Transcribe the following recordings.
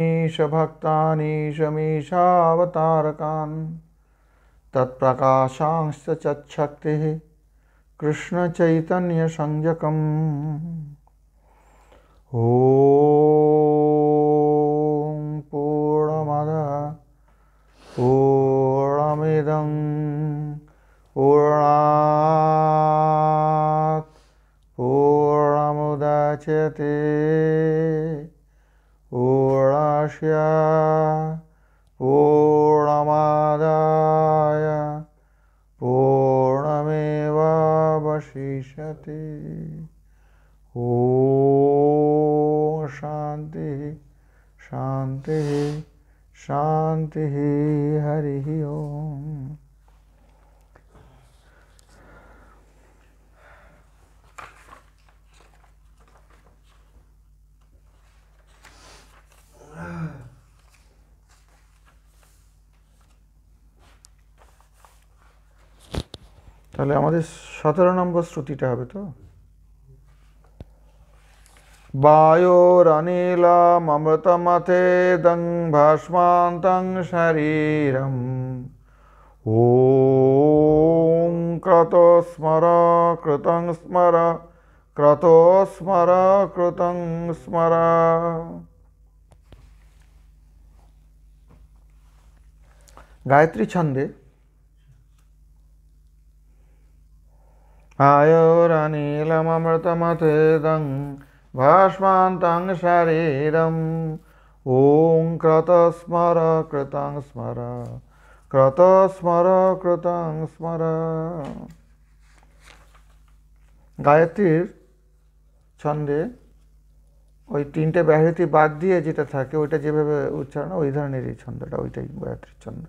ईशभक्तानीश मीशावतारकान् तत्प्रकाशांश्च चक्षक्तिः कृष्णचैतन्यसंज्ञकम् ॐ पूर्णमदः पूर्णमिदं पूर्णात् पूर्णमुदच्यते पूर्णस्य पूर्णमादाय पूर्णमेवावशिष्यते। ॐ शान्ति शान्ति शान्ति। हरिः ओम्। তাহলে আমাদের 17 নম্বর শ্রুতিটা হবে তো। বায়োরনিলমৃতমথেদং ভাস্মান্तं শরীরম ॐ ক্রতস্মর কৃতং স্মর ক্রতস্মর কৃতং স্মর। গায়ত্রী ছন্দে आयोरनिलमृतमथेदं भास्मान्तं शरीरम् ॐ क्रतस्मर कृतं स्मर क्रतस्मर कृतं स्मर। গায়ত্রীর ছন্দে ওই তিনটে ব্যাহৃতি বাদ দিয়ে যেটা থাকে ওইটা যেভাবে উচ্চারণ ওই ধরনের এই ছন্দটা, ওইটাই গায়ত্রীর ছন্দ।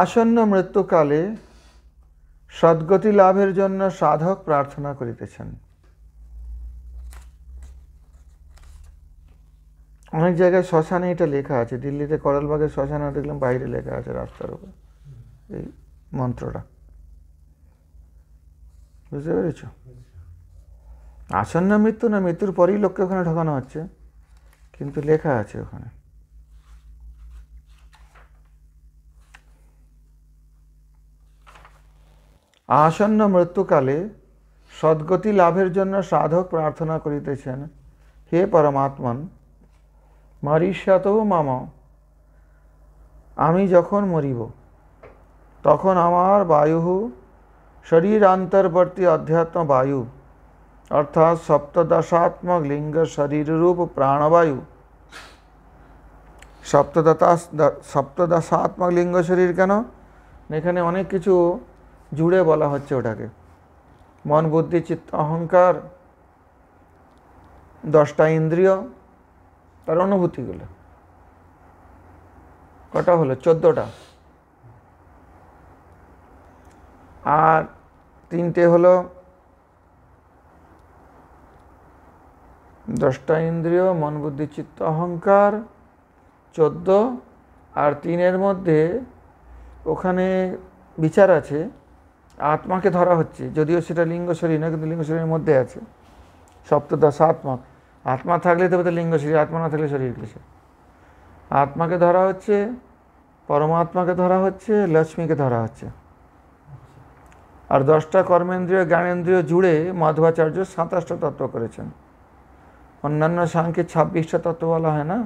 আসন্ন মৃত্যুকালে সদ্গতি লাভের জন্য সাধক প্রার্থনা করিতেছেন। অনেক জায়গায় শ্মশানে এটা লেখা আছে। দিল্লিতে করলবাগের শ্মশানে দেখলাম বাইরে লেখা আছে রাস্তার উপর এই মন্ত্রটা। বুঝতে পেরেছ? আসন্ন মৃত্যু না, মৃত্যুর পরেই লোককে ওখানে ঢোকানো হচ্ছে, কিন্তু লেখা আছে ওখানে। আসন্ন মৃত্যুকালে সদ্গতি লাভের জন্য সাধক প্রার্থনা করিতেছেন, হে পরমাত্মন মরিষ্যতৌ মম, আমি যখন মরিব তখন আমার বায়ু শরীরান্তর্বর্তী অধ্যাত্ম বায়ু অর্থাৎ সপ্তদশাত্মক লিঙ্গ শরীররূপ প্রাণবায়ু। সপ্তদশাত্মক লিঙ্গ শরীর কেন? এখানে অনেক কিছু জুড়ে বলা হচ্ছে ওটাকে। মন বুদ্ধি চিত্ত অহংকার, 10টা ইন্দ্রিয়, তার অনুভূতিগুলো কটা হলো? 14টা। আর 3টে হলো 10টা ইন্দ্রিয়, মন বুদ্ধি চিত্ত অহংকার 14, আর 3-এর মধ্যে ওখানে বিচার আছে। আত্মাকে ধরা হচ্ছে, যদিও সেটা লিঙ্গ শরীর না, কিন্তু লিঙ্গ শরীরের মধ্যে আছে। সপ্তদশাত্মক, আত্মা থাকলে তবে তো লিঙ্গ শরীর, আত্মা না থাকলে শরীর কিসে? আত্মাকে ধরা হচ্ছে, পরমাত্মাকে ধরা হচ্ছে, লক্ষ্মীকে ধরা হচ্ছে। আর 10টা কর্মেন্দ্রিয় জ্ঞানেন্দ্রিয় জুড়ে মাধবাচার্য 27টা তত্ত্ব করেছেন। অন্যান্য সাংখ্যে 26টা তত্ত্ব বলা হয় না,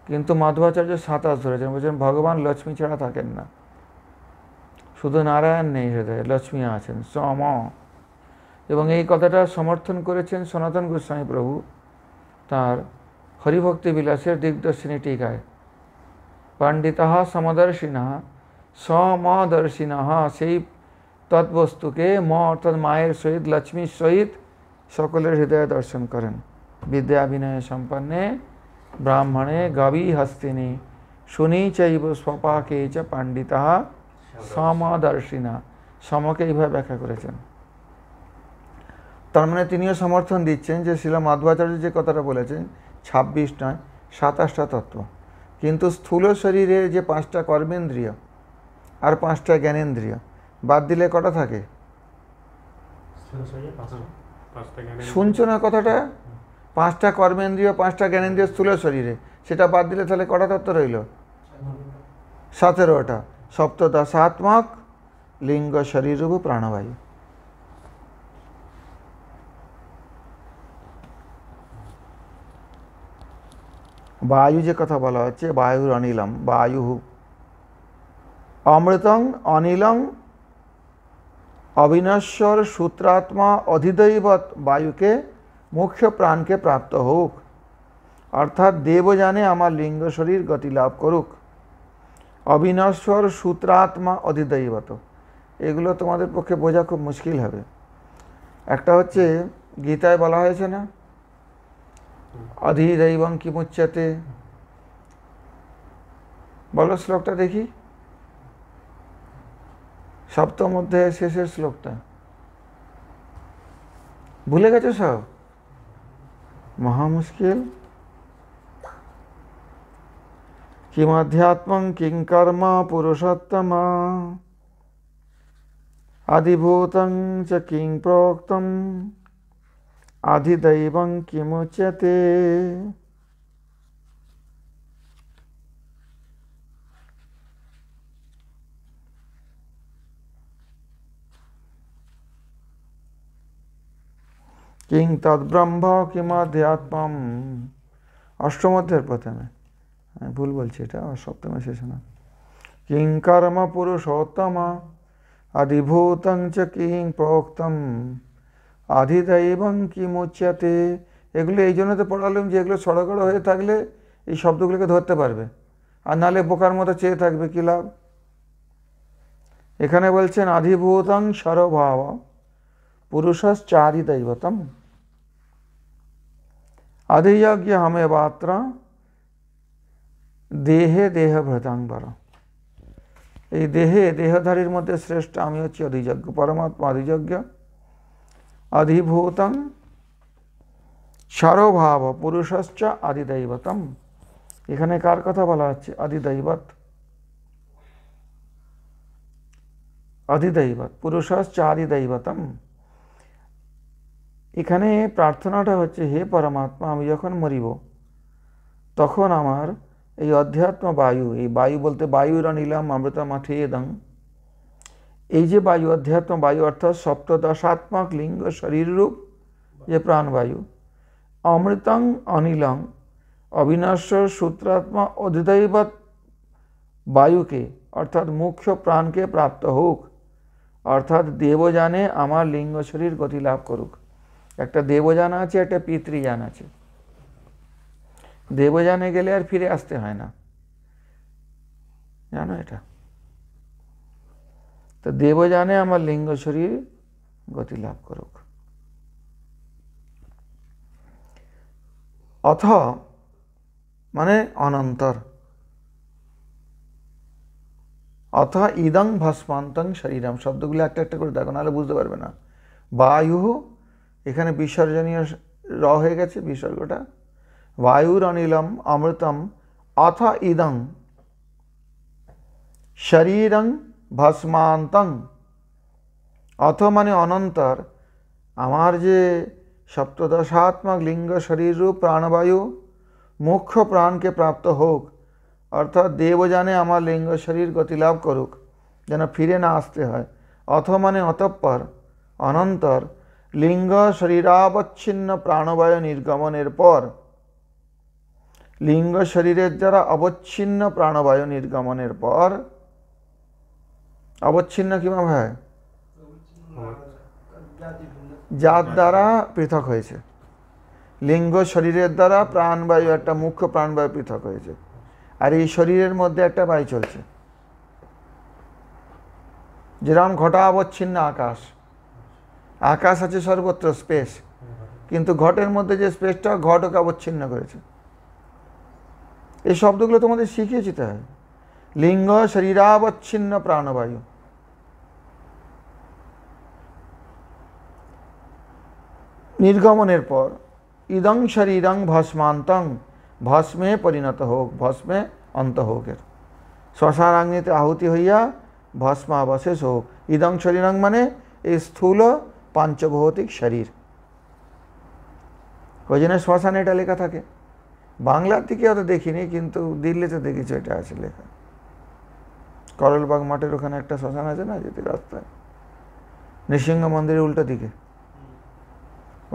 কিন্তু মাধবাচার্য 27 ধরেছেন। বলছেন ভগবান লক্ষ্মী ছাড়া থাকেন না, শুধু নারায়ণ নেই হৃদয়ে, লক্ষ্মী আছেন সম। এবং এই কথাটা সমর্থন করেছেন সনাতন গোস্বামী প্রভু তার হরিভক্তি বিলাসের দিগদর্শিনী টিকায়। পণ্ডিতঃ সমদর্শিনঃ সমদর্শিনঃ, সেই তৎবস্তুকে অর্থাৎ মায়ের সহিত লক্ষ্মীর সহিত সকলের হৃদয়ে দর্শন করেন। বিদ্যা বিনয় সম্পন্নে ব্রাহ্মণে গবী হস্তিনী শুনি চৈব স্বপাকে চ পণ্ডিতঃ সমদর্শিনা। সমকে এইভাবে ব্যাখ্যা করেছেন। তার মানে তিনিও সমর্থন দিচ্ছেন যে শ্রীল মাধবাচার্য যে কথাটা বলেছেন 26 নয় 27টা তত্ত্ব, কিন্তু স্থূল শরীরে যে 5টা কর্মেন্দ্রিয় আর 5টা জ্ঞানেন্দ্রিয় বাদ দিলে কটা থাকে? শুনছো না কথাটা? 5টা কর্মেন্দ্রিয় 5টা জ্ঞানেন্দ্রিয় স্থূল শরীরে, সেটা বাদ দিলে তাহলে কটা তত্ত্ব রইল? 17টা। সপ্তদশাত্মক লিঙ্গ শরীররূপ প্রাণবায়ু। বায়ু যে কথা বলা হচ্ছে, বায়ুর অনিলম, বায়ু অমৃতং অনিলং অবিনশ্বর সূত্রাত্মা অধিदैবত বায়ুকে মুখ্য প্রাণকে প্রাপ্ত হোক, অর্থাৎ দেব জানে আমার লিঙ্গ শরীর গতি লাভ করুক। অবিনশ্বর সূত্রাত্মা অধিदैবত, এগুলো তোমাদের পক্ষে বোঝা খুব মুশকিল হবে। একটা হচ্ছে গীতায় বলা হয়েছে না, অধিदैवं কিমুচ্যতে, বলো শ্লোকটা দেখি, সপ্তম অধ্যায়ের শেষের শ্লোকটা। ভুলে গেছো সব? মহা মুশকিল। কিমাধ্যাত্মং কিং কর্ম পুরুষোত্তমা আদিভূতং চ কিং প্रोक्तम् আধিदैवं কিমুচ্যতে। কিং তদ্ব্রহ্ম কিমাধ্যাত্মম, অষ্টম অধ্যায়ের প্রথমে, আমি ভুল বলছি, এটা সপ্তমের শেষে না। কিং কর্ম পুরুষোত্তমা আদিভূতং চ কিং प्रोक्तम् আধিदैवं কিমুচ্যতে। এগুলো এই জন্য তো পড়ালাম যে এগুলো সড়গড় হয়ে থাকলে এই শব্দগুলোকে ধরতে পারবে, আর নাহলে বোকার মতো চেয়ে থাকবে, কী লাভ। এখানে বলছেন আধিভূতং সরভাব পুরুষশ্চাধিदैवतम् अधियज्ञ हमें मात्र দেহে দেহভৃতাং বর। এই দেহে দেহধারীর মধ্যে শ্রেষ্ঠ আমি হচ্ছি অধিযজ্ঞ, পরমাত্মা অধিযজ্ঞ। অধিভূতং সরভাব পুরুষশ্চ আদিदैवतम्, এখানে কার কথা বলা হচ্ছে? আদিदैवत, অধিदैवत পুরুষশ্চ আদিदैवतम्। এখানে প্রার্থনাটা হচ্ছে, হে পরমাত্মা, আমি যখন মরিব তখন আমার এই অধ্যাত্ম বায়ু, এই বায়ু বলতে বায়ুর অনিলম অমৃতম অথেদং, এই যে বায়ু, অধ্যাত্ম বায়ু অর্থাৎ সপ্তদশাত্মক লিঙ্গ শরীররূপ যে প্রাণবায়ু, অমৃতং অনিলং অবিনশ্বর সূত্রাত্মা অধিदैবত বায়ুকে অর্থাৎ মুখ্য প্রাণকে প্রাপ্ত হোক, অর্থাৎ দেবযানে আমার লিঙ্গ শরীর গতি লাভ করুক। একটা দেবযান আছে, একটা পিতৃযান আছে। দেবযানে গেলে আর ফিরে আসতে হয় না, জানো এটা। তো দেবযানে আমার লিঙ্গ শরীর গতি লাভ করুক। অথ মানে অনন্তর, অথ ইদং ভস্মান্তং শরীরম, শব্দগুলো একটা একটা করে দেখো, নাহলে বুঝতে পারবে না। বায়ু, এখানে বিসর্জনীয় র হয়ে গেছে বিসর্গটা। বায়ুর অনিলম অমৃতম অথ ইদং শরীরং ভস্মান্তং, অথ মানে অনন্তর, আমার যে সপ্তদশাত্মক লিঙ্গ শরীররূপ প্রাণবায়ু মুখ্য প্রাণকে প্রাপ্ত হোক, অর্থাৎ দেবযানে আমার লিঙ্গ শরীর গতিলাভ করুক, যেন ফিরে না আসতে হয়। অথ মানে অতঃপর, অনন্তর লিঙ্গ শরীরাবচ্ছিন্ন প্রাণবায়ু নির্গমনের পর, লিঙ্গ শরীরের দ্বারা অবচ্ছিন্ন প্রাণবায়ু নির্গমনের পর, অবচ্ছিন্ন কিভাবে হয়? যার দ্বারা পৃথক হয়েছে, লিঙ্গ শরীরের দ্বারা প্রাণবায়ু, একটা মুখ্য প্রাণবায়ু পৃথক হয়েছে, আর এই শরীরের মধ্যে একটা বায়ু চলছে। যেরকম ঘটাবচ্ছিন্ন আকাশ, আকাশ আছে সর্বত্র স্পেস, কিন্তু ঘটের মধ্যে যে স্পেসটা, ঘটকে অবচ্ছিন্ন করেছে। এই শব্দগুলো তোমাদের শিখিয়েছি তাই। লিঙ্গ শরীরাবচ্ছিন্ন প্রাণবায়ু, নির্গমনের পর ইদং শরীরং ভস্মান্তং, ভস্মে পরিণত হোক, ভস্মে অন্ত হোক, এর শ্মশানাগ্নিতে আহুতি হইয়া ভস্মাবশেষ হোক। ইদং শরীরং মানে এই স্থূল পাঞ্চভৌতিক শরীর, ওই জন্য শ্মশানে এটা লেখা থাকে। বাংলার দিকে অত দেখিনি, কিন্তু দিল্লিতে দেখেছি এটা আছে লেখা। করলবাগ মাঠের ওখানে একটা শ্মশান আছে না, যেতে রাস্তায়, নৃসিংহ মন্দিরের উল্টো দিকে,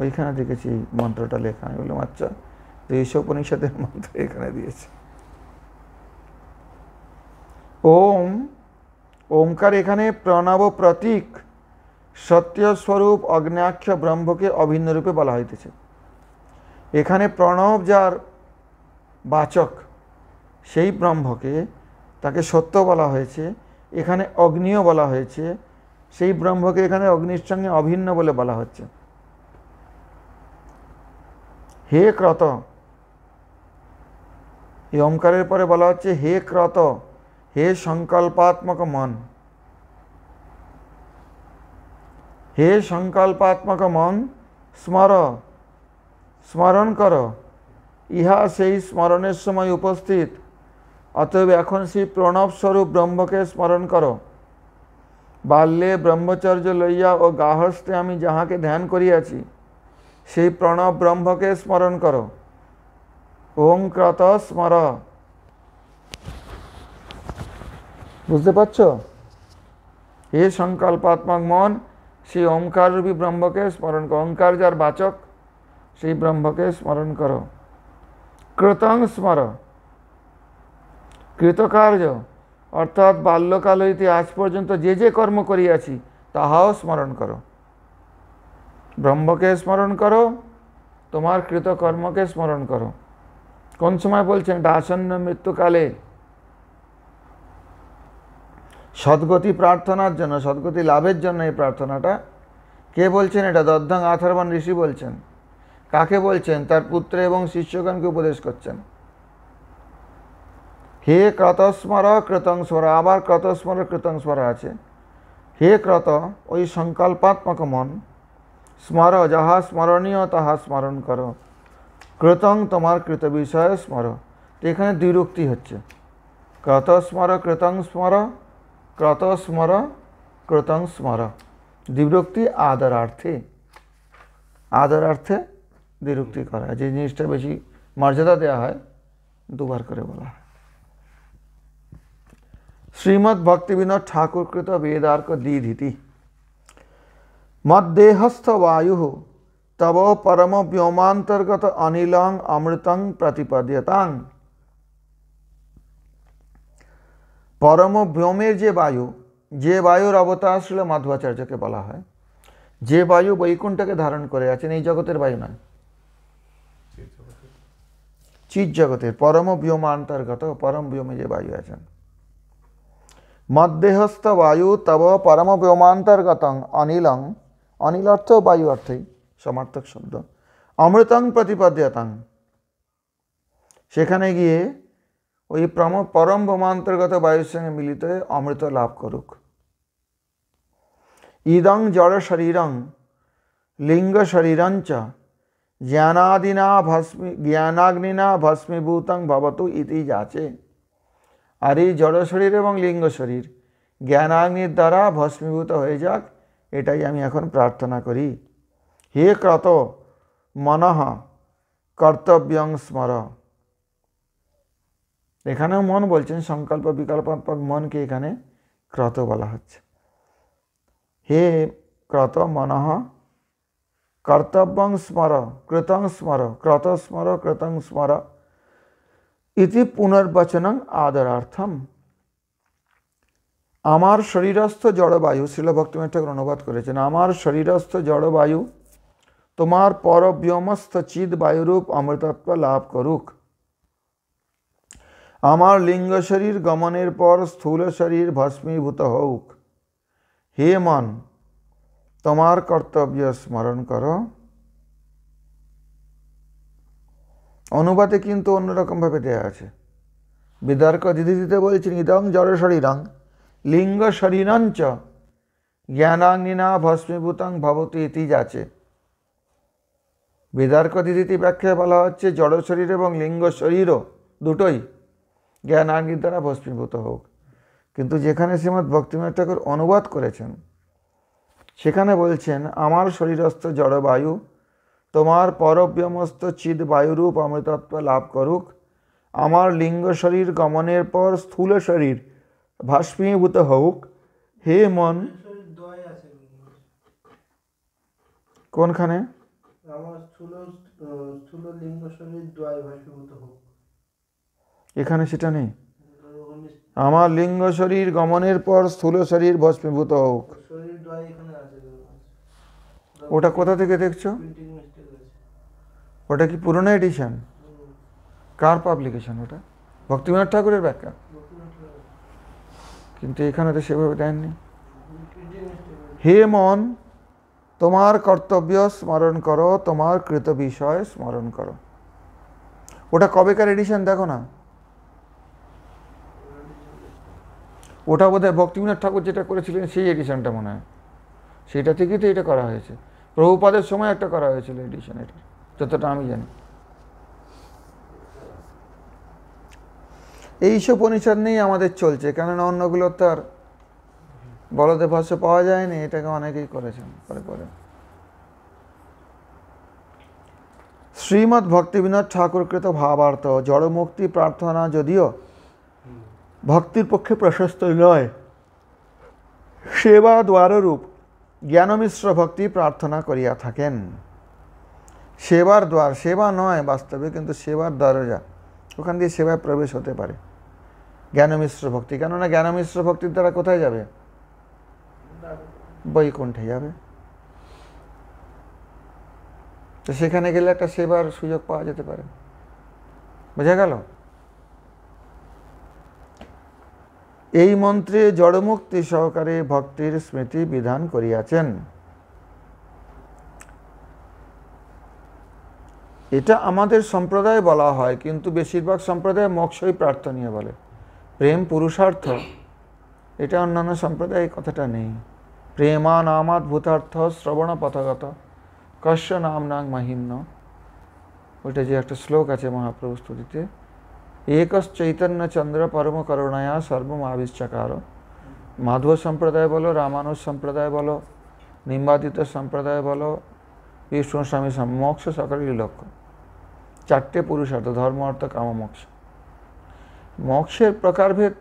ওইখানে দেখেছি এই মন্ত্রটা লেখা। আমি বললাম আচ্ছা, তো এই উপনিষদের মন্ত্র এখানে দিয়েছে। ওম, ওমকার এখানে প্রণব প্রতীক সত্যস্বরূপ অগ্ন্যাক্ষ ব্রহ্মকে অভিন্ন রূপে বলা হইতেছে। এখানে প্রণব যার বাচক, সেই ব্রহ্মকে, তাকে সত্য বলা হয়েছে। এখানে অগ্নিও বলা হয়েছে, সেই ব্রহ্মকে এখানে অগ্নির সঙ্গে অভিন্ন বলে বলা হচ্ছে। হে ক্রত, এই ওমকারের পরে বলা হচ্ছে হে ক্রত, হে সংকল্পাত্মক মন, হে সংকল্পাত্মক মন, স্মর, স্মরণ করো। ইহা সেই স্মরণের সময় উপস্থিত, অতএব এখন সেই প্রণব স্বরূপ ব্রহ্মকে স্মরণ করো। বাল্যে ব্রহ্মচর্য লইয়া ও গার্হস্থ্যে আমি যাহাকে ধ্যান করিয়াছি, সেই প্রণব ব্রহ্মকে স্মরণ করো। ওং ক্রত স্মর। বুঝতে পারছ? হে সংকল্পাত্মক মন, সেই ওঙ্কার রূপী ব্রহ্মকে স্মরণ করো। ওঙ্কার যার বাচক, সেই ব্রহ্মকে স্মরণ করো। কৃতং স্মর, কৃতকার্য অর্থাৎ বাল্যকাল হইতে আজ পর্যন্ত যে যে কর্ম করিয়াছি তাহাও স্মরণ করো। ব্রহ্মকে স্মরণ করো, তোমার কৃতকর্মকে স্মরণ করো। কোন সময় বলছেন? এটা আসন্ন মৃত্যুকালে, সদ্গতি প্রার্থনার জন্য, সদ্গতি লাভের জন্য এই প্রার্থনাটা। কে বলছেন এটা? দধ্যাং আথর্বণ ঋষি বলছেন। কাকে বলছেন? তার পুত্র এবং শিষ্যগণকে উপদেশ করছেন। হে ক্রতস্মর কৃতং স্মর, আবার ক্রতস্মর কৃতং স্মর আছে। হে ক্রত, ওই সংকল্পাত্মক মন, স্মর, যাহা স্মরণীয় তাহা স্মরণ করো। কৃতং, তোমার কৃত বিষয়ে স্মর। তো এখানে দ্বিরুক্তি হচ্ছে, ক্রতস্মর কৃতং স্মর, ক্রতস্মর কৃতং স্মর। দ্বিরুক্তি আদরার্থে, আদরার্থে দ্বিরুক্তি করা। যে জিনিসটা বেশি মর্যাদা দেওয়া হয়, দুবার করে বলা হয়। শ্রীমদ্ ভক্তিবিনোদ ঠাকুরকৃত বেদার্ক দ্বিধীতি। মদ্দেহস্থ বায়ু তব পরম ব্যোমান্তর্গত অনিলং অমৃতং প্রতিপদ্যতাং। পরম ব্যোমের যে বায়ু, যে বায়ুর অবতার শ্রীল মাধ্বাচার্যকে বলা হয়, যে বায়ু বৈকুণ্ঠকে ধারণ করে আছেন, এই জগতের বায়ু নয়, চিৎ জগতের পরম ব্যোমান্তর্গত, পরম ব্যোমে যে বায়ু আছেন। মদ্দেহস্থ বায়ু তব পরম ব্যোমান্তর্গতং অনিলং, অনিল অর্থ বায়ু অর্থেই সমার্থক শব্দ। অমৃতং প্রতিপদ্যতাং, সেখানে গিয়ে ওই পরম ব্যোমান্তর্গত বায়ুর সঙ্গে মিলিত হয়ে অমৃত লাভ করুক। ইদং জড় শরীরং লিঙ্গ শরীরঞ্চ জ্ঞানাদিনা জ্ঞানাগ্নিনা ভস্মীভূতং ভবতু ইতি যাচে। আর এই জড় শরীর এবং লিঙ্গ শরীর জ্ঞানাগ্নির দ্বারা ভস্মীভূত হয়ে যাক, এটাই আমি এখন প্রার্থনা করি। হে ক্রত মনঃ কর্তব্যং স্মর। এখানেও মন বলছেন, সংকল্প বিকল্পাত্মক মনকে এখানে ক্রত বলা হচ্ছে। হে ক্রত মনঃ কর্তব্যং স্মর কৃতং স্মর, ক্রত স্মর কৃতং স্মর ইতি পুনর্বচনং আদরার্থম। আমার শরীরস্থ জড়বায়ু, শ্রীল ভক্তিবিনোদ ঠাকুর অনুবাদ করেছেন, আমার শরীরস্থ জড়বায়ু তোমার পরব্যোমস্থ চিদ বায়ুরূপ অমৃতত্ব লাভ করুক। আমার লিঙ্গ শরীর গমনের পর স্থূল শরীর ভস্মীভূত হোক। হে মন, তোমার কর্তব্য স্মরণ করো। অনুবাদে কিন্তু অন্যরকমভাবে দেয়া আছে। বিদার্ক দিদিতে বলছেন ইদং জড় শরীরং লিঙ্গ শরীরঞ্চ জ্ঞানাগ্নিনা ভস্মীভূতং ভবতু ইতি যাচে। বিদার্ক দিদিতে ব্যাখ্যায় বলা হচ্ছে জড় শরীর এবং লিঙ্গ শরীরও দুটোই জ্ঞানাগ্নির দ্বারা ভস্মীভূত হোক। কিন্তু যেখানে শ্রীমদ্ ভক্তিবিনোদ ঠাকুর অনুবাদ করেছেন, সেখানে বলছেন আমার শরীরস্থ জড়বায়ু তোমার পরব্যমস্ত চিদ বায়ুরূপ অমৃতত্ব লাভ করুক, আমার লিঙ্গ শরীর গমনের পর স্থূল শরীর ভাস্মীভূত হোক। হে মন, কোনখানে? এখানে সেটা নেই। আমার লিঙ্গ শরীর গমনের পর স্থূল শরীর ভস্মীভূত হোক, ওটা কোথা থেকে দেখছো? ওটা কি পুরনো এডিশন? কার পাবলিকেশন ওটা? ভক্তিবিনোদ ঠাকুরের ব্যাখ্যা, কিন্তু এখানে তো সেভাবে দেননি। হে মন, তোমার কর্তব্য স্মরণ করো, তোমার কৃত বিষয় স্মরণ করো। ওটা কবেকার এডিশন দেখো না। ওটা বোধহয় ভক্তিবিনোদ ঠাকুর যেটা করেছিলেন সেই এডিশনটা মনে হয়, সেটা থেকেই তো এটা করা হয়েছে। প্রভুপাদের সময় একটা করা হয়েছিল এডিশন, এটা যতটা আমি জানি। এইসব উপনিষদ নিয়েই আমাদের চলছে, কেননা অন্যগুলো তো আর বলদেব ভাষ্য পাওয়া যায়নি, এটাকে অনেকেই করেছেন পরে পরে। শ্রীমদ্ ভক্তিবিনোদ ঠাকুরকৃত ভাবার্থ, জড়মুক্তি প্রার্থনা যদিও ভক্তির পক্ষে প্রশস্ত নয়, সেবা দ্বাররূপ জ্ঞানমিশ্র ভক্তি প্রার্থনা করিয়া থাকেন। সেবার দ্বার, সেবা নয় বাস্তবে, কিন্তু সেবার দরজা, ওখান দিয়ে সেবায় প্রবেশ হতে পারে জ্ঞানমিশ্র ভক্তি। কেননা জ্ঞানমিশ্র ভক্তির দ্বারা কোথায় যাবে? বৈকুণ্ঠে যাবে। তো সেখানে গেলে একটা সেবার সুযোগ পাওয়া যেতে পারে। বোঝা গেল? এই মন্ত্রে জড়মুক্তি সহকারে ভক্তির স্মৃতি বিধান করিয়াছেন। এটা আমাদের সম্প্রদায় বলা হয়, কিন্তু বেশিরভাগ সম্প্রদায় মোক্ষই প্রার্থনীয় বলে। প্রেম পুরুষার্থ, এটা অন্যান্য সম্প্রদায়ে কথাটা নেই। প্রেমা নামাৎ ভূতার্থ শ্রবণ পথগত কস্য নামনাং মহিম্ন, ওইটা যে একটা শ্লোক আছে মহাপ্রভু স্তুতিতে, একস চৈতন্য চন্দ্র পরম করুণায়া সর্বম আবিষ্কার। মাধব সম্প্রদায় বলো, রামানুজ সম্প্রদায় বলো, নিম্বাদিত সম্প্রদায় বলো, বিষ্ণু স্বামী, মোক্ষ সকলেরই লক্ষ্য। চারটে পুরুষার্থ, ধর্ম অর্থ কাম মোক্ষ। মোক্ষের প্রকারভেদ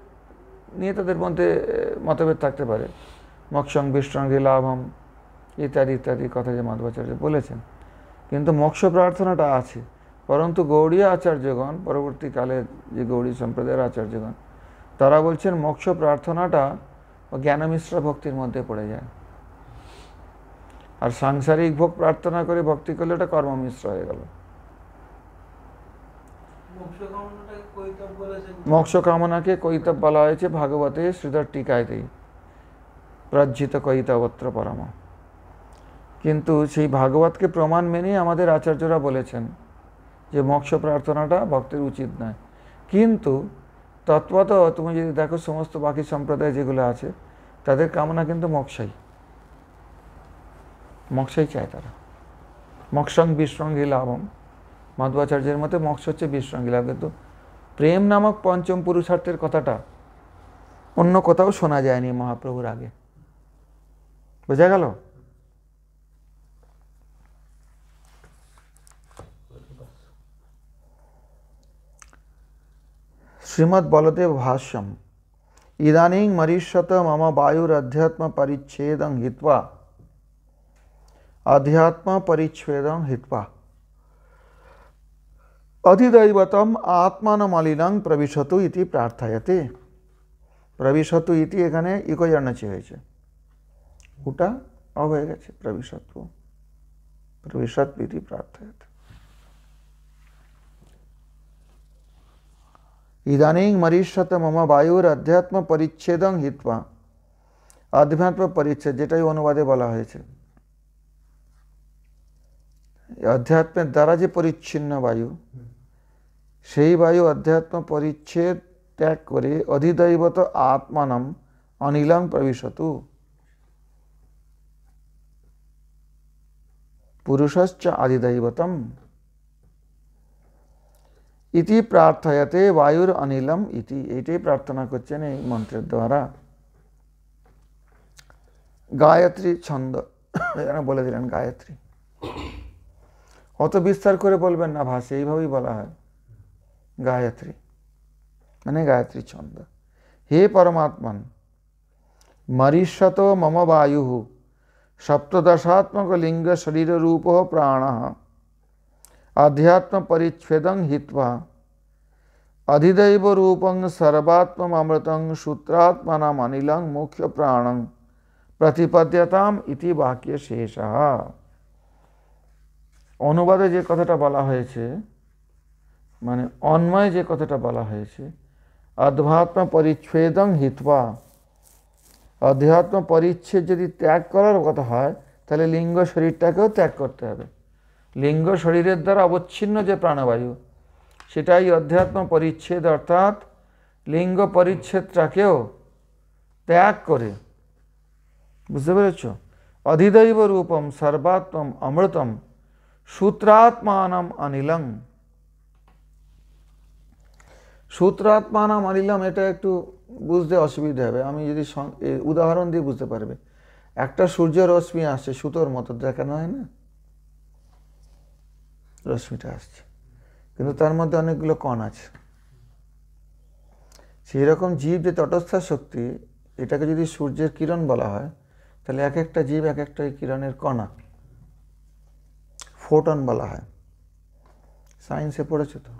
নিয়ে তাদের মধ্যে মতভেদ থাকতে পারে। মোক্ষং বিষ্ণঙ্গি লাভম ইত্যাদি ইত্যাদি কথা যে মাধবাচার্য বলেছেন, কিন্তু মোক্ষ প্রার্থনাটা আছে। পরন্তু গৌড়ীয় আচার্যগণ, পরবর্তীকালে যে গৌড়ী সম্প্রদায়ের আচার্যগণ, তারা বলছেন মোক্ষ প্রার্থনাটা জ্ঞানমিশ্র ভক্তির মধ্যে পড়ে যায়। আর সাংসারিক ভোগ প্রার্থনা করে ভক্তি করলে ওটা কর্মমিশ্র হয়ে গেল। মোক্ষ কামনাকে কৈতব বলা হয়েছে ভাগবতে শ্রীধর টিকায়তেই, প্রজ্জিত কৈতবত্র পরম। কিন্তু সেই ভাগবতকে প্রমাণ মেনে আমাদের আচার্যরা বলেছেন যে মোক্ষ প্রার্থনাটা ভক্তের উচিত নয়। কিন্তু তৎপত তুমি যদি দেখো সমস্ত বাকি সম্প্রদায় যেগুলো আছে, তাদের কামনা কিন্তু মোক্ষই, মোক্ষই চায় তারা। মোক্ষং বিষ্ণঙ্গি লাভম, মাধবাচার্যের মতে মোক্ষ হচ্ছে বিষ্ণঙ্গি লাভ। কিন্তু প্রেম নামক পঞ্চম পুরুষার্থের কথাটা অন্য কোথাও শোনা যায়নি মহাপ্রভুর আগে। বোঝা গেল? শ্রীমদ্ বলদেব ভাষ্যম, ইদানীং মরিষ্যত মম বায়ুর অধ্যাত্ম পরিচ্ছেদং হিত্বা, अध्यात्म परिच्छेदं हित्वा अधिदैवतम आत्मानमलिनं प्रविशतु इति प्रार्थयते। प्रविशतु इति এখানে ইকোজান্নাচি হয়েছে, ওটা অ হয়ে গেছে প্রবিশতু, প্রবিশত ইতি প্রার্থয়তে। ইদানীং মরিষ্যত মম বায়ুর অধ্যাত্ম পরিচ্ছেদং হিত্বা, অধ্যাত্ম পরিচ্ছেদ যেটাই অনুবাদে বলা হয়েছে, अध्यात्मेर द्वारा जे परिच्छिन्न वायु, সেই বায়ু अध्यात्म परिच्छेद त्याग करे अधिदैवत आत्मानं अनिलं प्रविशतु, पुरुषश्च अधिदैवतम् इति प्रार्थयते वायुर अनिलम इति। एटाई प्रार्थना करছেন এই মন্ত্রের দ্বারা। গায়ত্রী ছন্দ এখানে বলে দিলেন গায়ত্রী। অত বিস্তার করে বলবেন না, ভাষে এইভাবেই বলা হয় গায়ত্রী, মানে গায়ত্রী ছন্দ। হে পরমাত্মন, মরিষ্যত মম বায়ু সপ্তদশাত্মক লিঙ্গ শরীর রূপ প্রাণ আধ্যাত্ম পরিচ্ছেদং হিত্বা अधिदैव रूपं सर्वात्ममृतं सूत्रात्मनाम अनिलं मुख्य प्राणं प्रतिपद्यताम इति वाक्य शेषः। অনুবাদে যে কথাটা বলা হয়েছে, মানে অন্বয়ে যে কথাটা বলা হয়েছে, অধ্যাত্ম পরিচ্ছেদং হিত্বা, অধ্যাত্ম পরিচ্ছেদ যদি ত্যাগ করার কথা হয় তাহলে লিঙ্গ শরীরটাকেও ত্যাগ করতে হবে। লিঙ্গ শরীরের দ্বারা অবচ্ছিন্ন যে প্রাণবায়ু, সেটাই অধ্যাত্ম পরিচ্ছেদ, অর্থাৎ লিঙ্গ পরিচ্ছেদটাকেও ত্যাগ করে, বুঝতে পেরেছ? অধিদৈব রূপম সর্বাত্মম অমৃতম সূত্রাত্মানম অনিলং। সূত্রাত্মানম অনিলম, এটা একটু বুঝতে অসুবিধা হবে, আমি যদি উদাহরণ দিয়ে বুঝতে পারবে। একটা সূর্য রশ্মি আসছে, সুতোর মতো দেখানো হয় না, রশ্মিটা আসছে, কিন্তু তার মধ্যে অনেকগুলো কণ আছে। সেই রকম জীব যে তটস্থ শক্তি, এটাকে যদি সূর্যের কিরণ বলা হয়, তাহলে এক একটা জীব এক একটা কিরণের কণা, ফোটন বলা হয়। সায়েন্সে পড়েছো তো?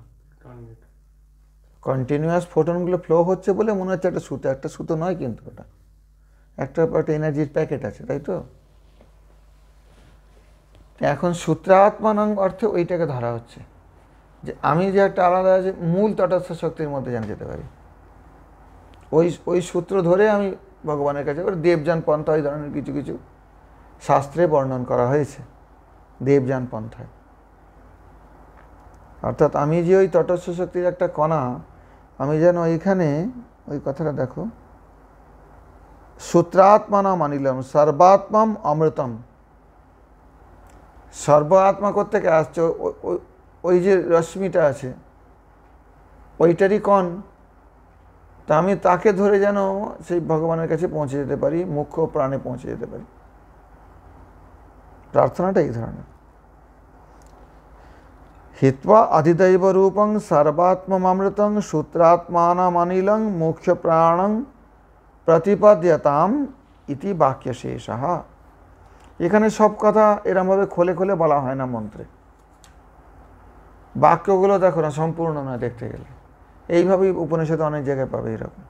কন্টিনিউয়াস ফোটনগুলো ফ্লো হচ্ছে বলে মনে হচ্ছে একটা সুতো, একটা সুতো নয় কিন্তু, ওটা একটা এনার্জির প্যাকেট আছে, তাই তো? এখন সূত্রাত্মানং অর্থে ওইটাকে ধরা হচ্ছে যে আমি যে একটা আলাদা যে মূল তটস্থ শক্তির মধ্যে জানা যেতে পারি, ওই সূত্র ধরে আমি ভগবানের কাছে, দেবযান পন্থা, ওই ধরনের কিছু কিছু শাস্ত্রে বর্ণন করা হয়েছে দেবযান পন্থায়। অর্থাৎ আমি যে ওই তটস্থ শক্তির একটা কণা, আমি যেন ওইখানে, ওই কথাটা দেখো, সূত্রাত্মানা মানিলাম সর্বাত্মম অমৃতম। সর্ব আত্মা কোত্থেকে আসছে? ওই যে রশ্মিটা আছে ওইটারই কণ, তা আমি তাকে ধরে যেন সেই ভগবানের কাছে পৌঁছে যেতে পারি, মুখ্য প্রাণে পৌঁছে যেতে পারি। প্রার্থনাটা এই ধরনের। হিত্বা অধিদৈব রূপং সর্বাত্মমৃতং সূত্রাত্মানাম অনিলং মুখ্য প্রাণং প্রতিপদ্যতাম ইতি বাক্য শেষঃ। এখানে সব কথা এরমভাবে খোলে খোলে বলা হয় না মন্ত্রে, বাক্যগুলো দেখো না সম্পূর্ণ নয় দেখতে গেলে, এইভাবেই উপনিষদে অনেক জায়গায় পাবে এরকম।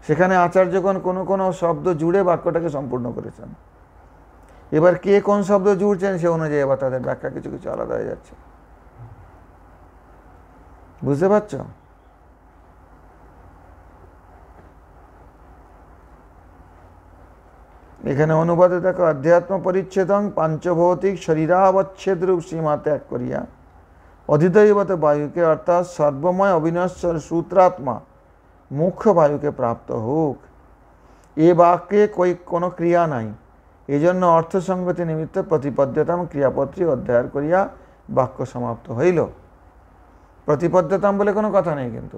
সেখানে আচার্যগণ কোনো কোনো শব্দ জুড়ে বাক্যটাকে সম্পূর্ণ করেছেন। এবার কে কোন শব্দ জুড়ছেন সে অনুযায়ী আবার তাদের ব্যাখ্যা কিছু কিছু আলাদা হয়ে যাচ্ছে, বুঝতে পারছ? এখানে অনুবাদে দেখো, অধ্যাত্ম পরিচ্ছেদং পাঞ্চভৌতিক শরীরাবচ্ছেদ রূপ সীমা ত্যাগ করিয়া অধিদৈবত বায়ুকে, অর্থাৎ সর্বময় অবিনশ্বর সূত্রাত্মা মুখ্য বায়ুকে প্রাপ্ত হোক। এ বাক্যে কোনো ক্রিয়া নাই, এজন্য অর্থসঙ্গতি নিমিত্ত প্রতিপদ্যতাম ক্রিয়াপত্রী অধ্যায় করিয়া বাক্য সমাপ্ত হইল। প্রতিপদ্যতাম বলে কোনো কথা নেই কিন্তু।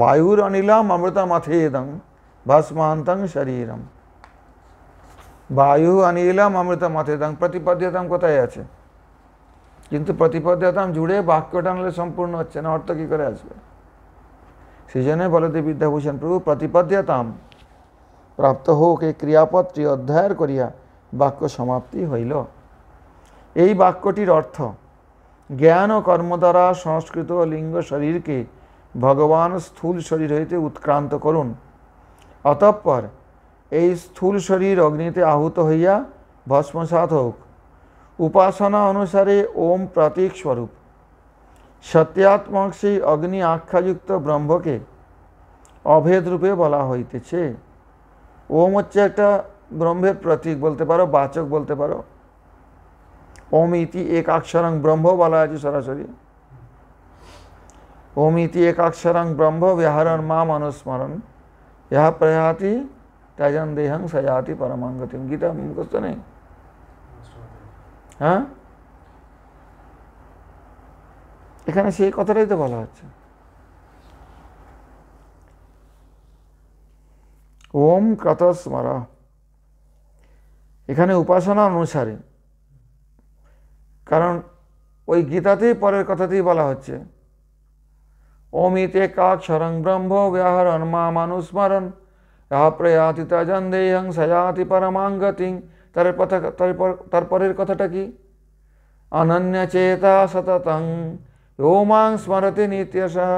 বায়ুর অনিলাম অমৃতমথেদং ভস্মান্তং শরীরম। বায়ু অনিলাম অমৃতমথেদং, প্রতিপদ্যতাম কোথায় আছে? কিন্তু প্রতিপদ্যতাম জুড়ে বাক্যটা আনলে সম্পূর্ণ হচ্ছে না, অর্থ কী করে আসবে? সেই জন্য বলতে বিদ্যাভূষণ প্রভু প্রতিপদ্যতাম প্রাপ্ত হোক এই ক্রিয়াপত্রী অধ্যায় করিয়া বাক্য সমাপ্তি হইল। এই বাক্যটির অর্থ, জ্ঞান ও কর্ম দ্বারা সংস্কৃত লিঙ্গ শরীরকে ভগবান স্থূল শরীর হইতে উৎক্রান্ত করুন। অতঃপর এই স্থূল শরীর অগ্নিতে আহুত হইয়া ভস্মসাৎ হোক। উপাসনা অনুসারে ওম প্রতীক স্বরূপ সত্যাত্মক সেই অগ্নি আখ্যাযুক্ত ব্রহ্মকে অভেদ রূপে বলা হইতেছে। ওম হচ্ছে একটা ব্রহ্মের প্রতীক বলতে পারো, বাচক বলতে পারো। ওম ইতি একাক্ষরং ব্রহ্ম বলা আছে সরাসরি। ওম ইতি একাক্ষরং ব্রহ্ম ব্যাহরণ মাম অনুস্মরণ ইহা প্রয়াতি ত্যাজন দেহং সজাতি পরমাঙ্গতিম। গীতা মুখস্থ নেই? হ্যাঁ, এখানে সেই কথাটাই তো বলা হচ্ছে। ওম ক্রতস্মর, এখানে উপাসনা অনুসারে, কারণ ওই গীতাতেই পরের কথাতেই বলা হচ্ছে, ওমিতে কাক্ষরং ব্রহ্ম ব্যাহরণ মামানুস্মরণ প্রয়াতি তজন্দেহং সয়াতি পরমাঙ্গতিং। তারপরের কথাটা কি? অনন্য চেতা সততং यो मां स्मरति नित्यशः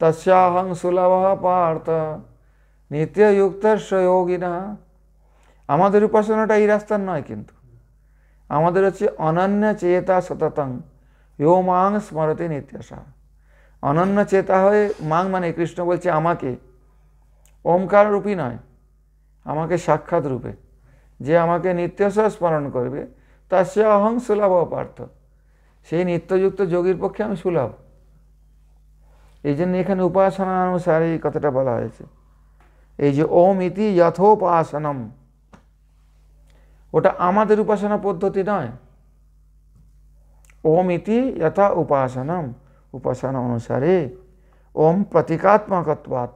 तस्याहं सुलभः पार्थ নিত্যযুক্তস্য যোগিনা। আমাদের উপাসনাটা এই রাস্তার নয়, কিন্তু আমাদের হচ্ছে অনন্য চেতা সততং ইয়ো মাং স্মরতি নিত্যশা। অনন্য চেতা হয়ে, মাং মানে কৃষ্ণ বলছে আমাকে, ওমকার রূপী নয়, আমাকে সাক্ষাৎ রূপে, যে আমাকে নিত্যশ স্মরণ করবে, তস্য অহং সুলভ পার্থ, সেই নিত্যযুক্ত যোগীর পক্ষে আমি সুলভ। এই জন্য এখানে উপাসনা অনুসারে এই কথাটা বলা হয়েছে। এই যে ওম ইতি যথোপাসনম, ওটা আমাদের উপাসনা পদ্ধতি নয়। ওম ইতি যথা উপাসনম, উপাসনা অনুসারে। ওম প্রতীকাত্মকত্বাৎ,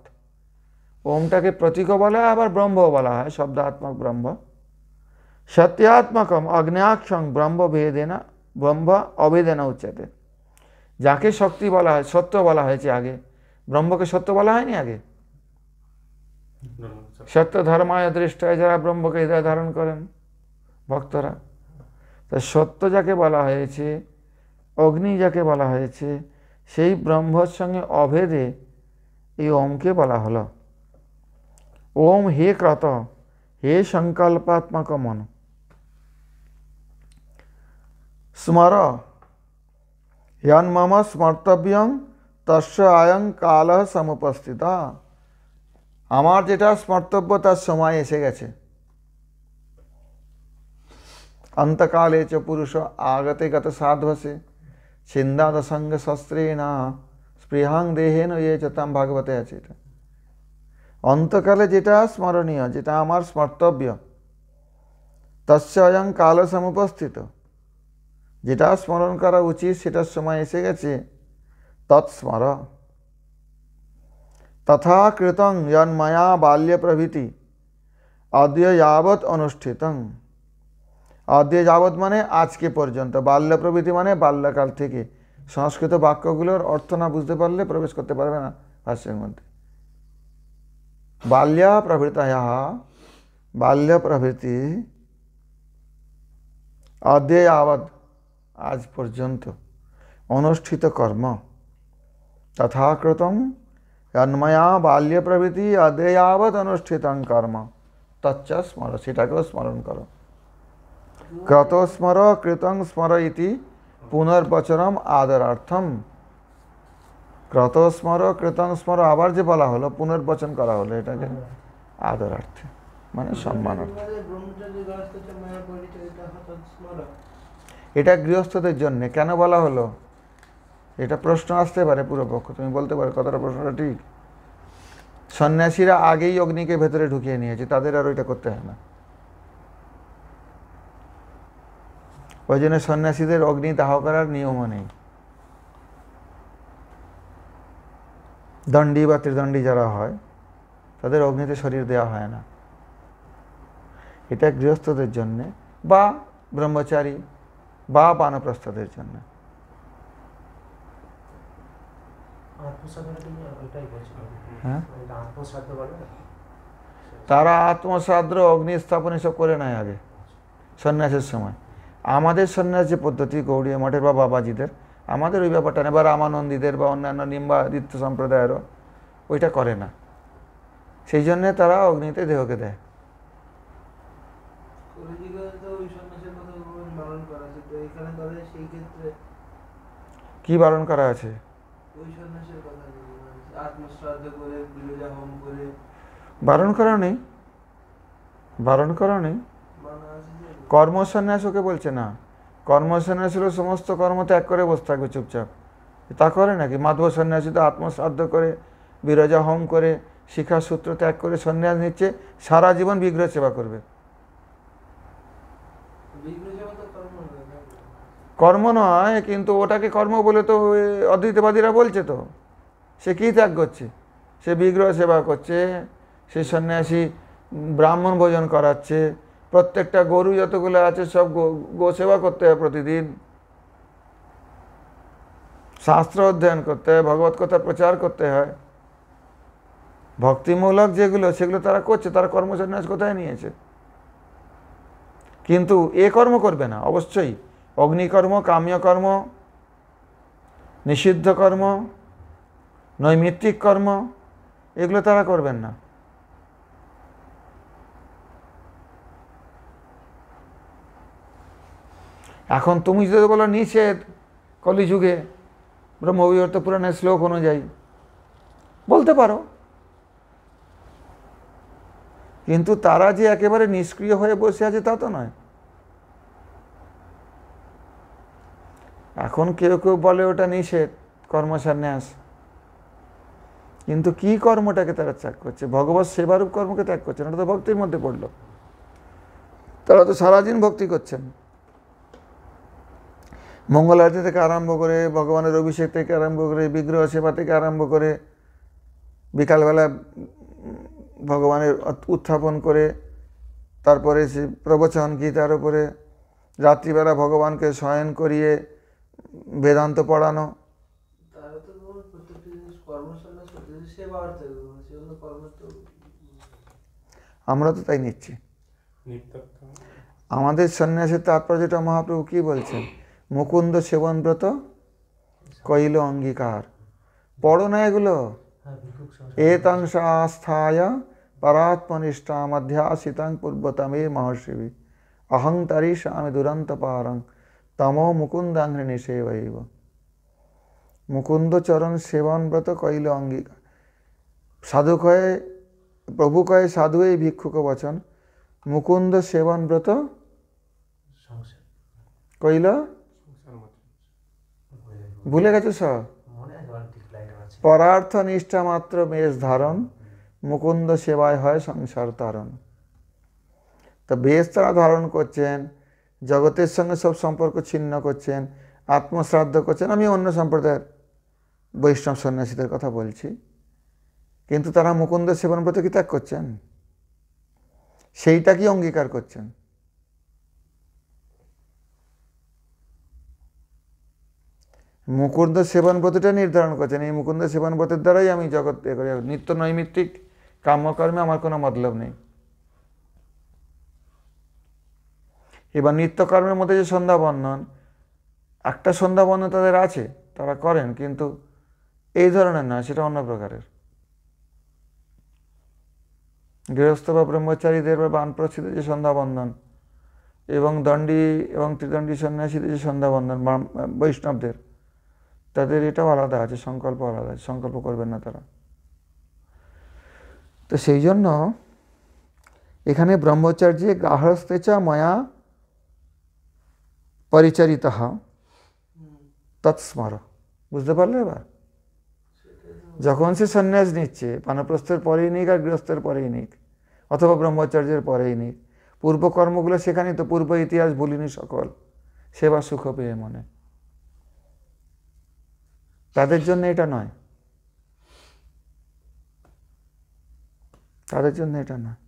ওমটাকে প্রতীকও বলা হয়, আবার ব্রহ্মও বলা হয়, শব্দাত্মক ব্রহ্ম। সত্যাত্মকম অজ্ঞাক্ষং ব্রহ্ম ভেদেনা ব্রহ্ম অভেদেনা উচ্যতে। যাকে শক্তি বলা হয়, সত্য বলা হয়েছে আগে, ব্রহ্মকে সত্য বলা হয়নি আগে? সত্য ধর্মায় দৃষ্টায়, যারা ব্রহ্মকে হৃদয় ধারণ করেন ভক্তরা, তা সত্য যাকে বলা হয়েছে, অগ্নি যাকে বলা হয়েছে, সেই ব্রহ্মর সঙ্গে অভেদে এই ওমকে বলা হলো। ওম হে ক্রত, হে সংকল্পাত্মক মন, স্মর यन मम स्मर्तव्यं तस्य আয়ং কাল সমুপস্থিত। আমার যেটা স্মর্তব্য তার সময় এসে গেছে। অন্তকালে চ পুরুষ আগতে গত সাধ্বসে ছিন্দাদ সঙ্গ শস্ত্রেণ স্পৃহাং দেহেন ইয়ে চ তম ভাগবতে আছে। এটা অন্তকালে যেটা স্মরণীয়, যেটা আমার স্মর্তব্য, তস্য অয়ং কাল সমুপস্থিত, যেটা স্মরণ করা উচিত সেটার সময় এসে গেছে। তৎস্মর তথা কৃতং যন্ময়া বাল্য প্রভৃতি অদ্য যাবৎ অনুষ্ঠিতং। অদ্য যাবৎ মানে আজকে পর্যন্ত, বাল্য প্রভৃতি মানে বাল্যকাল থেকে। সংস্কৃত বাক্যগুলোর অর্থ না বুঝতে পারলে প্রবেশ করতে পারবে না ভাষ্যের মধ্যে। বাল্য প্রভৃতয়ঃ, বাল্য প্রভৃতি অদ্য যাবৎ আজ পর্যন্ত অনুষ্ঠিত কর্ম। তথা কৃতং জন্ময়া বাল্য প্রভৃতি অদ্য যাবৎ অনুষ্ঠিতং কর্ম তচ্চ স্মর, সেটাকেও স্মরণ করো। ক্রত স্মর কৃতং স্মর ইতি পুনর্বচনম আদরার্থম। ক্রত স্মর কৃতং স্মর আবার যে বলা হলো, পুনর্বচন করা হলো, এটাকে আদরার্থে মানে সম্মানার্থে। এটা গৃহস্থদের জন্য কেন বলা হলো? এটা প্রশ্ন আসতে পারে পূর্বপক্ষ, তুমি বলতে পারো কথাটা, প্রশ্নটা ঠিক। সন্ন্যাসীরা আগেই অগ্নিকে ভেতরে ঢুকিয়ে নিয়েছে, তাদের আর ওইটা করতে হয় না। ওই জন্য সন্ন্যাসীদের অগ্নি দাহ করার নিয়মও নেই। দণ্ডী বা ত্রিদণ্ডী যারা হয় তাদের অগ্নিতে শরীর দেওয়া হয় না। এটা গৃহস্থদের জন্যে বা ব্রহ্মচারী বা বানপ্রস্থদের জন্য। হ্যাঁ, তারা আত্মসাদ্র অগ্নি স্থাপন এসব করে নেয় আগে সন্ন্যাসের সময়। আমাদের সন্ন্যাস যে পদ্ধতি গৌড়ীয় মঠের বা বাবাজিদের, আমাদের ওই ব্যাপারটা নেই, বা রামানন্দীদের বা অন্যান্য নিম্বাদিত্য সম্প্রদায়েরও ওইটা করে না। সেই জন্যে তারা অগ্নিতে দেহকে দেয়। কি বারণ করা আছে? বারণ করা নেই, বারণ করা নেই। কর্মসন্ন্যাস ওকে বলছে না। কর্মসন্ন্যাস হলো সমস্ত কর্ম ত্যাগ করে বসে থাকবে চুপচাপ, তা করে নাকি? মাধব সন্ন্যাসী তো আত্মশ্রাদ্ধ করে, বিরজা হোম করে, শিক্ষা সূত্র ত্যাগ করে সন্ন্যাস নিচ্ছে, সারা জীবন বিগ্রহ সেবা করবে। কর্ম নয়, কিন্তু ওটাকে কর্ম বলে তো অদ্বৈতবাদীরা বলছে। তো সে কী ত্যাগ করছে? সে বিগ্রহ সেবা করছে, সে সন্ন্যাসী ব্রাহ্মণ ভোজন করাচ্ছে, প্রত্যেকটা গরু যতগুলো আছে সব গো সেবা করতে হয় প্রতিদিন, শাস্ত্র অধ্যয়ন করতে হয়, ভগবত কথা প্রচার করতে হয়, ভক্তিমূলক যেগুলো সেগুলো তারা করছে, তারা কর্মসন্ন্যাস কোথায় নিয়েছে? কিন্তু এ কর্ম করবে না অবশ্যই, অগ্নিকর্ম, কাম্যকর্ম, নিষিদ্ধ কর্ম, নৈমিত্তিক কর্ম, এগুলো তারা করবেন না। এখন তুমি যদি বলো নিষেধ কলিযুগে ব্রহ্মবিবর্ত পুরাণের শ্লোক অনুযায়ী, বলতে পারো, কিন্তু তারা যে একেবারে নিষ্ক্রিয় হয়ে বসে আছে তা তো নয়। এখন কেউ কেউ বলে ওটা নিষেধ কর্মসন্ন্যাস, কিন্তু কি কর্মটাকে তারা ত্যাগ করছে? ভগবত সেবারূপ কর্মকে ত্যাগ করছেন, ওটা তো ভক্তির মধ্যে পড়লো। তারা তো সারাদিন ভক্তি করছেন, মঙ্গল আরতি থেকে আরম্ভ করে, ভগবানের অভিষেক থেকে আরম্ভ করে, বিগ্রহ সেবা থেকে আরম্ভ করে, বিকালবেলা ভগবানের উত্থাপন করে, তারপরে সে প্রবচন গীতার উপরে, রাত্রিবেলা ভগবানকে শয়ন করিয়ে বেদান্ত পড়ানো। আমরা তো তাই নিচ্ছি। আমাদের সন্ন্যাসের তাৎপর্যটা মহাপ্রভু কি বলছেন? মুকুন্দ সেবন ব্রত কইল অঙ্গীকার। পড়ো না এগুলো। এতং শাস্থায় পরাত্মনিষ্ঠাম অধ্যাসিতং পূর্বতমে মহর্ষিভি অহংতারি স্বামী দুরন্ত পারং তমো মুকুন্দাঙ্ঘ্রিণী সেবৈব। মুকুন্দ চরণ সেবন ব্রত কইল অঙ্গীকার। সাধু কয়ে, প্রভু কয়ে সাধু এই ভিক্ষুক বচন, মুকুন্দ সেবন ব্রত কইল, ভুলে গেছো সব? পরার্থ নিষ্ঠা মাত্র বেশ ধারণ, মুকুন্দ সেবায় হয় সংসার তারণ। তা বেশ তারা ধারণ করছেন, জগতের সঙ্গে সব সম্পর্ক ছিন্ন করছেন, আত্মশ্রাদ্ধ করছেন। আমি অন্য সম্প্রদায়ের বৈষ্ণব সন্ন্যাসীদের কথা বলছি, কিন্তু তারা মুকুন্দ সেবন ব্রত কি ত্যাগ করছেন? সেইটা কি অঙ্গীকার করছেন? মুকুন্দ সেবন ব্রতটা নির্ধারণ করছেন, এই মুকুন্দ সেবন ব্রতের দ্বারাই আমি জগৎ করি, নিত্য নৈমিত্তিক কাম্যকর্মে আমার কোনো মতলব নেই। এবার নিত্যকর্মের মধ্যে যে সন্ধ্যাবন্ধন, একটা সন্ধ্যাবন্ধন তাদের আছে, তারা করেন, কিন্তু এই ধরনের না, সেটা অন্য প্রকারের। গৃহস্থ বা ব্রহ্মচারীদের বা বানপ্রস্থিতের যে সন্ধ্যাবন্ধন, এবং দণ্ডী এবং ত্রিদণ্ডী সন্ন্যাসীদের যে সন্ধ্যাবন্ধন বৈষ্ণবদের, তাদের এটাও আলাদা আছে, সংকল্প আলাদা আছে, সংকল্প করবেন না তারা। তো সেই জন্য এখানে ব্রহ্মচর্যে গার্হস্থ্যে চ ময়া পরিচারিতঃ তৎস্মর। বুঝতে পারলে এবার? যখন সে সন্ন্যাস নিচ্ছে, বানপ্রস্থের পরেই নিক আর গৃহস্থের পরেই নিক, অথবা ব্রহ্মচর্যের পরেই নিক, পূর্বকর্মগুলো সেখানে তো পূর্ব ইতিহাস ভুলিনি সকল, সেবা সুখ পেয়ে মনে। তাদের জন্য এটা নয়, তাদের জন্য এটা নয়।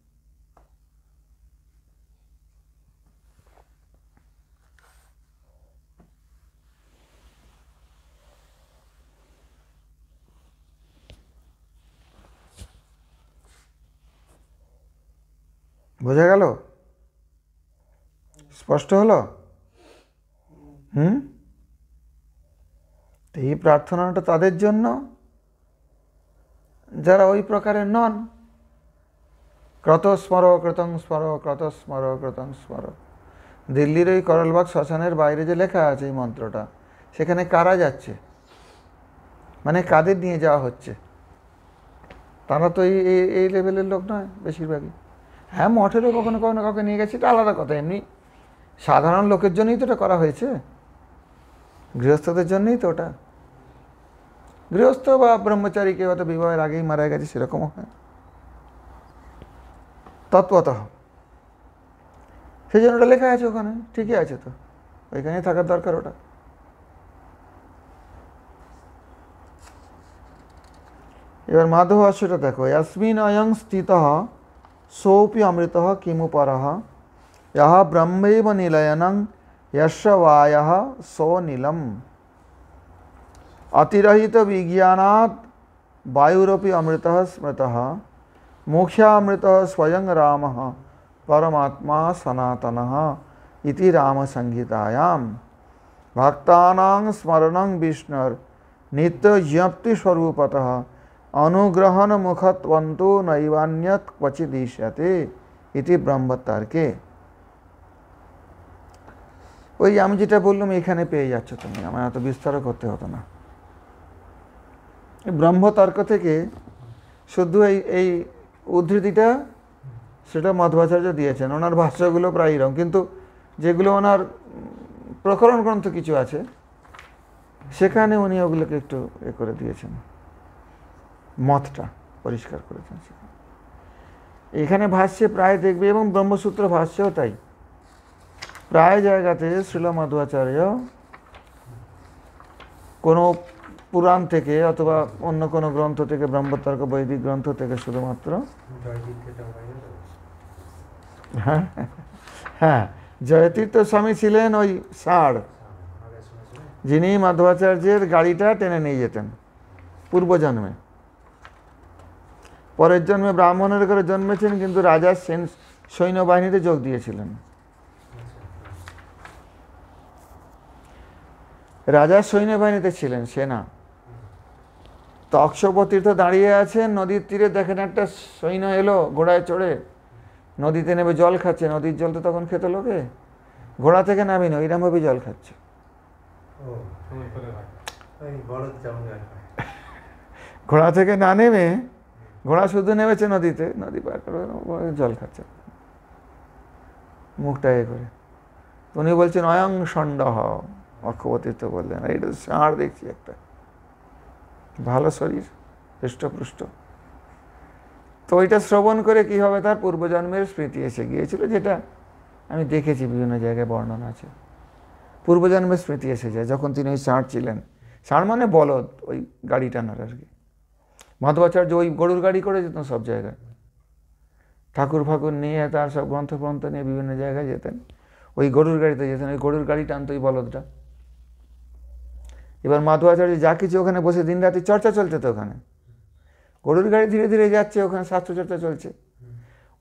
বোঝা গেল? স্পষ্ট হলো? এই প্রার্থনাটা তাদের জন্য যারা ওই প্রকারের নন। ক্রতস্মর ক্রতং স্মর, ক্রতস্মর ক্রতং স্মর। দিল্লির ওই করলবাগ শ্মশানের বাইরে যে লেখা আছে এই মন্ত্রটা, সেখানে কারা যাচ্ছে, মানে কাদের নিয়ে যাওয়া হচ্ছে? তারা তো এই লেভেলের লোক নয় বেশিরভাগই। হ্যাঁ, মঠেরও কখনো কখনো কাউকে নিয়ে গেছে, এটা আলাদা কথা। এমনি সাধারণ লোকের জন্যই তো এটা করা হয়েছে, গৃহস্থদের জন্যই তো ওটা। গৃহস্থ বা ব্রহ্মচারীকে হয়তো বিবাহের আগেই মারা গেছে, সেরকমও হয় তৎপতঃ। সেই জন্য ওটা লেখা আছে ওখানে, ঠিকই আছে, তো ওইখানেই থাকার দরকার ওটা। এবার মাধব ভাষ্যটা দেখো, ইয়াস্মিন অয়ং স্থিতঃ সোপি অমৃতঃ কিমু পরঃ यः ब्रह्मैव निलयनं यस्य वायः सो नीलम। अतिरहित विज्ञानात् वायुरपि अमृतः स्मृतः मोक्षामृतः स्वयं रामः परमात्मा सनातनः इति रामसंहितायां भक्तानां स्मरणं विष्णुर् नित्य ज्ञप्ति स्वरूपतः अनुग्रहण मुखत्वंतो नैवान्यत् क्वचिदिष्यते इति ब्रह्मतर्के। ওই আমি যেটা বললাম এখানে পেয়ে যাচ্ছ তুমি, আমার এত বিস্তার করতে হতো না। ব্রহ্মতর্ক থেকে শুধু এই উদ্ধৃতিটা সেটা মধ্বাচার্য দিয়েছেন। ওনার ভাষ্যগুলো প্রায় এরকম, কিন্তু যেগুলো ওনার প্রকরণ গ্রন্থ কিছু আছে সেখানে উনি ওগুলোকে একটু করে দিয়েছেন, মতটা পরিষ্কার করেছেন। এখানে ভাষ্যে প্রায় দেখবে, এবং ব্রহ্মসূত্র ভাষ্যেও তাই, প্রায় জায়গাতে শ্রীল মধ্বাচার্য কোনো পুরাণ থেকে অথবা অন্য কোনো গ্রন্থ থেকে, ব্রহ্মতর্ক বৈদিক গ্রন্থ থেকে শুধুমাত্র, হ্যাঁ হ্যাঁ, জয়তীর্থ স্বামী ছিলেন ওই ষাঁড়, যিনি মাধবাচার্যের গাড়িটা টেনে নিয়ে যেতেন পূর্বজন্মে। পরের জন্মে ব্রাহ্মণের ঘরে জন্মেছেন, কিন্তু রাজার সৈন্যবাহিনীতে যোগ দিয়েছিলেন। রাজার সৈন্যবাহিনীতে ছিলেন, সেনা। তো অক্ষপতীর্থ দাঁড়িয়ে আছেন নদীর তীরে, দেখেন একটা সৈন্য এলো ঘোড়ায় চড়ে, নদীতে নেমে জল খাচ্ছে। নদীর জল তো তখন খেত লোকে, ঘোড়া থেকে নামিনি, ওইরকমভাবে জল খাচ্ছে। ঘোড়া থেকে না নেমে, ঘোড়া শুধু নেমেছে নদীতে, নদী পার করে জল খাচ্ছে, মুখটা এ করে। উনি বলছেন অয়ং ষণ্ড হ, অক্ষপতীর্থ বললেন এটা ষাঁড় দেখছি একটা, ভালো শরীর, হৃষ্টপুষ্ট। তো ওইটা শ্রবণ করে কি হবে, তার পূর্বজন্মের স্মৃতি এসে গিয়েছিল, যেটা আমি দেখেছি বিভিন্ন জায়গায় বর্ণনা আছে। পূর্বজন্মের স্মৃতি এসে যায় যখন তিনি ওই ষাঁড় ছিলেন। ষাঁড় মানে বলদ, ওই গাড়ি টানার আর কি। মাধবাচার্য ওই গরুর গাড়ি করে যেতেন সব জায়গায়, ঠাকুর ফাকুর নিয়ে, তার সব গ্রন্থ গ্রন্থ নিয়ে বিভিন্ন জায়গায় যেতেন, ওই গরুর গাড়িতে যেতেন। ওই গরুর গাড়ি টানতো ওই বলদটা। এবার মাধবাচার্য যা কিছু ওখানে বসে দিন রাতে চর্চা চলছে, তো ওখানে গরুর গাড়ি ধীরে ধীরে যাচ্ছে, ওখানে শাস্ত্র চর্চা চলছে।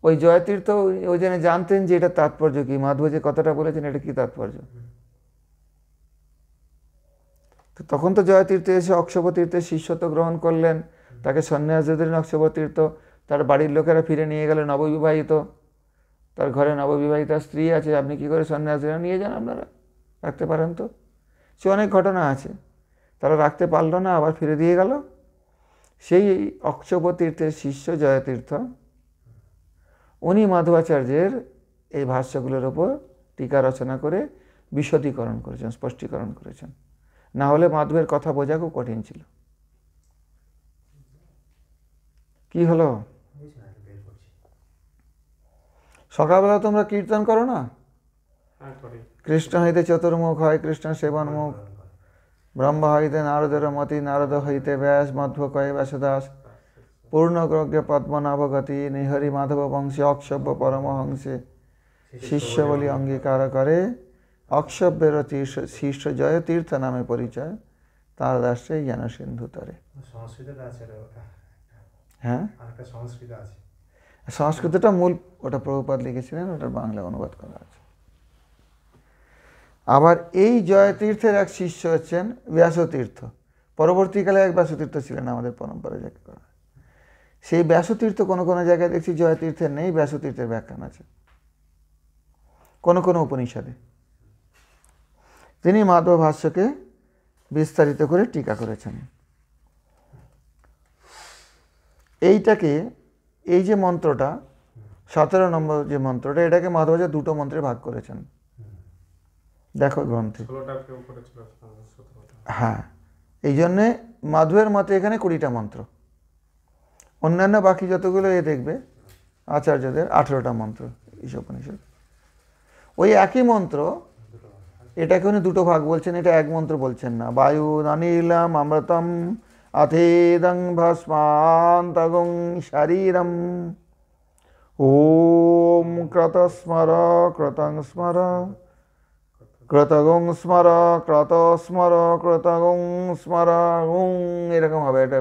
ওই জয়তীর্থ ওই জন্য জানতেন যে এটা তাৎপর্য কি, মাধব যে কথাটা বলেছেন এটা কি তাৎপর্য। তো তখন তো জয়তীর্থ এসে অক্ষপতীর্থের শিষ্যত্ব গ্রহণ করলেন, তাকে সন্ন্যাস দিয়ে দিলেন অক্ষপতীর্থ। তার বাড়ির লোকেরা ফিরে নিয়ে গেলেন, নববিবাহিত, তার ঘরে নববিবাহিতা স্ত্রী আছে, আপনি কি করে সন্ন্যাস দিলেন, নিয়ে যান আপনারা, রাখতে পারেন তো। সে অনেক ঘটনা আছে, তারা রাখতে পারল না, আবার ফিরে দিয়ে গেল। সেই অক্ষপতীর্থের শিষ্য জয়তীর্থ, উনি মাধবাচার্যের এই ভাষ্যগুলোর ওপর টিকা রচনা করে বিশদীকরণ করেছেন, স্পষ্টীকরণ করেছেন। না হলে মাধবের কথা বোঝা খুব কঠিন ছিল। কি হলো, সকালবেলা তোমরা কীর্তন করো না, কৃষ্ণ হইতে চতুর্মুখ হয় কৃষ্ণ সেবনমুখ, ব্রহ্ম হইতে নারদের মতি, নারদ হইতে ব্যাস, মধ্ব কয়ে ব্যাসদাস, পূর্ণগ্রজ্ঞ পদ্মনাভগতি, নিহরি মাধব বংশে অক্ষব্য পরমহংসে, শিষ্য বলি অঙ্গীকার করে, অক্ষব্যের শিষ্য জয় তীর্থ নামে পরিচয়, তার দাসে জ্ঞান সিন্ধু তরে। হ্যাঁ, সংস্কৃতটা মূল, ওটা প্রভুপাদ লিখেছিলেন, ওটার বাংলা অনুবাদ করা আছে। আবার এই জয়তীর্থের এক শিষ্য হচ্ছেন ব্যাসতীর্থ। পরবর্তীকালে এক ব্যাসতীর্থ ছিলেন আমাদের পরম্পরা যাকে করা। সেই ব্যাসতীর্থ কোনো কোনো জায়গায় দেখছি জয়তীর্থের নেই, ব্যাসতীর্থের ব্যাখ্যান আছে কোনো কোনো উপনিষদে। তিনি মাধব ভাষ্যকে বিস্তারিত করে টিকা করেছেন। এইটাকে, এই যে মন্ত্রটা 17 নম্বর যে মন্ত্রটা, এটাকে মাধবাচার্য দুটো মন্ত্রে ভাগ করেছেন, দেখো গ্রন্থে। হ্যাঁ, এই জন্যে মাধবের মতে এখানে 20টা মন্ত্র, অন্যান্য বাকি যতগুলো এ দেখবে আচার্যদের 18টা মন্ত্র ঈশোপনিষদ। ওই একই মন্ত্র, এটাকে উনি দুটো ভাগ বলছেন, এটা এক মন্ত্র বলছেন না। বায়ু অনিলম অমৃতম অথেদং ভস্মান্তগং শরীরম, ওম ক্রতস্মর ক্রতং স্মর ক্রতগং স্মর ক্রত স্মর ক্রতগং স্মর গুং, এরকম হবে। এটা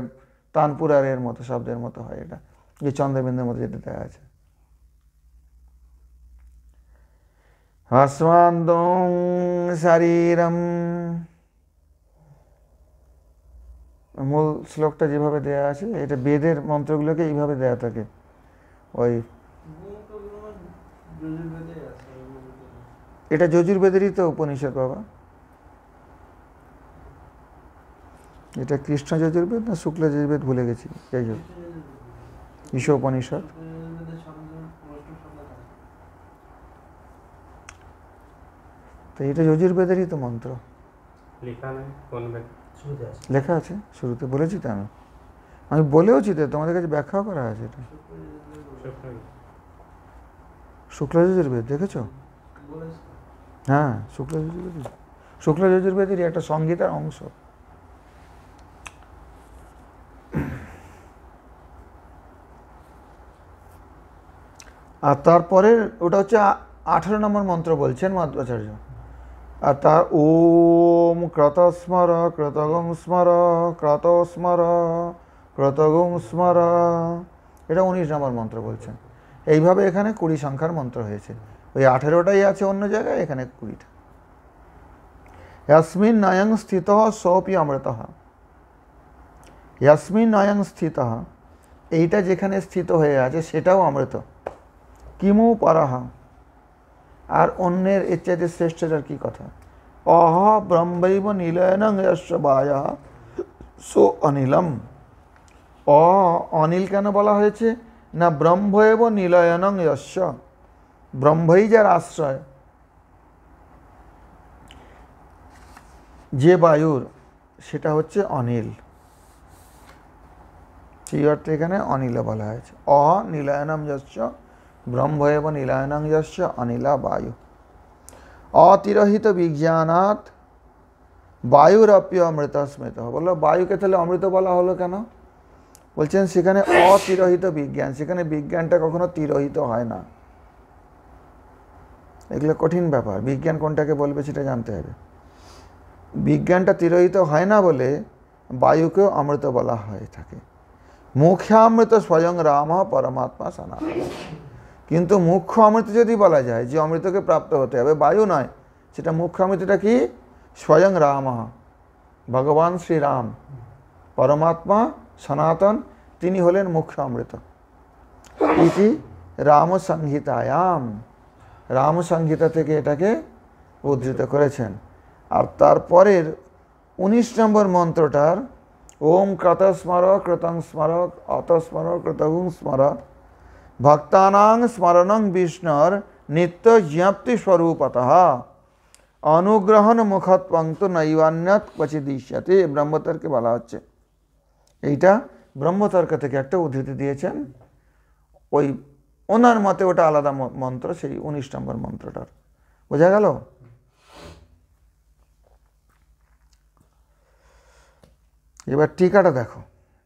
তানপুরারের মতো শব্দের মতো হয়, এটা যে চন্দ্রবিন্দুর মতো যেটা দেখা আছে। হস্মান্দং শারীরম, মূল শ্লোকটা যেভাবে দেয়া আছে, এটা বেদের মন্ত্রগুলোকে এইভাবে দেয়া থাকে। ওই এটা যজুর্বেদেরই তো উপনিষদ বাবা। এটা কৃষ্ণ যজুর্বেদ না শুক্ল যজুর্বেদ ভুলে গেছি, যাই হোক ঈশোপনিষদ। তো এটা যজুর্বেদেরই তো মন্ত্র, লেখা আছে শুরুতে, বলেছি তো আমি বলেওছি তো, তোমাদের কাছে ব্যাখ্যাও করা আছে। এটা শুক্ল যজুর্বেদ দেখেছো? হ্যাঁ, শুক্ল যজুর্বেদেরই একটা সংহিতার অংশ। আর তারপরে ওটা হচ্ছে 18 নম্বর মন্ত্র বলছেন মাধ্বাচার্য। আর তার ওম ক্রতস্মর ক্রতগং স্মর ক্রতস্মর ক্রতগং স্মর, এটা 19 নম্বর মন্ত্র বলছেন। এইভাবে এখানে 20 সংখ্যার মন্ত্র হয়েছে। ওই 18টাই আছে অন্য জায়গায়, এখানে 20টা। यस्मिन् नयं स्थितः सोऽपि अमृतः, यस्मिन् नयं स्थितः, এইটা যেখানে স্থিত হয়ে আছে সেটাও অমৃত। কিমু পরহ, আর অন্যের এর চাইতে শ্রেষ্ঠটার কি কথা। অহ ব্রহ্মৈব নিলয়নং যস্য বায়ঃ সো অনিলম। অনিল কেন বলা হয়েছে না, ব্রহ্মৈব নিলয়নং যস্য, ব্রহ্মই যার আশ্রয়, যে বায়ুর, সেটা হচ্ছে অনিল। সেই অর্থে এখানে অনিল বলা হয়েছে। অনিলয়নম যস্য ব্রহ্মৈব নিলয়নং যস্য অনিলা বায়ু। অতিরহিত বিজ্ঞানাৎ বায়ুরপ্য অমৃত স্মৃত। বললো বায়ুকে তাহলে অমৃত বলা হলো কেন? বলছেন সেখানে অতিরহিত বিজ্ঞান, সেখানে বিজ্ঞানটা কখনো তিরোহিত হয় না। এগুলো কঠিন ব্যাপার, বিজ্ঞান কোনটাকে বলবে সেটা জানতে হবে। বিজ্ঞানটা তিরোহিত হয় না বলে বায়ুকেও অমৃত বলা হয়ে থাকে। মুখ্যামৃত স্বয়ং রাম পরমাত্মা সনাতন। কিন্তু মুখ্য অমৃত যদি বলা যায়, যে অমৃতকে প্রাপ্ত হতে হবে, বায়ু নয়, সেটা মুখ্য অমৃতটা কি? স্বয়ং রাম, ভগবান শ্রীরাম, পরমাত্মা সনাতন, তিনি হলেন মুখ্য অমৃত। ইতি রাম সংহিতায়াম, রাম সংহিতা থেকে এটাকে উদ্ধৃত করেছেন। আর তারপরের 19 নম্বর মন্ত্রটার ওম ক্রত স্মর ক্রতং স্মর অত স্মর ক্রতগুং স্মর ভক্তানাং স্মরণং বিষ্ণুর নিত্য জ্ঞাপ্তি স্বরূপতঃ অনুগ্রহণ মুখৎপঙ্ক্ত নৈবান্যত ক্বচিদিষ্যতে, ব্রহ্মতর্কে বলা হচ্ছে। এইটা ব্রহ্মতর্ক থেকে একটা উদ্ধৃতি দিয়েছেন, ওই ওনার মতে ওটা আলাদা মন্ত্র, সেই 19 নম্বর মন্ত্রটার। বোঝা গেল? এবার টিকাটা দেখো,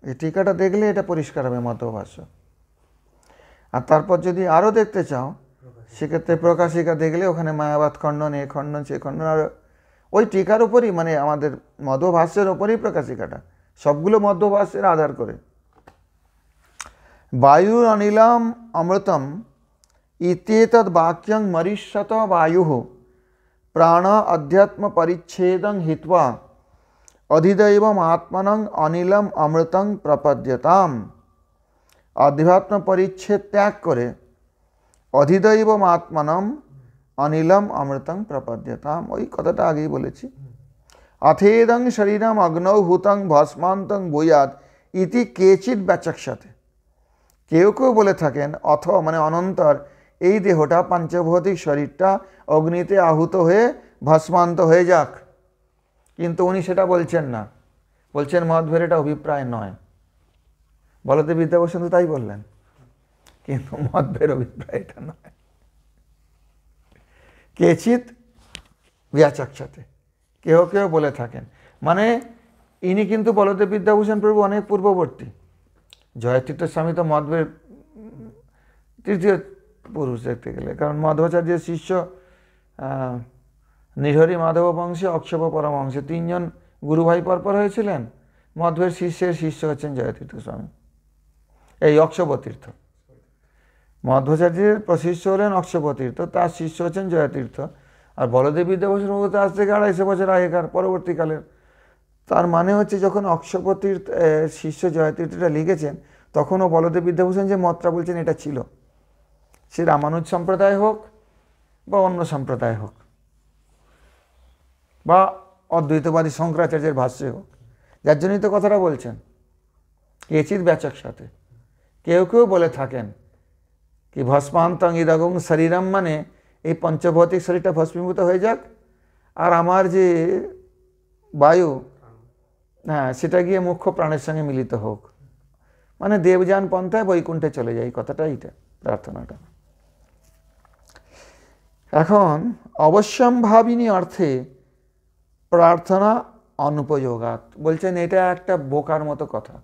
এই টিকাটা দেখলে এটা পরিষ্কার হবে মতভাষ্য। আর তারপর যদি আরও দেখতে চাও, সেক্ষেত্রে প্রকাশিকা দেখলে ওখানে মায়াবাদ খণ্ডন, এ খণ্ডন, সে খণ্ডন, আর ওই টিকার উপরই, মানে আমাদের মধ্বভাষ্যের ওপরই প্রকাশিকাটা, সবগুলো মধ্বভাষ্যের আধার করে। বায়ুর অনিলাম অমৃতম ইত্যেতদ বাক্যং মরিষ্যত বায়ুঃ প্রাণ অধ্যাত্ম পরিচ্ছেদং হিত্বা অধিदैवम आत्मनं अनिलम अमृतं प्रपद्यताम। अध्यात्म परिच्छेद त्याग करे অধিदैवम आत्मनं अनिलम अमृतं प्रपद्यताम, ওই কথাটা আগেই বলেছি। अथेदं शरीरम अग्नौ हुतं भस्मान्तं भूयात् इति केचित् ব্যাচক্ষতে। কেউ কেউ বলে থাকেন অথ মানে অনন্তর এই দেহটা, পাঞ্চভৌতিক শরীরটা অগ্নিতে আহুত হয়ে ভস্মান্ত হয়ে যাক। কিন্তু উনি সেটা বলছেন না, বলছেন মধ্বের এটা অভিপ্রায় নয়। বলদেব বিদ্যাভূষণ তো তাই বললেন, কিন্তু মধ্বের অভিপ্রায় এটা নয়। কেচিৎ ব্যাচক্ষতে, কেউ কেউ বলে থাকেন, মানে ইনি কিন্তু বলদেব বিদ্যাভূষণ প্রভু অনেক পূর্ববর্তী। জয়তীর্থ স্বামী তো মধ্বের তৃতীয় পুরুষ দেখতে গেলে, কারণ মধ্বাচার্যের শিষ্য নৃহরি মাধব বংশে অক্ষোভ পরমহংসে, তিনজন গুরু ভাই পরপর হয়েছিলেন। মধ্বের শিষ্যের শিষ্য হচ্ছেন জয়তীর্থ স্বামী, এই অক্ষোভ তীর্থ। মধ্বাচার্যের প্রশিষ্য হলেন অক্ষোভ তীর্থ, তার শিষ্য হচ্ছেন জয়তীর্থ। আর বলদেব বিদ্যাভূষণ প্রভূত আজ থেকে 250 বছর আগেকার, পরবর্তীকালের। তার মানে হচ্ছে যখন অক্ষোভ তীর্থ শিষ্য জয়তীর্থটা লিখেছেন, তখনও বলদেব বিদ্যাভূষণ যে মতটা বলছেন এটা ছিল, সে রামানুজ সম্প্রদায় হোক বা অন্য সম্প্রদায় হোক, বা অদ্বৈতবাদী শঙ্করাচার্যের ভাষ্যে হোক, যার জন্যই তো কথাটা বলছেন কেচিৎ ব্যাচক সাথে। কেউ কেউ বলে থাকেন কি ভস্মান্তং ইদগং শরীরম, মানে এই পঞ্চভৌতিক শরীরটা ভস্মীভূত হয়ে যাক, আর আমার যে বায়ু, হ্যাঁ, সেটা গিয়ে মুখ্য প্রাণের সঙ্গে মিলিত হোক, মানে দেবযান পন্থায় বৈকুণ্ঠে চলে যায়, কথাটা এইটা প্রার্থনাটা। এখন অবশ্যম্ভাবিনী অর্থে প্রার্থনা অনুপযোগাত বলছেন, এটা একটা বোকার মতো কথা।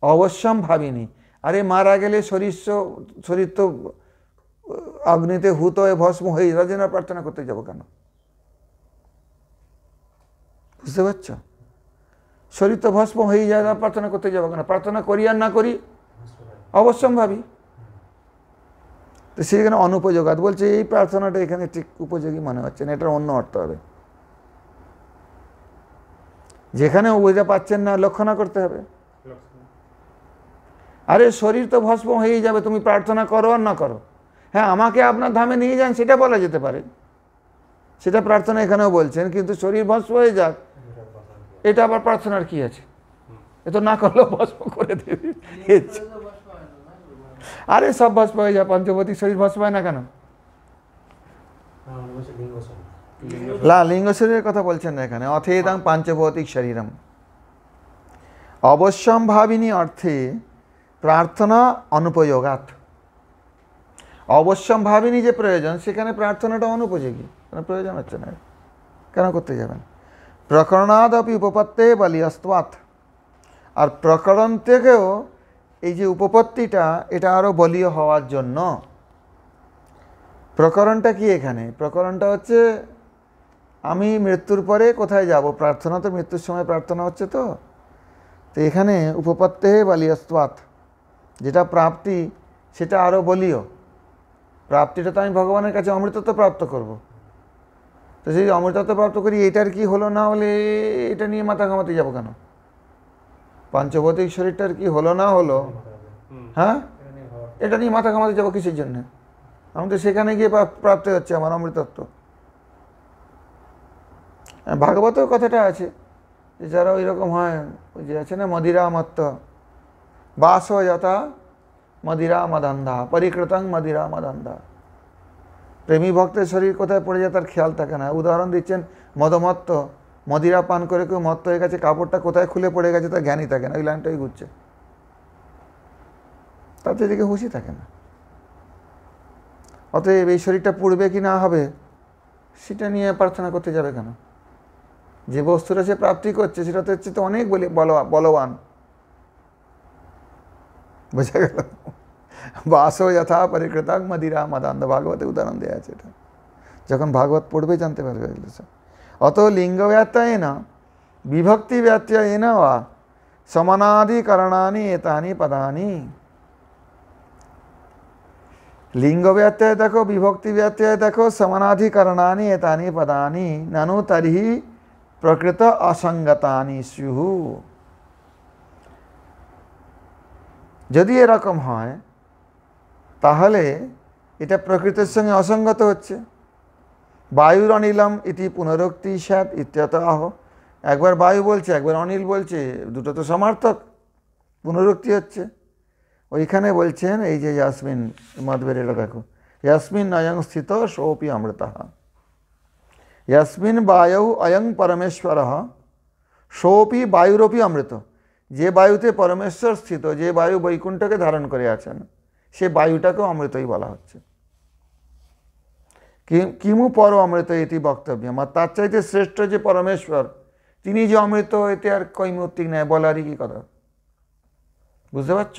অবশ্যম্ভাবিনী, আরে মারা গেলে শরীর তো অগ্নিতে হুত হয়ে ভস্ম হয়ে, তার জন্য প্রার্থনা করতে যাবো কেন? বুঝতে পারছ? শরীর তো ভস্ম হয়ে যায়, প্রার্থনা করতে যাবো কেন? প্রার্থনা করি আর না করি অবশ্যম্ভাবী। তো সেখানে অনুপযোগাত বলছে, এই প্রার্থনাটা এখানে ঠিক উপযোগী মনে হচ্ছে না, এটার অন্য অর্থ হবে। যেখানে বুঝতে পাচ্ছেন না, লক্ষ্য করতে হবে। আরে শরীর তো ভস্ম হয়ে যাবে, তুমি প্রার্থনা করো আর না করো। হ্যাঁ, আমাকে আপনার ধামে নিয়ে যান, সেটা বলা যেতে পারে, সেটা প্রার্থনা এখানেও বলছেন, কিন্তু শরীর ভস্ম হয়ে যাক, এটা আবার প্রার্থনার কি আছে? এ তো না করলেও ভস্ম করে দেবে। আরে সব ভস্ম হয়ে যায়, পঞ্চভৌতিক শরীর ভস্ম হয় না কেন? লিঙ্গ শরীরের কথা বলছেন না এখানে। অথেদং পাঞ্চভৌতিক শরীরম। অবশ্যম্ভাবিনী অর্থে প্রার্থনা অনুপযোগাত। অবশ্যম্ভাবিনী যে প্রয়োজন, সেখানে প্রার্থনাটা অনুপযোগী, কোনো প্রয়োজন হচ্ছে না, কেন করতে যাবেন? প্রকরণাদপি উপপত্তে বলিয়স্ত্বাৎ। আর প্রকরণ থেকেও এই যে উপপত্তিটা, এটা আরও বলীয় হওয়ার জন্য। প্রকরণটা কি এখানে? প্রকরণটা হচ্ছে আমি মৃত্যুর পরে কোথায় যাব? প্রার্থনা তো মৃত্যুর সময় প্রার্থনা হচ্ছে, তো এখানে উপপত্তে বলিয়স্ত্বাৎ, যেটা প্রাপ্তি সেটা আরও বলীয়। প্রাপ্তিটা তো আমি ভগবানের কাছে অমৃতত্ব প্রাপ্ত করব, তো সেই অমৃতত্ব প্রাপ্ত করি, এটার কি হলো না হলে এটা নিয়ে মাথা ঘামাতে যাবো কেন? পঞ্চভৌতিক শরীরটার কি হলো না হলো, হ্যাঁ, এটা নিয়ে মাথা ঘামাতে যাবো কিসের জন্য? আমি তো সেখানে গিয়ে প্রাপ্তি হচ্ছে আমার অমৃতত্ব। ভাগবতের কথাটা আছে যে যারা ওই রকম হয়, ওই যে আছে না, মদিরা মত্ত বাস যথা মদিরা মদান্ধা পরিকৃতং মদিরা মদান্ধা। প্রেমী ভক্তের শরীর কোথায় পড়ে যায় তার খেয়াল থাকে না। উদাহরণ দিচ্ছেন মদমত্ত, মদিরা পান করে কেউ মত্ত হয়ে গেছে, কাপড়টা কোথায় খুলে পড়ে গেছে তার জ্ঞানই থাকে না, ওই লাইনটাই ঘুরছে, তাতে এদিকে হুঁশই থাকে না। অতএব এই শরীরটা পুড়বে কি না হবে সেটা নিয়ে প্রার্থনা করতে যাবে কেন? যে বস্তুটা সে প্রাপ্তি করছে সেটা তো হচ্ছে তো অনেক বলবান। বোঝা গেল? বাসো যথা পরিকৃতং মদিরা মদান্ধ, ভাগবতে উদাহরণ দেওয়া আছে এটা। যখন ভাগবত পড়বে জানতে পারবে এগুলো সব। অত লিঙ্গ ব্যত্যয়েন বিভক্তি ব্যত্যয়েন বা সমানাধিকরণানি এতানি পদানি। লিঙ্গ ব্যত্যয় দেখো, বিভক্তি ব্যত্যয় দেখো, সমানাধিকরণানি এতানি পদানি ননু তর্হি প্রকৃত অসঙ্গতানি স্যুঃ। যদি এরকম হয় তাহলে এটা প্রকৃতির সঙ্গে অসঙ্গত হচ্ছে। বায়ুর অনিলম ইতি পুনরুক্তি স্যাৎ ইত্যত আহ। একবার বায়ু বলছে, একবার অনিল বলছে, দুটো তো সমার্থক, পুনরুক্তি হচ্ছে। ওইখানে বলছেন এই যে ইয়াসমিন মধ্বের, এটা দেখো, ইয়াসমিন অয়ং স্থিত সোপি অমৃত। ইয়াসমিন বায়ু অয়ং পরমেশ্বর সোপি বায়ুরপি অমৃত। যে বায়ুতে পরমেশ্বর স্থিত, যে বায়ু বৈকুণ্ঠকে ধারণ করে আছেন, সে বায়ুটাকেও অমৃতই বলা হচ্ছে। কিমু পর অমৃত এটি বক্তব্য, আর তার চাইতে শ্রেষ্ঠ যে পরমেশ্বর, তিনি যে অমৃত, এতে আর কৈমূর্তিক নেয়, বলারই কি কথা? বুঝতে পারছ?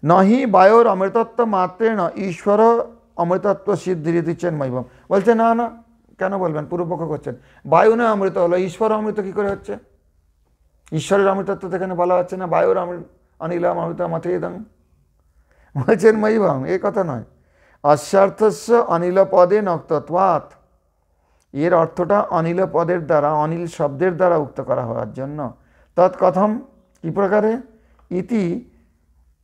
নহি বায়ুর অমৃতত্ব মাত্রেণ ঈশ্বর অমৃতত্ব সিদ্ধিরিতি চেন্ময়ীভম। বলছে না না, কেন বলবেন, পূর্বপক্ষ করছেন। বায়ু না অমৃত হলো, ঈশ্বর অমৃত কী করে হচ্ছে? ঈশ্বরের অমৃতত্ব তো এখানে বলা হচ্ছে না। বায়ুর অনিলম অমৃত মথেদং, বলছেন ময়ীভম, এ কথা নয়। অস্যার্থস্য অনিল পদে নক্তত্বাৎ, এর অর্থটা অনিল পদের দ্বারা, অনিল শব্দের দ্বারা উক্ত করা হওয়ার জন্য। তৎকথম, কি প্রকারে? ইতি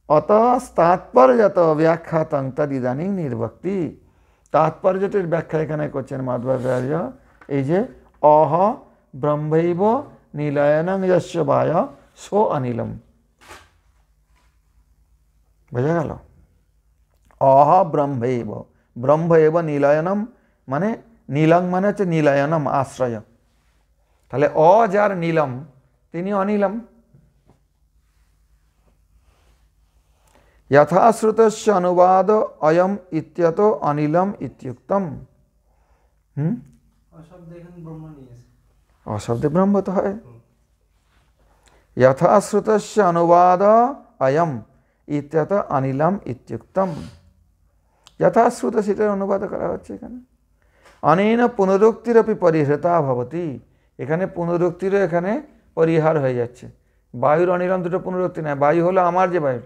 অতস্তাৎপর্যত ব্যাখ্যাতং তদিদানীং নির্ভক্তি। তাৎপর্যটির ব্যাখ্যা এখানে করছেন মাধ্বাচার্য, এই যে অহ ব্রহ্মৈব নিলয়নং যস্য বায় সো অনিলম। বোঝা গেল? অহ ব্রহ্মৈব, ব্রহ্ম এব নিলয়নম, মানে নীলং মানে হচ্ছে নিলয়নম, আশ্রয়। তাহলে যার নীলম, তিনি অনিলম। যথাশ্রুতস্য অনুবাদ অয়ম ইত্যত অনিলম ইত্যুক্তম। অশব্দে ব্রহ্ম তো হয়। যথাশ্রুতস্য অনুবাদ অয়ম ইত্যত অনিলম ইত্যুক্তম। যথাশ্রুত, সেটার অনুবাদ করা হচ্ছে এখানে। অনেন পুনরুক্তিরপি পরিহৃতা ভবতি, এখানে পুনরুক্তিরও এখানে পরিহার হয়ে যাচ্ছে। বায়ুর অনিলম দুটো পুনরুক্তি নয়। বায়ু হলো আমার যে বায়ু,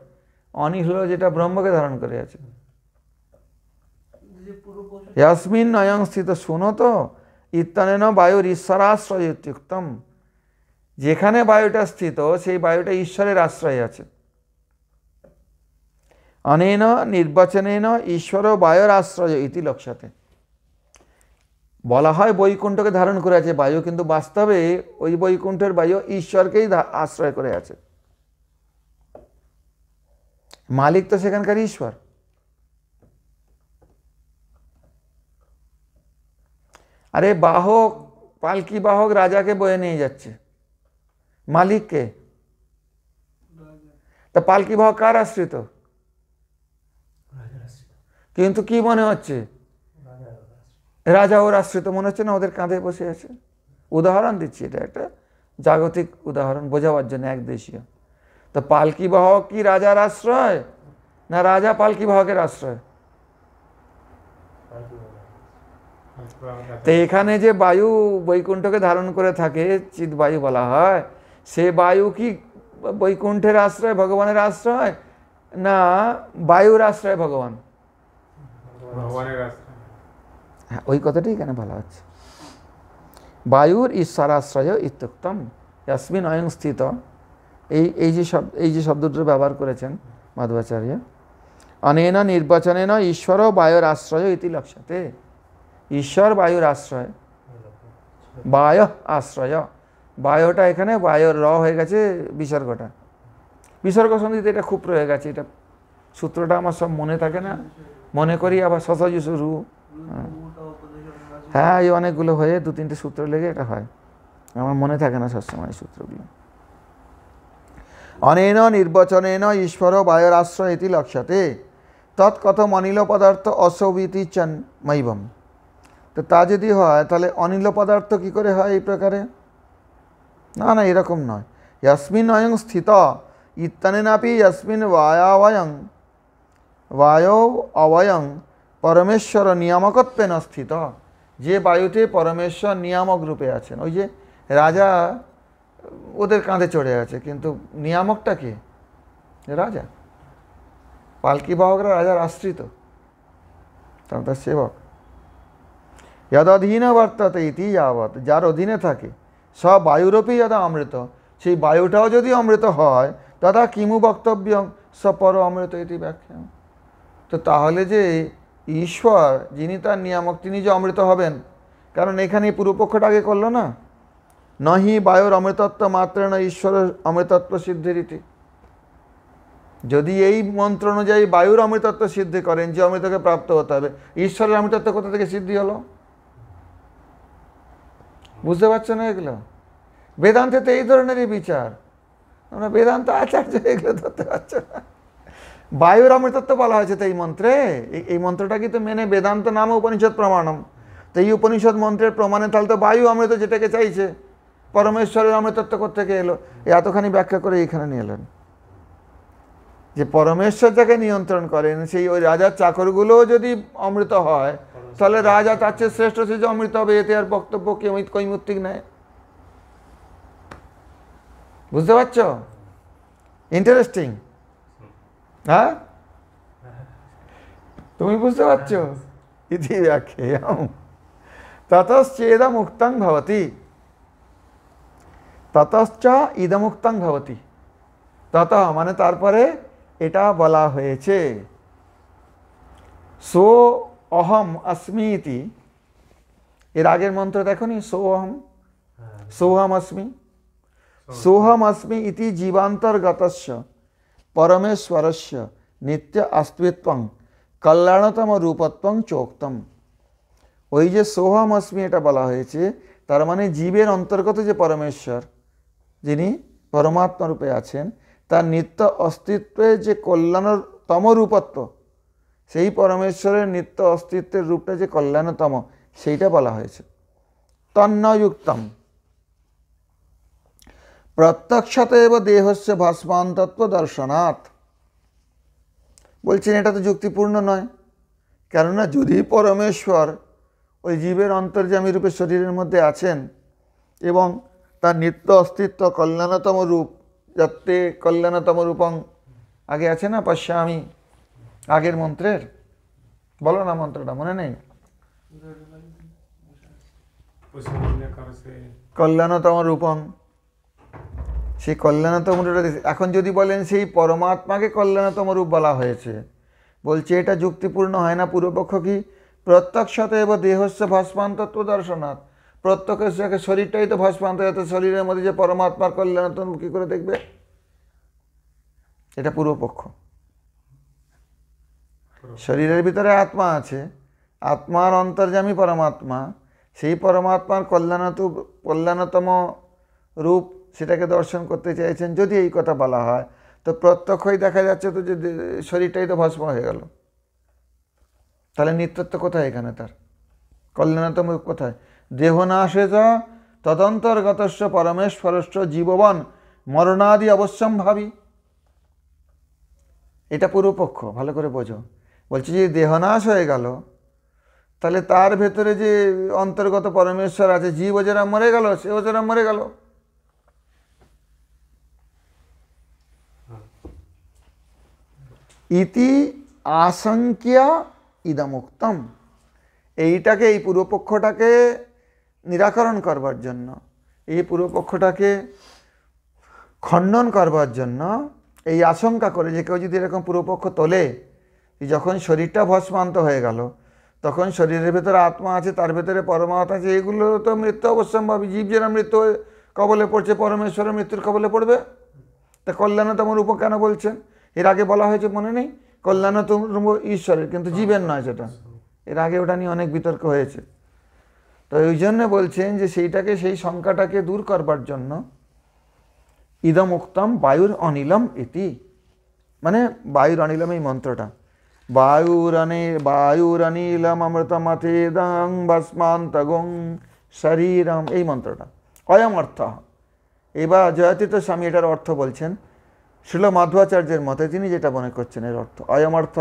অনিল হলো যেটা ব্রহ্মকে ধারণ করে আছে। ইয়াসমিন নয়ং স্থিত, শুনো তো, ইত্যানেন বায়ুর ঈশ্বরাশ্রয় ইত্যুক্তম, যেখানে বায়ুটা স্থিত সেই বায়ুটা ঈশ্বরের আশ্রয় আছে। অনেন নির্বাচনেন ঈশ্বর বায়ুর আশ্রয় ইতি লক্ষ্যতে, বলা হয় বৈকুণ্ঠকে ধারণ করে আছে বায়ু, কিন্তু বাস্তবে ওই বৈকুণ্ঠের বায়ু ঈশ্বরকেই আশ্রয় করে আছে। মালিক তো সেখানকার ঈশ্বর। আরে বাহক, পালকি বাহক রাজাকে বয়ে নিয়ে যাচ্ছে, মালিককে। তা পালকি বাহক কার আশ্রিত? কিন্তু কি মনে হচ্ছে? রাজা ওর আশ্রিত মনে হচ্ছে না, ওদের কাঁধে বসে আছে। উদাহরণ দিচ্ছি, এটা একটা জাগতিক উদাহরণ বোঝাবার জন্য, এক দেশীয়। তো পালকি বাহক কি রাজার আশ্রয়, না রাজা পালকি বাহকের আশ্রয়? তো এখানে যে বায়ু বৈকুণ্ঠকে ধারণ করে থাকে, চিৎ বায়ু বলা হয়, সে বায়ু কি বৈকুণ্ঠের আশ্রয়, ভগবানের আশ্রয়, না বায়ুর আশ্রয় ভগবান? হ্যাঁ, ওই কথাটাই এখানে বলা হচ্ছে। বায়ুর ঈশ্বরাশ্রয় ইত্যুক্তম ইয়াস্মিন অয়ং স্থিত। এই যে শব্দটা ব্যবহার করেছেন মাধ্বাচার্য, অনেন নির্বাচনেন ঈশ্বর বায়ুর আশ্রয় ইতি লক্ষ্যতে। ঈশ্বর বায়ুর আশ্রয়, বায় আশ্রয়, বায়ুটা এখানে বায়ুর র হয়ে গেছে বিসর্গটা। বিসর্গ সন্ধিতে এটা খুব প্রয়োগ আছে। এটা সূত্রটা আমার সব মনে থাকে না, মনে করি আবার সসজ শুরু। হ্যাঁ, এই অনেকগুলো হয়ে 2-3টে সূত্র লেগে এটা হয়, আমার মনে থাকে না সবসময় সূত্রগুলো। অনেন নির্বাচনেন ঈশ্বর বায়ুর আশ্রয় ইতি লক্ষ্যতে তৎকথম অনিল পদার্থ অসৌবিতি চন্মৈবম। তো তা যদি হয় তাহলে অনিল পদার্থ কি করে হয় এই প্রকারে? না না, এরকম নয়। ইয়াস্মিন অয়ং স্থিত ইত্যানেনাপি ইয়াস্মিন বায়ৌ অবয়ং পরমেশ্বর নিয়ামকত্বেন স্থিত। যে বায়ুতে পরমেশ্বর নিয়ামক রূপে আছেন, ওই যে রাজা ওদের কাঁধে চড়ে আছে, কিন্তু নিয়ামকটা কে? রাজা। পালকি বাহকরা রাজার আশ্রিত, তার সেবক। যদধীন বর্ততে ইতি যাবৎ, যার অধীনে থাকে, সব বায়ুরূপী যদা অমৃত, সেই বায়ুটাও যদি অমৃত হয়, তথা কিমু বক্তব্য সপর অমৃত ইতি ব্যাখ্যা। তো তাহলে যে ঈশ্বর যিনি তার নিয়ামক, তিনি যে অমৃত হবেন, কারণ এখানে পূর্বপক্ষটা আগে করলো না, নহি বায়ুর অমৃতত্ব মাত্রেণ ঈশ্বরের অমৃতত্ব সিদ্ধির ইতি। যদি এই মন্ত্র অনুযায়ী বায়ুর অমৃতত্ব সিদ্ধি করেন, যে অমৃতকে প্রাপ্ত হতে হবে, ঈশ্বরের অমৃতত্ব কোথা থেকে সিদ্ধি হলো? বুঝতে পারছো না এগুলো? বেদান্তে তো এই ধরনেরই বিচার। আমরা বেদান্ত আচার্য, এগুলো ধরতে পারছো না। বায়ুর অমৃতত্ব বলা হয়েছে তো এই মন্ত্রে। এই মন্ত্রটা কিন্তু মেনে বেদান্ত নাম উপনিষদ প্রমাণম। তো এই উপনিষদ মন্ত্রের প্রমাণে তাহলে তো বায়ু অমৃত যেটাকে চাইছে, পরমেশ্বরের অমৃতত্ব কোথা থেকে এলো, এতখানি ব্যাখ্যা করে এইখানে নিয়ে এলেন। যে পরমেশ্বর যাকে নিয়ন্ত্রণ করেন সেই ওই রাজার চাকরগুলোও যদি অমৃত হয়, তাহলে রাজা তার চেয়ে শ্রেষ্ঠ, সে যে অমৃত হবে, এতে আর বক্তব্য কৈমুত্তিক নেয়। বুঝতে পারছ? ইন্টারেস্টিং। হ্যাঁ, তুমি বুঝতে পারছো? ইতি ব্যাখ্যেয়ম ততশ্চেদমুক্তং ভবতি, ততশ্চ ইদমুক্তং ভবতি। তত মানে তারপরে এটা বলা হয়েছে, সো অহম অস্মি ইতি। এর আগের মন্ত্র দেখো নি, সোহম, সোহম অস্মি, সোহম অস্মি ইতি জীবান্তর্গতস্য পরমেশ্বরস্য নিত্য অস্তিত্বং কল্যাণতম রূপত্বং চোক্তম। ওই যে সোহম অস্মি এটা বলা হয়েছে, তার মানে জীবের অন্তর্গত যে পরমেশ্বর, যিনি পরমাত্মা রূপে আছেন, তার নিত্য অস্তিত্বের যে কল্যাণতম রূপত্ব, সেই পরমেশ্বরের নিত্য অস্তিত্বের রূপটা যে কল্যাণতম, সেইটা বলা হয়েছে। তন্নযুক্তম প্রত্যক্ষত এব দেহস্য ভস্মান তত্ত্ব দর্শনাৎ। বলছেন এটা তো যুক্তিপূর্ণ নয়, কেননা যদি পরমেশ্বর ওই জীবের অন্তর্যামী রূপে শরীরের মধ্যে আছেন এবং তার নিত্য অস্তিত্ব কল্যাণতম রূপ, যাতে কল্যাণতম রূপং আগে আছে না, পশ্যামি, আগের মন্ত্রের, বলো না মন্ত্রটা, মনে নেই? কল্যাণতম রূপং, সেই কল্যাণতম রূপটা। এখন যদি বলেন সেই পরমাত্মাকে কল্যাণতম রূপ বলা হয়েছে, বলছে এটা যুক্তিপূর্ণ হয় না। পূর্বপক্ষ কি, প্রত্যক্ষত এব দেহস্য ভস্মান তত্ত্ব দর্শনাৎ, প্রত্যক্ষ শরীরটাই তো ভস্মান্ত, যাতে শরীরের মধ্যে যে পরমাত্মার কল্যাণতম কী করে দেখবে? এটা পূর্বপক্ষ। শরীরের ভিতরে আত্মা আছে, আত্মার অন্তর্যামী পরমাত্মা, সেই পরমাত্মার কল্যাণতম রূপ সেটাকে দর্শন করতে চাইছেন। যদি এই কথা বলা হয়, তো প্রত্যক্ষই দেখা যাচ্ছে তো যে শরীরটাই তো ভস্ম হয়ে গেল, তাহলে নিত্যত্ব কোথায় এখানে? তার কল্যাণতম রূপ কোথায়? দেহনাশে চ তদন্তর্গতস্য পরমেশ্বরস্য জীববান মরণাদি অবশ্যম্ভাবী। এটা পূর্বপক্ষ, ভালো করে বোঝো। বলছি যে দেহনাশ হয়ে গেল, তাহলে তার ভেতরে যে অন্তর্গত পরমেশ্বর আছে, জীব যারা মরে গেল, সেও যারা মরে গেল। ইতি আশঙ্ক্যা ইদমুক্তম। এইটাকে, এই পূর্বপক্ষটাকে নিরাকরণ করবার জন্য, এই পূর্বপক্ষটাকে খণ্ডন করবার জন্য, এই আশঙ্কা করে যে কেউ যদি এরকম পূর্বপক্ষ তোলে, যখন শরীরটা ভস্মান্ত হয়ে গেল, তখন শরীরের ভেতরে আত্মা আছে, তার ভেতরে পরমাত্মা আছে, এগুলো তো মৃত্যু অবশ্যম্ভাবী। জীব যারা মৃত্যু কবলে পড়ছে, পরমেশ্বরের মৃত্যুর কবলে পড়বে। তা কল্যাণতম রূপ কেন বলছেন? এর আগে বলা হয়েছে, মনে নেই? কল্যাণতম রূপ ঈশ্বরের, কিন্তু জীবের নয় সেটা। এর আগে ওটা নিয়ে অনেক বিতর্ক হয়েছে। তো ওই জন্য বলছেন যে সেইটাকে, সেই শঙ্কাটাকে দূর করবার জন্য ইদম উক্তম বায়ুর অনিলম ইতি, মানে বায়ুর অনিলম এই মন্ত্রটা, বায়ুরনিলম অমৃতমথেদং ভস্মান্তগং শরীরম, এই মন্ত্রটা। অয়ম অর্থ। এবার জয়তীর্থ স্বামী এটার অর্থ বলছেন, শিল মাধ্বাচার্যের মতে তিনি যেটা মনে করছেন এর অর্থ, অয়ম অর্থ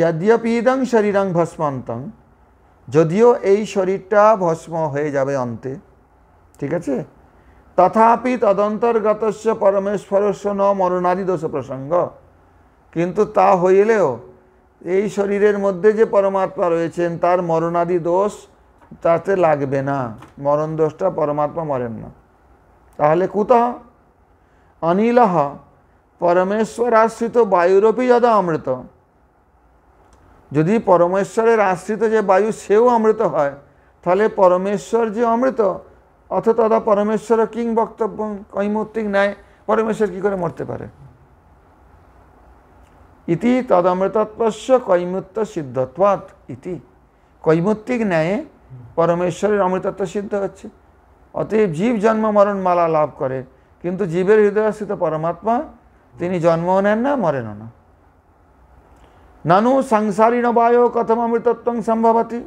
যদ্যপিদং শরীরং ভস্মান্তং, যদিও এই শরীরটা ভস্ম হয়ে যাবে অন্তে, ঠিক আছে, তথাপি তদন্তর্গতস্য পরমেশ্বরস্য ন মরণাদি দোষ প্রসঙ্গ, কিন্তু তা হইলেও এই শরীরের মধ্যে যে পরমাত্মা রয়েছেন তার মরণাদি দোষ তাতে লাগবে না। মরণ দোষটা, পরমাত্মা মরেন না। তাহলে কুতঃ অনিলহ পরমেশ্বর আশ্রিত বায়ুরপি যদা অমৃত, যদি পরমেশ্বরের আশ্রিত যে বায়ু সেও অমৃত হয়, তাহলে পরমেশ্বর যে অমৃত, অথ তদা পরমেশ্বর কিং বক্তব্য, কৈমূর্তিক ন্যায় পরমেশ্বর কি করে মরতে পারে? ইতি তদমৃতত্বস্য কৈমূর্ত সিদ্ধত্বাৎ ইতি, কৈমূর্তিক ন্যায়ে পরমেশ্বরের অমৃতত্ব সিদ্ধ হচ্ছে। অতএব জীব জন্ম মরণ মালা লাভ করে, কিন্তু জীবের হৃদয়স্থিত পরমাত্মা তিনি জন্মও নেন না, মরেনও না। নানু সংসারী নবায় কথম অমৃতত্বং সম্ভবতি,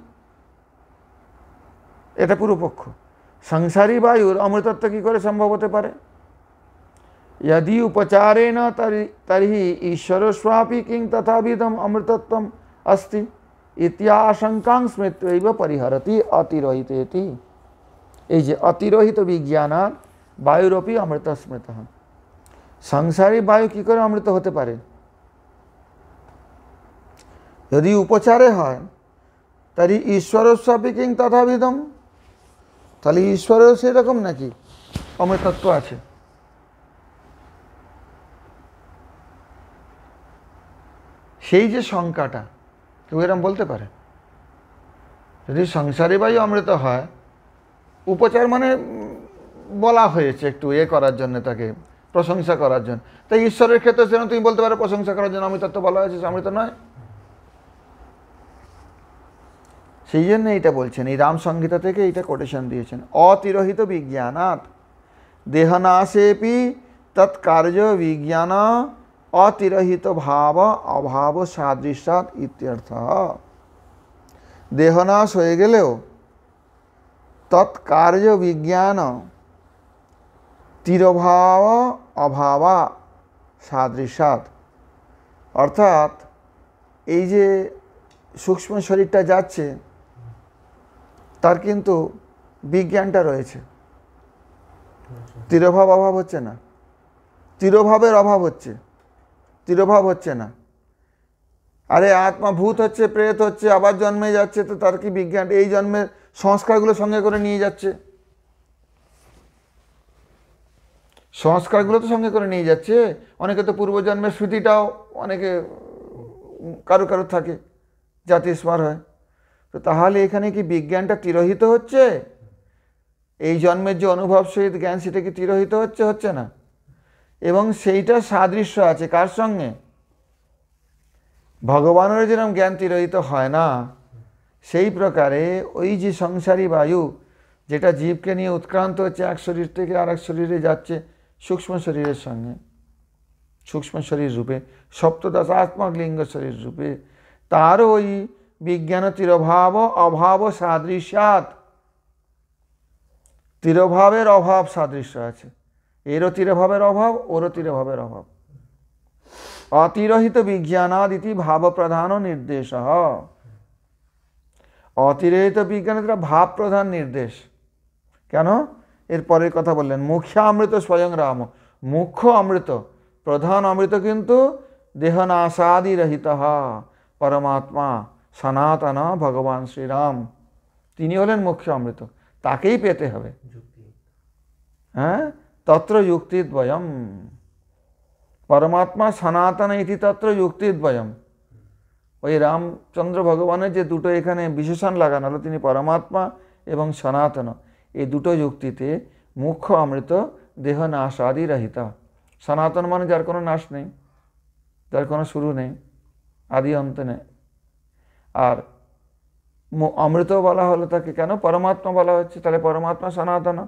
এটা পূর্বপক্ষ। সংসারী বায়ুর অমৃতত্ব কি করে সম্ভব হতে পারে? यदि उपचारेण तर्हि ईश्वर स्वापि किं तथाविधम अमृतत्वम अस्ति इत्याशंकां स्मृत्वैव परिहरति अतिरोहितेति। এই যে অতিরোহিত বিজ্ঞানাৎ বায়ুরপি অমৃত স্মৃত। সংসারী বায়ু কি করে অমৃত হতে পারে? যদি উপচারে হয় তাহলে ঈশ্বরস্বাপি কিং তথাবিধম, তাহলে ঈশ্বরেও সেরকম নাকি অমৃতত্ব আছে? সেই যে শঙ্কাটা কেউ এরকম বলতে পারে? যদি সংসারী বায়ু অমৃত হয়, উপচার মানে বলা হয়েছে একটু এ করার জন্য, তাকে প্রশংসা করার জন্য, তাই ঈশ্বরের ক্ষেত্রে সেরকম তুমি বলতে পারো প্রশংসা করার জন্য অমৃতত্ব বলা হয়েছে, অমৃত নয়। সেই জন্য এইটা বলছেন, এই রাম সংহিতা থেকে এইটা কোটেশন দিয়েছেন। অতিরোহিত বিজ্ঞানাৎ দেহনাশেপি তৎকার্য বিজ্ঞান অতিরহিত ভাব অভাব সাদৃশ্যাৎ ইত্যর্থ। দেহনাশ হয়ে গেলেও তৎকার্য বিজ্ঞান তিরভাব অভাবা সাদৃশ্যাৎ, অর্থাৎ এই যে সূক্ষ্ম শরীরটা যাচ্ছে তার কিন্তু বিজ্ঞানটা রয়েছে, তিরভাব অভাব হচ্ছে না, তিরভাবের অভাব হচ্ছে, তিরভাব হচ্ছে না। আরে আত্মা ভূত হচ্ছে, প্রেত হচ্ছে, আবার জন্মে যাচ্ছে, তো তার কি বিজ্ঞান? এই জন্মের সংস্কারগুলো সঙ্গে করে নিয়ে যাচ্ছে, সংস্কারগুলো তো সঙ্গে করে নিয়ে যাচ্ছে। অনেকে তো পূর্বজন্মের স্মৃতিটাও অনেকে কারো কারো থাকে, জাতি স্মার হয়। তো তাহলে এখানে কি বিজ্ঞানটা তিরোহিত হচ্ছে? এই জন্মের যে অনুভব সহিত জ্ঞান সেটা কি তিরোহিত হচ্ছে? হচ্ছে না। এবং সেইটা সাদৃশ্য আছে কার সঙ্গে? ভগবানের যেরকম জ্ঞান তিরোহিত হয় না, সেই প্রকারে ওই যে সংসারী বায়ু যেটা জীবকে নিয়ে উৎক্রান্ত হচ্ছে, এক শরীর থেকে আর এক শরীরে যাচ্ছে সূক্ষ্ম শরীরের সঙ্গে, সূক্ষ্ম শরীর রূপে, সপ্তদশাত্মক লিঙ্গ শরীর রূপে, তারও ওই বিজ্ঞান তিরভাব অভাব সাদৃশ্যাৎ, তিরভাবের অভাব সাদৃশ্য আছে। এরও তিরভাবের অভাব, ওরও তিরভাবের অভাব। অতিরহিত বিজ্ঞানাদিতি ভাব প্রধান নির্দেশ। অতিরহিত বিজ্ঞানের ভাব প্রধান নির্দেশ। কেন? এর পরের কথা বললেন, মুখ্যামৃত স্বয়ং রাম। মুখ্য অমৃত, প্রধান অমৃত কিন্তু দেহনাশাদি রহিত পরমাত্মা সনাতন ভগবান শ্রীরাম, তিনি হলেন মুখ্য অমৃত, তাকেই পেতে হবে। হ্যাঁ, তত্র যুক্তিদ্বয়ম, পরমাত্মা সনাতন ইতি তত্র যুক্তিদ্বয়ম। ওই রামচন্দ্র ভগবানের যে দুটো এখানে বিশেষণ লাগানো হলো, তিনি পরমাত্মা এবং সনাতন, এই দুটো যুক্তিতে মুখ্য অমৃত দেহ নাশ আদি রহিত। সনাতন মানে যার কোনো নাশ নেই, যার কোনো শুরু নেই, আদি অন্ত নেই। আর অমৃত বলা হলো তাকে কেন? পরমাত্মা বলা হচ্ছে, তাহলে পরমাত্মা সনাতন,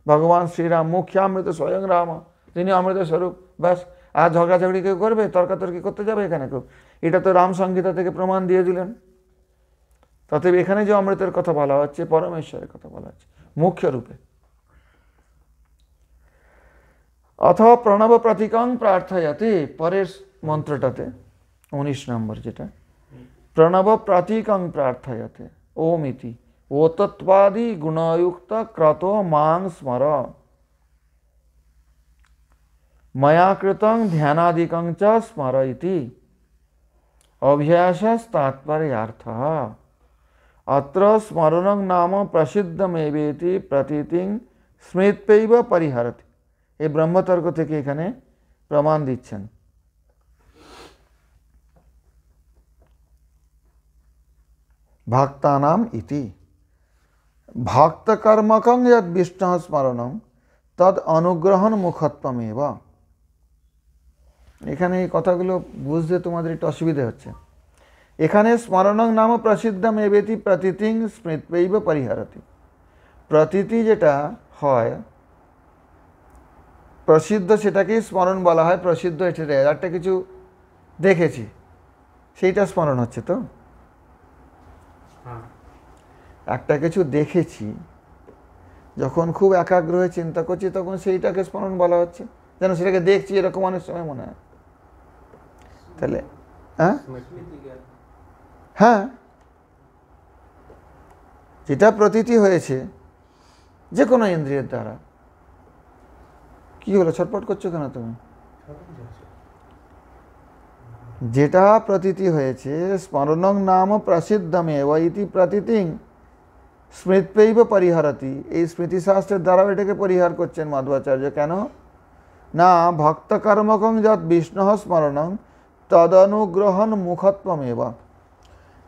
ভগবান শ্রীরাম মুখ্যামৃত স্বয়ং রাম, তিনি অমৃত স্বরূপ। ব্যাস, আর ঝগড়াঝগড়ি কেউ করবে, তর্কাতর্কি করতে যাবে এখানে কেউ? এটা তো রাম সংহিতা থেকে প্রমাণ দিয়ে দিলেন। তথাপি এখানে যে অমৃতের কথা বলা হচ্ছে, পরমেশ্বরের কথা বলা হচ্ছে মুখ্য রূপে। অথবা প্রণব প্রতীকং প্রার্থয়াতে, পরের মন্ত্রটাতে 19 নম্বর যেটা, প্রণব প্রতীকং প্রার্থয়াতে ওম ইতি ওতত্বাদি গুণযুক্ত ক্রত মাং স্মর ময়া কৃতং ধ্যানাদিকং চ স্মর ইতি অভ্যাসস্তাৎপর্যার্থঃ। অত্র স্মরণং নাম প্রসিদ্ধমেবেতি প্রতীতিং স্মৃত্যৈব পরিহরতি। এই ব্রহ্মতর্ক থেকে এখানে প্রমাণ দিচ্ছেন। ভক্তানাম ইতি ভক্তকর্মকং যদ বিষ্ণুঃ স্মরণং তদ অনুগ্রহণ মুখত্বমেব। এখানে এই কথাগুলো বুঝতে তোমাদের একটু অসুবিধা হচ্ছে। এখানে স্মরণং নাম প্রসিদ্ধম এবেতি প্রতীতিং স্মৃত্যৈব পরিহরতি। প্রতীতি যেটা হয় প্রসিদ্ধ, সেটাকেই স্মরণ বলা হয়। প্রসিদ্ধ এটা একটা কিছু দেখেছি, সেইটা স্মরণ হচ্ছে। তো একটা কিছু দেখেছি, যখন খুব একাগ্র হয়ে চিন্তা করছি তখন সেইটাকে স্মরণ বলা হচ্ছে। যেন সেটাকে দেখছি, এরকম অনেক সময় মনে হয়। তাহলে হ্যাঁ হ্যাঁ, যেটা প্রতীতি হয়েছে যে কোনো ইন্দ্রিয়ের দ্বারা। কি হলো, ছটপট করছো কেন তুমি? যেটা প্রতীতি হয়েছে, স্মরণং নাম প্রসিদ্ধমেব ইতি প্রতীতিং স্মৃত্যৈব পরিহরতি, এই স্মৃতিশাস্ত্রের দ্বারাও এটাকে পরিহার করছেন মাধ্বাচার্য। কেন না, ভক্তকর্মকং যৎ বিষ্ণু স্মরণং তদনুগ্রহণ মুখত্বমেব।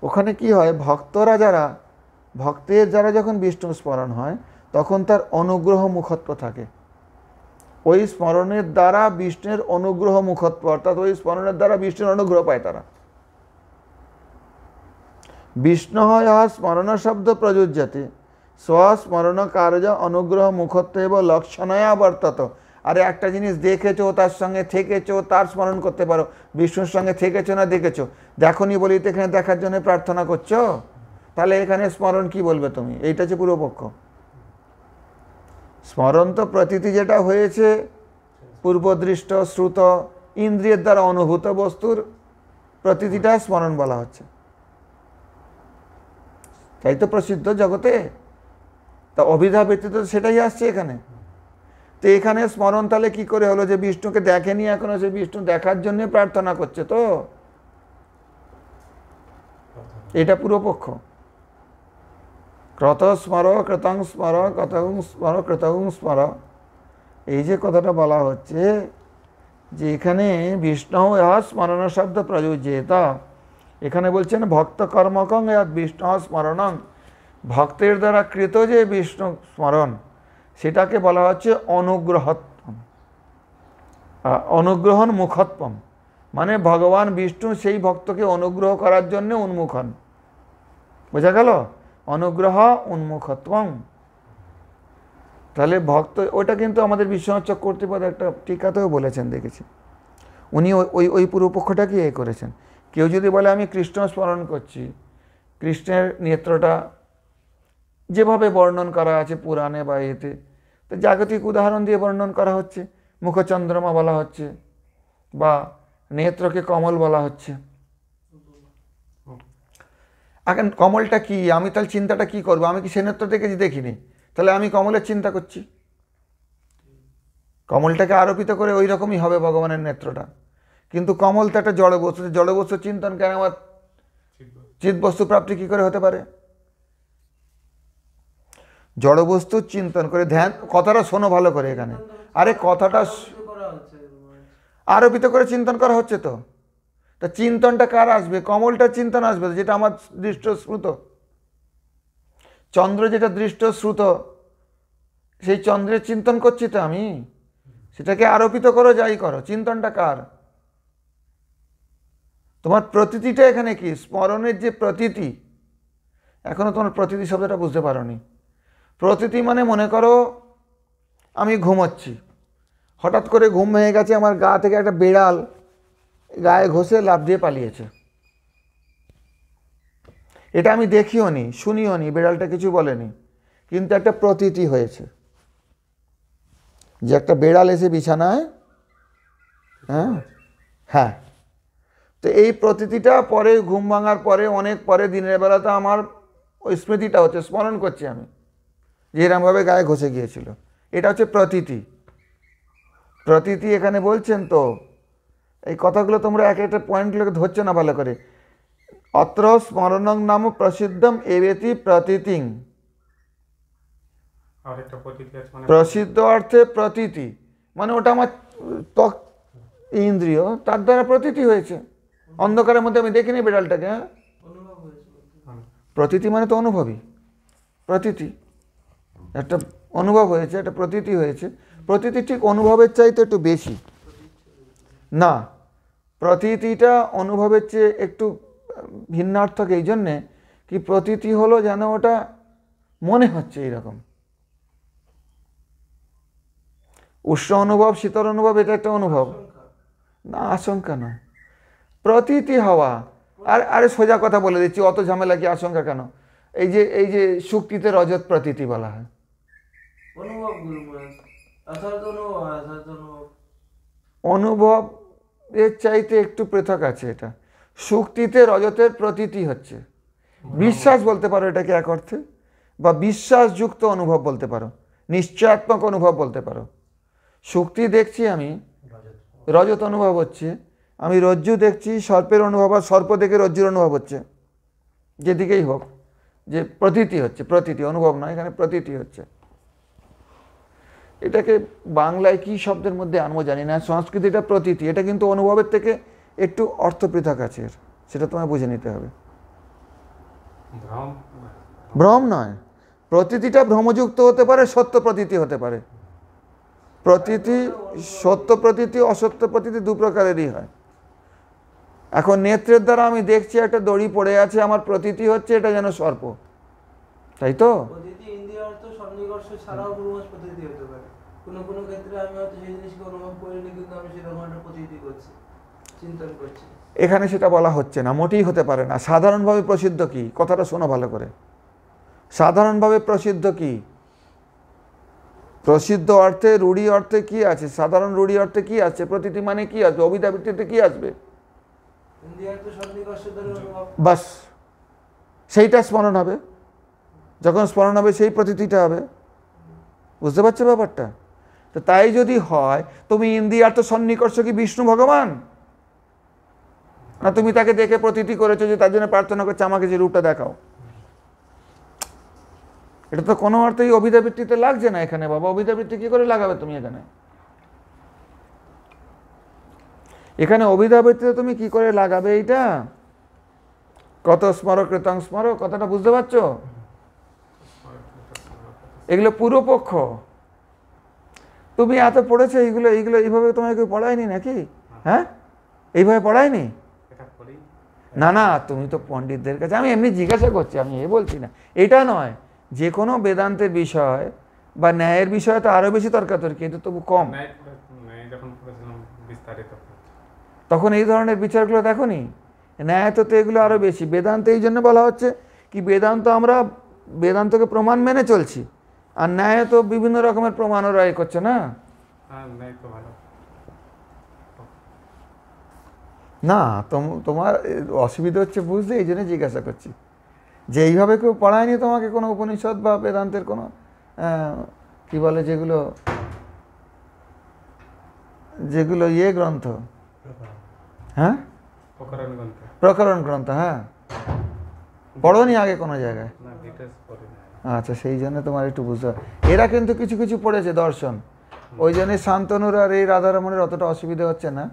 ওখানে কি হয়, ভক্তরা যারা, ভক্তের যারা যখন বিষ্ণু স্মরণ হয় তখন তার অনুগ্রহ মুখত্ব থাকে। ওই স্মরণের দ্বারা বিষ্ণুর অনুগ্রহ মুখত্ব, অর্থাৎ ওই স্মরণের দ্বারা বিষ্ণুর অনুগ্রহ পায় তারা। বিষ্ণু স্মরণ শব্দ প্রযোজ্যতে স্বস্মরণ কার্য অনুগ্রহ মুখত্ব এবং লক্ষণয়া বর্তত। আরে একটা জিনিস দেখেছো, তার সঙ্গে থেকেছো, তার স্মরণ করতে পারো। বিষ্ণুর সঙ্গে থেকেছো না দেখেছো? দেখনি বলি তো এখানে দেখার জন্য প্রার্থনা করছো, তাহলে এখানে স্মরণ কি বলবে তুমি? এইটা হচ্ছে পূর্বপক্ষ। স্মরণ তো প্রতীতি যেটা হয়েছে পূর্বদৃষ্ট শ্রুত ইন্দ্রিয়ের দ্বারা অনুভূত বস্তুর প্রতীতিটা স্মরণ বলা হচ্ছে, তাই তো প্রসিদ্ধ জগতে। তা অভিধা ব্যতীত সেটাই আসছে এখানে। তো এখানে স্মরণ তাহলে কি করে হলো, যে বিষ্ণুকে দেখেনি এখনো, সে বিষ্ণু দেখার জন্য প্রার্থনা করছে, তো এটা পূর্বপক্ষ। ক্রত স্মর কৃতং স্মর কতং স্মর কৃতং স্মর, এই যে কথাটা বলা হচ্ছে যে এখানে বিষ্ণু স্মরণ শব্দ প্রযোজ্যেত, এখানে বলছেন ভক্ত কর্মকং বিষ্ণু স্মরণং, ভক্তের দ্বারা কৃত যে বিষ্ণু স্মরণ সেটাকে বলা হচ্ছে অনুগ্রহত্বম, অনুগ্রহণ মুখত্বম, মানে ভগবান বিষ্ণু সেই ভক্তকে অনুগ্রহ করার জন্য উন্মুখ হন। বোঝা গেল? অনুগ্রহ উন্মুখত্বম। তাহলে ভক্ত, ওটা কিন্তু আমাদের বিশ্বনাথ চক্রবর্তী একটা টিকাতেও বলেছেন, দেখেছি উনি ওই ওই পূর্বপক্ষটাকে এ করেছেন। কেউ যদি বলে আমি কৃষ্ণ স্মরণ করছি, কৃষ্ণের নেত্রটা যেভাবে বর্ণন করা আছে পুরাণে বা এতে, তো জাগতিক উদাহরণ দিয়ে বর্ণন করা হচ্ছে, মুখচন্দ্রমা বলা হচ্ছে বা নেত্রকে কমল বলা হচ্ছে। এখন কমলটা কি, আমি তাহলে চিন্তাটা কি করবো? আমি কি সে নেত্র দেখেছি? দেখিনি, তাহলে আমি কমলের চিন্তা করছি। কমলটাকে আরোপিত করে ওই রকমই হবে ভগবানের নেত্রটা, কিন্তু কমল তো একটা জড়বস্তু, জড়বস্তু চিন্তন কেন আমার চিৎবস্তু প্রাপ্তি কি করে হতে পারে? জড়বস্তু চিন্তন করে ধ্যান, কথাটা শোনো ভালো করে এখানে, আরে কথাটা আরোপিত করে চিন্তন করা হচ্ছে, তো তা চিন্তনটা কার আসবে? কমলটার চিন্তন আসবে, যেটা আমার দৃষ্ট শ্রুত। চন্দ্র যেটা দৃষ্ট শ্রুত, সেই চন্দ্রের চিন্তন করছি তো আমি, সেটাকে আরোপিত করো, যাই করো, চিন্তনটা কার? তোমার প্রতীতিটা এখানে কি? স্মরণের যে প্রতীতি, এখনো তোমার প্রতীতি শব্দটা বুঝতে পারোনি। প্রতীতি মানে মনে করো আমি ঘুমোচ্ছি, হঠাৎ করে ঘুম ভেঙে গেছে, আমার গা থেকে একটা বিড়াল গায়ে ঘষে লাফ দিয়ে পালিয়েছে। এটা আমি দেখিও নি, শুনিও নি, বিড়ালটা কিছু বলেনি, কিন্তু একটা প্রতীতি হয়েছে যে একটা বিড়াল এসে বিছানায়, হ্যাঁ হ্যাঁ, তো এই প্রতীতিটা পরে ঘুম ভাঙার পরে, অনেক পরে দিনের বেলাতে আমার ওই স্মৃতিটা হচ্ছে, স্মরণ করছি আমি যে এরমভাবে গায়ে ঘষে গিয়েছিল। এটা হচ্ছে প্রতীতি। প্রতীতি এখানে বলছেন, তো এই কথাগুলো তোমরা এক একটা পয়েন্টগুলোকে ধরছো না ভালো করে। অত্র স্মরণং নাম প্রসিদ্ধম এবেতি প্রতীতিং, প্রসিদ্ধ অর্থে প্রতীতি, মানে ওটা আমার ত্বক ইন্দ্রিয়, তার দ্বারা প্রতীতি হয়েছে। অন্ধকারের মধ্যে আমি দেখিনি বিড়ালটাকে, হ্যাঁ, প্রতীতি মানে তো অনুভবী, প্রতীতি একটা অনুভব হয়েছে, একটা প্রতীতি হয়েছে। প্রতীতি ঠিক অনুভবের চাইতে একটু বেশি না, প্রতীতিটা অনুভবের চেয়ে একটু ভিন্নার্থক, এই জন্যে কি প্রতীতি হলো যেন ওটা মনে হচ্ছে এইরকম। উষ্ণ অনুভব, শীতল অনুভব, এটা একটা অনুভব না, আশঙ্কা নয়, প্রতীতি হওয়া। আর আরে সোজা কথা বলে দিচ্ছি, অত ঝামেলা কি, আশঙ্কা কেন? এই যে শুক্তিতে রজত প্রতীতি বলা হয়, অনুভবের চাইতে একটু পৃথক আছে এটা। শুক্তিতে রজতের প্রতীতি হচ্ছে, বিশ্বাস বলতে পারো এটাকে এক অর্থে, বা বিশ্বাসযুক্ত অনুভব বলতে পারো, নিশ্চয়াত্মক অনুভব বলতে পারো। শুক্তি দেখছি আমি, রজত অনুভব হচ্ছে। আমি রজ্জু দেখছি, সর্পের অনুভব, আর সর্প দেখে রজ্জুর অনুভব হচ্ছে। যেদিকেই হোক, যে প্রতীতি হচ্ছে, প্রতীতি, অনুভব নয়, এখানে প্রতীতি হচ্ছে। এটাকে বাংলায় কি শব্দের মধ্যে আনবো জানি না, সংস্কৃতিটা প্রতীতি, এটা কিন্তু অনুভবের থেকে একটু অর্থ পৃথক আছে, সেটা তোমায় বুঝে নিতে হবে। ভ্রম নয়, প্রতীতিটা ভ্রমযুক্ত হতে পারে, সত্য প্রতীতি হতে পারে। প্রতীতি, সত্য প্রতীতি, অসত্য প্রতীতি দু প্রকারেরই হয়। এখন নেত্রের দ্বারা আমি দেখছি একটা দড়ি পড়ে আছে, আমার প্রতীতি হচ্ছে এটা যেন সর্প, তাই তো? এখানে সেটা বলা হচ্ছে না, মোটেই হতে পারে না। সাধারণভাবে প্রসিদ্ধ কি, কথাটা শোনো ভালো করে। সাধারণভাবে প্রসিদ্ধ কি? প্রসিদ্ধ অর্থে, রূঢ়ি অর্থে কি আছে? সাধারণ রূঢ়ি অর্থে কি আছে? প্রতীতি মানে কি আসবে? অভিধাবৃত্তিতে কি আসবে? বাস, সেইটা স্মরণ হবে। যখন স্মরণ হবে সেই প্রতীতিটা হবে। বুঝতে পারছো ব্যাপারটা? তো তাই যদি হয়, তুমি ইন্দ্রিয়ার্থ সন্নিকর্ষ কি বিষ্ণু ভগবান, না তুমি তাকে দেখে প্রতীতি করেছো যে তার জন্য প্রার্থনা করছে আমাকে যে রূপটা দেখাও? এটা তো কোনো অর্থেই অভিধাবৃত্তিতে লাগছে না এখানে বাবা। অভিধাবৃত্তি কি করে লাগাবে তুমি এখানে? এখানে অভিধাবৃত্তিতে তুমি কি করে লাগাবে এইটা? কত স্মর কৃতং স্মর, কথাটা বুঝতে পারছো? এগুলো পূর্বপক্ষ। তুমি এত পড়েছো এইগুলো, এইগুলো এইভাবে তোমাকে কেউ পড়ায়নি নাকি? হ্যাঁ, এইভাবে পড়ায়নি? না না, তুমি তো পণ্ডিতদের কাছে, আমি এমনি জিজ্ঞাসা করছি, আমি এ বলছি না, এটা নয়। যে কোনো বেদান্তের বিষয় বা ন্যায়ের বিষয়ে তো আরো বেশি তর্কাতর্কি, এটা তবু কম। তখন এই ধরনের বিচারগুলো দেখোনি? ন্যায় তো এগুলো আরো বেশি। বেদান্ত এই জন্য বলা হচ্ছে কি, বেদান্ত আমরা বেদান্তকে প্রমাণ মেনে চলছি, আর ন্যায় তো বিভিন্ন রকমের প্রমাণও রায় করছে না। না, তোমার অসুবিধা হচ্ছে বুঝতে, এই জন্য জিজ্ঞাসা করছি যে এইভাবে কেউ পড়ায়নি তোমাকে কোনো উপনিষদ বা বেদান্তের কোনো কি বলে যেগুলো, যেগুলো ইয়ে গ্রন্থ, হ্যাঁ প্রকরণ গ্রন্থ, হ্যাঁ পড়োনি আগে কোনো জায়গায়? আচ্ছা, সেই জন্য তোমার একটু বুঝতে হবে। এরা কিন্তু কিছু কিছু পড়েছে দর্শন, ওই জন্য শান্তনুর আর এই রাধারমণের অতটা অসুবিধা হচ্ছে না।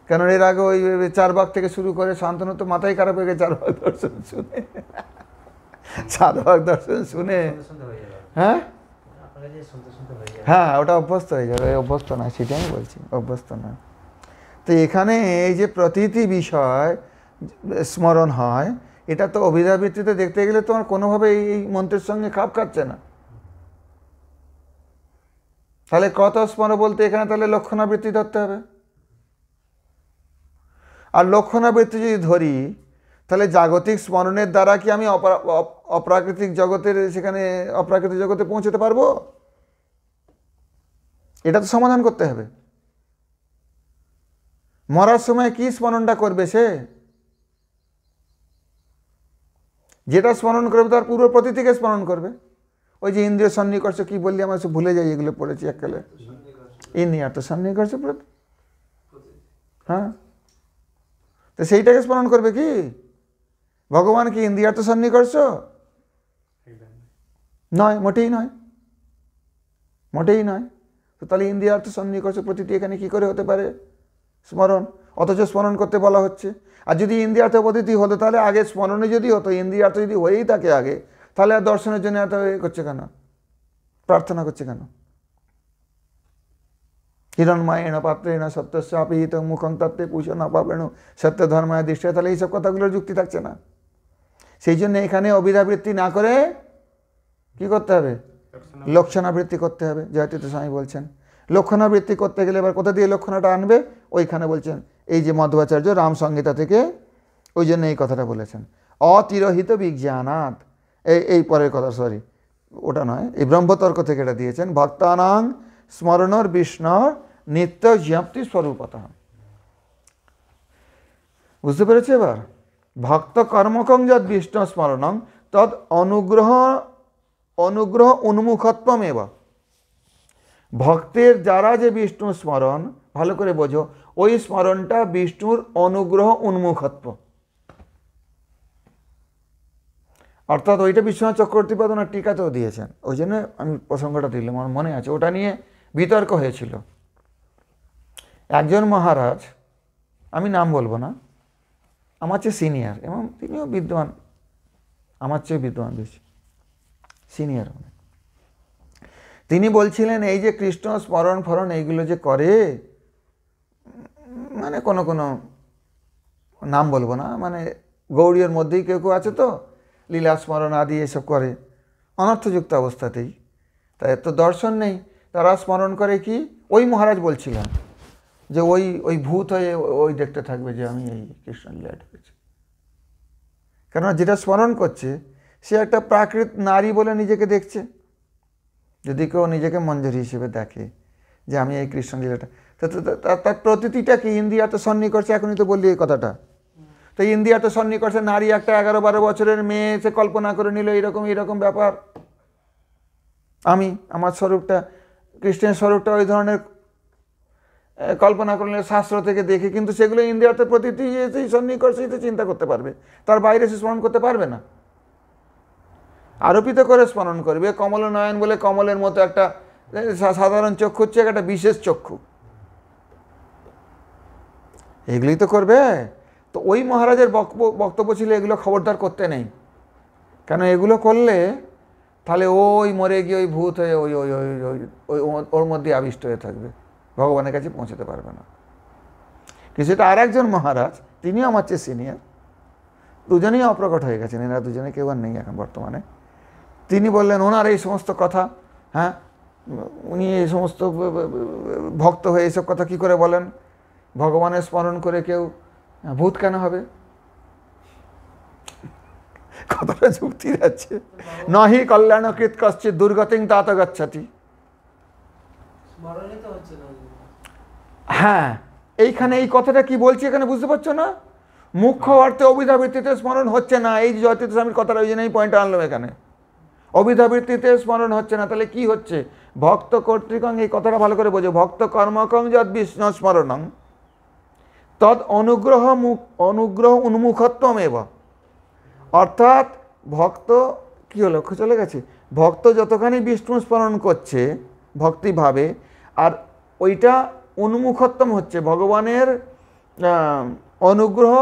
কেন এর আগে ওই চারবাগ থেকে শুরু করে শান্তনু তো মাথায় খারাপ হয়ে গেছে চারবাগ দর্শন শুনে। চারবাগ দর্শন শুনে, হ্যাঁ হ্যাঁ, ওটা অভ্যস্ত হয়ে যাবে। অভ্যস্ত না, সেটা আমি বলছি, অভ্যস্ত না। তো এখানে এই যে প্রতীতি বিষয় স্মরণ হয়, এটা তো অভিধাবৃত্তিতে দেখতে গেলে তোমার কোনোভাবে এই মন্ত্রের সঙ্গে খাপ খাচ্ছে না। তাহলে কত স্মরণ বলতে এখানে তাহলে লক্ষণাবৃত্তি ধরতে হবে। আর লক্ষণাবৃত্তি যদি ধরি, তাহলে জাগতিক স্মরণের দ্বারা কি আমি অপ্রাকৃতিক জগতের, সেখানে অপ্রাকৃতিক জগতে পৌঁছতে পারবো? এটা তো সমাধান করতে হবে। মরার সময় কি স্মরণটা করবে সে? যেটা স্মরণ করবে তার পূর্ব প্রতীতিকে স্মরণ করবে। ওই যে ইন্দ্রিয় সন্নিকর্ষ কি বললি, আমার সব ভুলে যাই, এগুলো পড়েছি এককালে। ইন্দ্রিয়ার্থ সন্নিকর্ষ, হ্যাঁ, তো সেইটাকে স্মরণ করবে কি? ভগবান কি ইন্দ্রিয়ার্থ সন্নিকর্ষ? নয়, মোটেই নয়, মোটেই নয়। তো তাহলে ইন্দ্রিয়ার্থ সন্নিকর্ষ প্রতীতি এখানে কি করে হতে পারে স্মরণ? অথচ স্মরণ করতে বলা হচ্ছে। আর যদি ইন্দ্রিয়ার্থ প্রতীতি হতো, তাহলে আগে স্মরণে যদি হতো, ইন্দ্রিয়ার্থ যদি হয়েই থাকে আগে, তাহলে আর দর্শনের জন্য এত করছে কেন, প্রার্থনা করছে কেন? হিরণময়েণ পাত্রেণ সত্যস্য অপিহিত মুখং তত্ত্বে পুষণ অপাবেণ সত্য ধর্মায় দৃষ্টি, তাহলে এইসব কথাগুলোর যুক্তি থাকছে না। সেই জন্য এখানে অভিধাবৃত্তি না করে কি করতে হবে? লক্ষণাবৃত্তি করতে হবে। জয়তীর্থ স্বামী বলছেন লক্ষণাবৃত্তি করতে গেলে এবার কোথা দিয়ে লক্ষণাটা আনবে? ওইখানে বলছেন এই যে মধ্বাচার্য রাম সংহিতা থেকে, ওই জন্য এই কথাটা বলেছেন, অতিরহিত বিজ্ঞানাৎ। এই পরের কথা, সরি ওটা নয়, এই ব্রহ্মতর্ক থেকে এটা দিয়েছেন। ভক্তানাং স্মরণর বিষ্ণুর নিত্য জ্ঞপ্তি স্বরূপতঃ। বুঝতে পেরেছি এবার? ভক্ত কর্মকং যদ বিষ্ণু স্মরণং তদ অনুগ্রহ উন্মুখত্বমেব। ভক্তের যারা যে বিষ্ণু স্মরণ, ভালো করে বোঝো, ওই স্মরণটা বিষ্ণুর অনুগ্রহ উন্মুখত্ব। অর্থাৎ ওইটা বিশ্বনাথ চক্রবর্তীপাদ ওনার টিকাতেও দিয়েছেন, ওই জন্য আমি প্রসঙ্গটা দিলাম, আমার মনে আছে। ওটা নিয়ে বিতর্ক হয়েছিল। একজন মহারাজ, আমি নাম বলবো না, আমার চেয়ে সিনিয়র এবং তিনিও বিদ্বান, আমার চেয়ে বিদ্বান বেশি, সিনিয়র। তিনি বলছিলেন এই যে কৃষ্ণ স্মরণ ফরণ এইগুলো যে করে, মানে কোনো কোনো নাম বলবো না, মানে গৌড়ীয়র মধ্যেই কেউ কেউ আছে তো লীলা স্মরণ আদি এসব করে অনর্থযুক্ত অবস্থাতেই, তাই তো দর্শন নেই, তারা স্মরণ করে কি, ওই মহারাজ বলছিলেন যে ওই ভূত হয়ে ওই দেখতে থাকবে যে আমি এই কৃষ্ণ লীলা ঢুকেছি। কেননা যেটা স্মরণ করছে সে একটা প্রাকৃত নারী বলে নিজেকে দেখছে। যদি কেউ নিজেকে মঞ্জরি হিসেবে দেখে যে আমি এই কৃষ্ণ লীলাটা, তার প্রতিটিটা কি ইন্দ্রিয়ার্থ সন্নিকর্ষে, এখনই তো বললি এই কথাটা, তো ইন্দ্রিয়ার্থ সন্নিকর্ষে নারী একটা 11-12 বছরের মেয়ে সে কল্পনা করে নিল এইরকম ব্যাপার, আমার স্বরূপটা, কৃষ্ণের স্বরূপটা ওই ধরনের কল্পনা করলে শাস্ত্র থেকে দেখে, কিন্তু সেগুলো ইন্দ্রিয়ার্থ প্রতিটি সেই সন্নিকর্ষেই তো চিন্তা করতে পারবে, তার বাইরে সে স্মরণ করতে পারবে না। আরোপিত করে স্মরণ করবে। কমল নয়ন বলে কমলের মতো একটা সাধারণ চক্ষু হচ্ছে একটা বিশেষ চক্ষু, এগুলি তো করবে। তো ওই মহারাজের বক্তব্য ছিল এগুলো খবরদার করতে নেই, কেন এগুলো করলে তাহলে ওই মরে গিয়ে ওই ভূত হয়ে ওই ওই ওই ওই ওর মধ্যে আবিষ্ট হয়ে থাকবে, ভগবানের কাছে পৌঁছতে পারবে না। কিছুটা আর একজন মহারাজ, তিনিও আমার চেয়ে সিনিয়র, দুজনেই অপ্রকট হয়ে গেছেন, এরা দুজনে কেউ আর নেই এখন বর্তমানে। তিনি বললেন ওনার এই সমস্ত কথা, হ্যাঁ উনি এই সমস্ত ভক্ত হয়ে এইসব কথা কি করে বলেন, ভগবানের স্মরণ করে কেউ ভূত কেন হবে? কতটা যুক্তি যাচ্ছে। নহি কল্যাণকৃত কশ্চিৎ দুর্গতিং তাত গচ্ছতি। হ্যাঁ, এইখানে এই কথাটা কি বলছি এখানে বুঝতে পারছো না? মুখ্য অর্থে অভিধাবৃত্তিতে স্মরণ হচ্ছে না, এই যে জয়তীর্থ স্বামীর কথাটা, ওই জন্য এই পয়েন্টটা আনলাম এখানে। অভিধাবৃত্তিতে স্মরণ হচ্ছে না, তাহলে কি হচ্ছে? ভক্ত কর্তৃকং, এই কথাটা ভালো করে বোঝো, ভক্ত কর্মকং যদ বিষ্ণু স্মরণং তদ অনুগ্রহ উন্মুখত্বমেব। অর্থাৎ ভক্ত কি হলো, চলে গেছে, ভক্ত যতখানি বিষ্ণু স্মরণ করছে ভক্তিভাবে, আর ওইটা উন্মুখত্বম হচ্ছে, ভগবানের অনুগ্রহ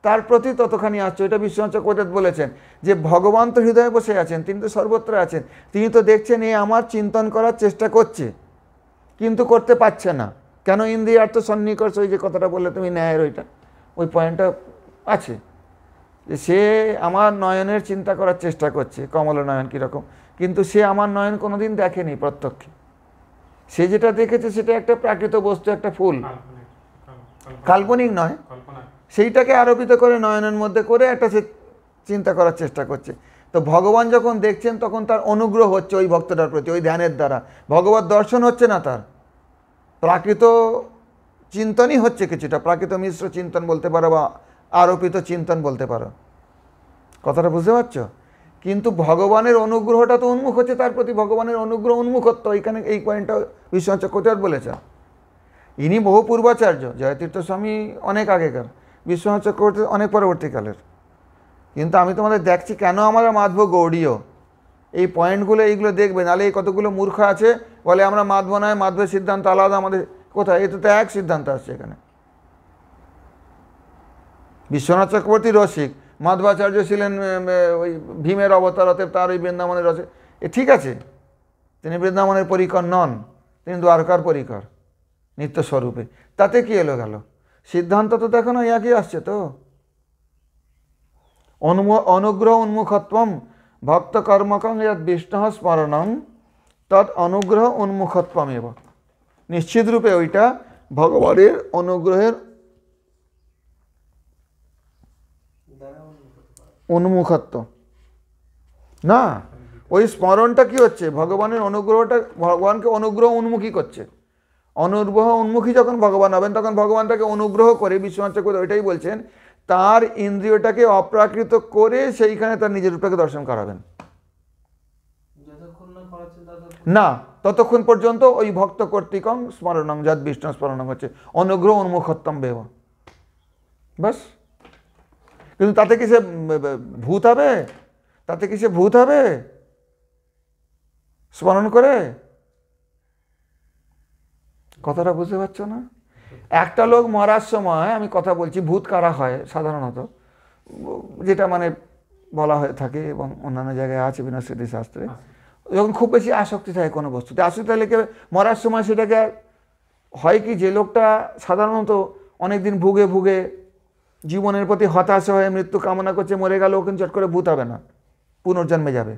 তার প্রতি ততখানি আসছে। ওইটা বিশ্বনাথ চক্রবর্তী বলেছেন যে ভগবান তো হৃদয়ে বসে আছেন, তিনি তো সর্বত্র আছেন, তিনি তো দেখছেন এই আমার চিন্তন করার চেষ্টা করছে কিন্তু করতে পারছে না। কেন? ইন্দ্রিয়ার্থ সন্নিকর্ষ, ওই যে কথাটা বললে তুমি ন্যায়ের, ওইটা ওই পয়েন্টটা আছে যে সে আমার নয়নের চিন্তা করার চেষ্টা করছে, কমল নয়ন কীরকম, কিন্তু সে আমার নয়ন কোনোদিন দেখেনি প্রত্যক্ষে। সে যেটা দেখেছে সেটা একটা প্রাকৃত বস্তু, একটা ফুল, কাল্পনিক নয়, সেইটাকে আরোপিত করে নয়নের মধ্যে করে একটা সে চিন্তা করার চেষ্টা করছে। তো ভগবান যখন দেখছেন তখন তার অনুগ্রহ হচ্ছে ওই ভক্তটার প্রতি, ওই ধ্যানের দ্বারা। ভগবত দর্শন হচ্ছে না, তার প্রাকৃত চিন্তনই হচ্ছে, কিছুটা প্রাকৃত মিশ্র চিন্তন বলতে পারো বা আরোপিত চিন্তন বলতে পারো। কথাটা বুঝতে পারছো? কিন্তু ভগবানের অনুগ্রহটা তো উন্মুখ হচ্ছে তার প্রতি, ভগবানের অনুগ্রহ উন্মুখত্ব, এইখানে এই পয়েন্টটা বিশ্বনাথ চক্রবর্তী বলেছেন। ইনি বহু পূর্বাচার্য, জয়তীর্থ স্বামী অনেক আগেকার, বিশ্বনাথ চক্রবর্তী অনেক পরবর্তীকালের। কিন্তু আমি তোমাদের দেখছি কেন আমরা মাধব গৌড়ীয়, এই পয়েন্টগুলো এইগুলো দেখবে, নাহলে এই কতগুলো মূর্খ আছে বলে আমরা মাধব নয়, মাধবের সিদ্ধান্ত আলাদা, আমাদের কোথায়? এতে তো এক সিদ্ধান্ত আসছে এখানে। বিশ্বনাথ চক্রবর্তী রসিক, মাধবাচার্য ছিলেন ওই ভীমের অবতার, অতএব তার ওই বৃন্দাবনের রসিক, ঠিক আছে, তিনি বৃন্দাবনের পরিকর নন, তিনি দ্বারকার পরিকর নিত্যস্বরূপে। তাতে কি এলো গেল? সিদ্ধান্ত তো দেখো না একই আসছে তো। অনুগ্রহ উন্মুখত্বম ভক্ত কর্মকং যদ বিষ্ণু স্মরণং তদ অনুগ্রহ উন্মুখত্বমেব। নিশ্চিত রূপে ওইটা ভগবানের অনুগ্রহের উন্মুখত্ব না, ওই স্মরণটা কি হচ্ছে? ভগবানের অনুগ্রহটা, ভগবানকে অনুগ্রহ উন্মুখী করছে, অনুগ্রহ উন্মুখী যখন ভগবান হবেন তখন ভগবান তাকে অনুগ্রহ করে, বিশ্বনাথ চক্রবর্তী ওইটাই বলছেন, তার ইন্দ্রিয়টাকে অপ্রাকৃত করে সেইখানে তার নিজের রূপটাকে দর্শন করাবেন। না, ততক্ষণ পর্যন্ত ওই ভক্ত কর্তৃকং স্মরণং যদ বিষ্ণু স্মরণং হচ্ছে অনুগ্রহ উন্মুখত্তম বেব, বাস। কিন্তু তাতে কি সে ভূত হবে? তাতে কি সে ভূত হবে স্মরণ করে? কথাটা বুঝতে পারছো না? একটা লোক মরার সময়, আমি কথা বলছি, ভূত কারা হয় সাধারণত, যেটা মানে বলা হয়ে থাকে এবং অন্যান্য জায়গায় আছে বিনস্মৃতি শাস্ত্রে, যখন খুব বেশি আসক্তি থাকে কোনো বস্তুতে, আসক্তি থাকলে মরার সময় সেটাকে হয় কি, যে লোকটা সাধারণত অনেকদিন ভুগে ভুগে জীবনের প্রতি হতাশ হয়ে মৃত্যু কামনা করছে, মরে গেল, ওখানে চট করে ভূত হবে না, পুনর্জন্মে যাবে।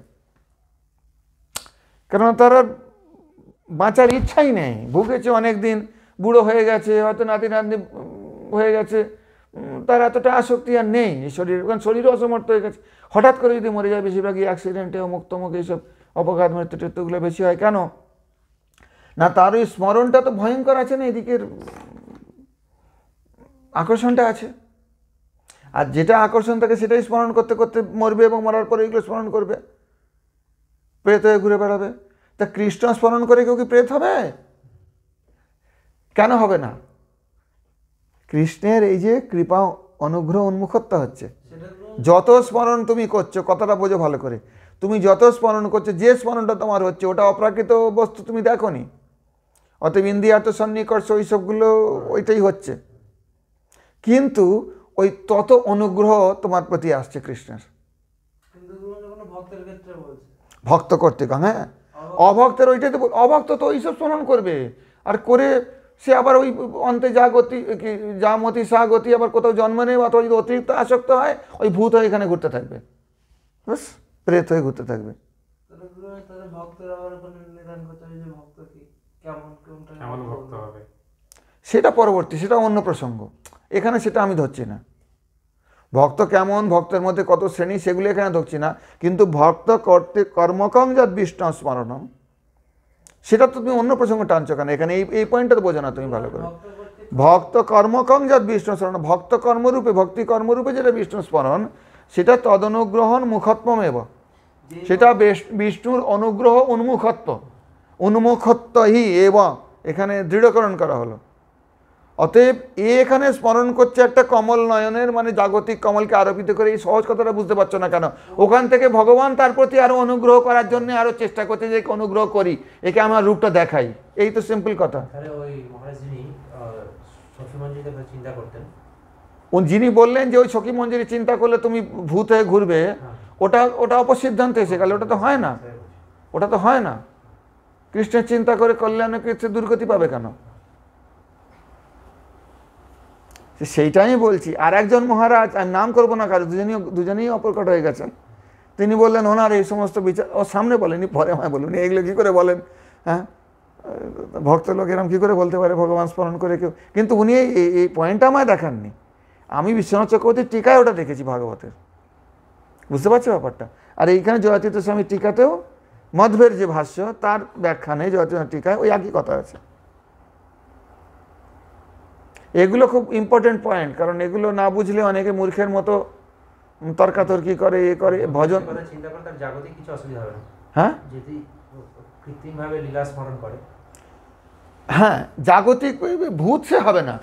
কেননা তার বাঁচার ইচ্ছাই নেই, ভুগেছে অনেক দিন, বুড়ো হয়ে গেছে, হয়তো নাতি নাতনি হয়ে গেছে, তার এতটা আসক্তি আর নেই শরীর, কারণ শরীরও অসমর্থ হয়ে গেছে। হঠাৎ করে যদি মরে যায়, বেশিরভাগই অ্যাক্সিডেন্টে অমুক তমুক এইসব অপঘাত মৃত্যু টেত্যুগুলো বেশি হয়। কেন না? তার ওই স্মরণটা তো ভয়ঙ্কর আছে না, এদিকের আকর্ষণটা আছে, আর যেটা আকর্ষণ থাকে সেটাই স্মরণ করতে করতে মরবে এবং মরার পরে এগুলো স্মরণ করবে, প্রেত হয়ে ঘুরে বেড়াবে। তা কৃষ্ণ স্মরণ করে কেউ কি প্রেত হবে? কেন হবে না? কৃষ্ণের এই যে কৃপা অনুগ্রহ উন্মুখত্ব হচ্ছে, যত স্মরণ তুমি করছো, কথাটা বোঝো ভালো করে, তুমি যত স্মরণ করছো, যে স্মরণটা তোমার হচ্ছে ওটা অপ্রাকৃত বস্তু তুমি দেখোনি, অতএব ইন্দ্রিয়ার্থ সন্নিকর্ষ ওইসবগুলো ওইটাই হচ্ছে, কিন্তু ওই তত অনুগ্রহ তোমার প্রতি আসছে কৃষ্ণের। ভক্ত কর্তৃক, হ্যাঁ, অভক্তের ওইটাই তো, অভক্ত তো ওইসব স্মরণ করবে, আর করে সে আবার ওই অন্তে যা গতি, যা মতি সা গতি, আবার কোথাও জন্ম নেই, অথবা যদি অতিরিক্ত আসক্ত হয়, ওই ভূত হয়ে এখানে ঘুরতে থাকবে, বাস, প্রেত হয়ে ঘুরতে থাকবে। সেটা পরবর্তী, সেটা অন্য প্রসঙ্গ, এখানে সেটা আমি ধরছি না। ভক্ত কেমন, ভক্তের মধ্যে কত শ্রেণী, সেগুলো এখানে ধরছি না। কিন্তু ভক্ত কর্মকং যদ বিষ্ণু স্মরণম, সেটা তো তুমি অন্য প্রসঙ্গ টানছো কেন? এখানে এই পয়েন্টটা তো বোঝো না তুমি ভালো করে। ভক্ত কর্মকং যদ বিষ্ণু স্মরণ, ভক্ত কর্মরূপে, ভক্তি কর্মরূপে যেটা বিষ্ণু স্মরণ, সেটা তদনুগ্রহণ মুখত্বম এব, সেটা বিষ্ণুর অনুগ্রহ উন্মুখত্ব, উন্মুখত্বই এব এখানে দৃঢ়করণ করা হলো। অতএব এখানে স্মরণ করছে একটা কমল নয়নের, মানে জাগতিক কমলকে আরোপিত করে। এই সহজ কথাটা বুঝতে পারছো না কেন? ওখান থেকে ভগবান তার প্রতি আরো অনুগ্রহ করার জন্য আরো চেষ্টা করছে যে অনুগ্রহ করি, একে আমার রূপটা দেখাই, এই তো সিম্পল কথা। যিনি বললেন যে ওই সখী মঞ্জুরি চিন্তা করলে তুমি ভূত হয়ে ঘুরবে, ওটা অপসিদ্ধান্ত এসে গেল, ওটা তো হয় না, ওটা তো হয় না। কৃষ্ণের চিন্তা করে কল্যাণে কৃষ্ণের দুর্গতি পাবে কেন? সেইটাই আমি বলছি। আর একজন মহারাজ, আমি নাম করবো না কারো, দুজনেই অপরকট হয়ে গেছেন, তিনি বললেন ওনার এই সমস্ত বিচার, ও সামনে বলেনি, পরে আমায় বলুন এগুলো কী করে বলেন? হ্যাঁ, ভক্ত লোক এরকম কী করে বলতে পারে ভগবান স্মরণ করে কেউ? কিন্তু উনি এই পয়েন্টটা আমায় দেখাননি। আমি বিশ্বনাথ চক্রবর্তীর টিকায় ওটা দেখেছি ভাগবতের, বুঝতে পারছো ব্যাপারটা? আর এইখানে জয়াতীর্থ স্বামীর টিকাতেও মধ্বের যে ভাষ্য, তার ব্যাখ্যা নেই, জয়াতীর্থ টিকায় ওই একই কথা আছে। এগুলো খুব ইম্পর্টেন্ট পয়েন্ট, কারণ এগুলো না বুঝলে অনেকে মূর্খের মতো তর্কাতর্কি করে, এ করে, ভজন চিন্তা করে, তার জাগতিক কিছু অসুবিধা হবে না। হ্যাঁ, যদি কৃত্রিমভাবে লীলা স্মরণ করে, হ্যাঁ, জাগতিক ভূত সে হবে না।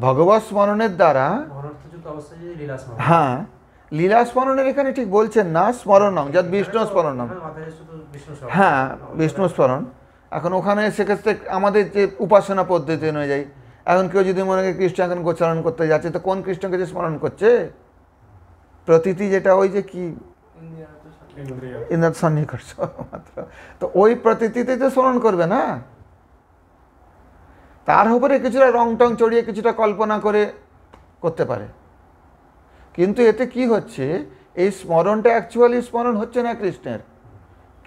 ভগবত স্মরণের দ্বারা, হ্যাঁ, লীলা স্মরণের এখানে ঠিক বলছেন না, স্মরণম যদ বিষ্ণু স্মরণম, হ্যাঁ, বিষ্ণু স্মরণ। এখন ওখানে সেক্ষেত্রে আমাদের যে উপাসনা পদ্ধতি অনুযায়ী, এখন কেউ যদি মনে করে কৃষ্ণ এখন গোচারণ করতে যাচ্ছে, তো কোন কৃষ্ণকে যে স্মরণ করছে? প্রতীতি, যেটা ওই যে কি ইন্দ্রিয় সন্নিকর্ষ মাত্র, তো ওই প্রতীতিতে তো স্মরণ করবে না, তার উপরে কিছুটা রং টং চড়িয়ে কিছুটা কল্পনা করে করতে পারে। কিন্তু এতে কি হচ্ছে, এই স্মরণটা অ্যাকচুয়ালি স্মরণ হচ্ছে না কৃষ্ণের,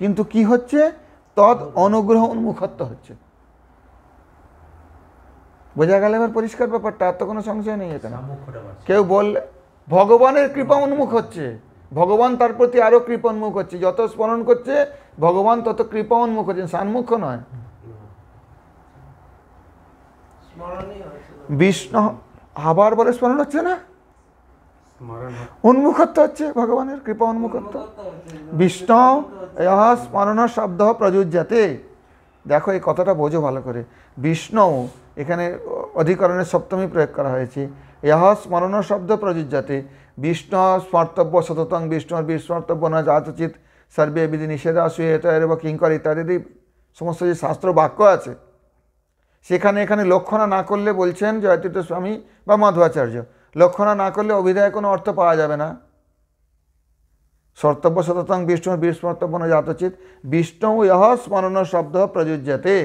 কিন্তু কি হচ্ছে, তদ অনুগ্রহ উন্মুখত্ব হচ্ছে। বোঝা গেল এবার পরিষ্কার ব্যাপারটা? আর তো কোনো সংশয় নেই এখানে। কেউ বললে ভগবানের কৃপা উন্মুখ হচ্ছে, ভগবান তার প্রতি আরো কৃপা উন্মুখ হচ্ছে, যত স্মরণ করছে ভগবান তত কৃপা উন্মুখ হচ্ছেন, সান্মুখ নয়। বিষ্ণু আবার বলে স্মরণ হচ্ছে না, উন্মুখত্ব হচ্ছে, ভগবানের কৃপা উন্মুখত্ব। বিষ্ণু স্মরণ শব্দ প্রযোজ্যতে, দেখো এই কথাটা বোঝো ভালো করে। বিষ্ণু এখানে অধিকরণের সপ্তমী প্রয়োগ করা হয়েছে। ইহ স্মরণ শব্দ প্রযোজ্যতে, বিষ্ণু স্মর্তব্য সততং বিষ্ণুর বিস্মর্তব্য না জাতচিত সর্বে বিধি নিষেধা সুয়েত কিঙ্কর ইত্যাদি সমস্ত যে শাস্ত্র বাক্য আছে, সেখানে এখানে লক্ষণা না করলে বলছেন জয়তীর্থ স্বামী বা মাধবাচার্য, লক্ষণা না করলে অভিধায় কোনো অর্থ পাওয়া যাবে না। সর্তব্য সততং বিষ্ণুর বিস্মর্তব্য না জাতচিত, বিষ্ণু ইহ স্মরণ শব্দ প্রযোজ্যতে,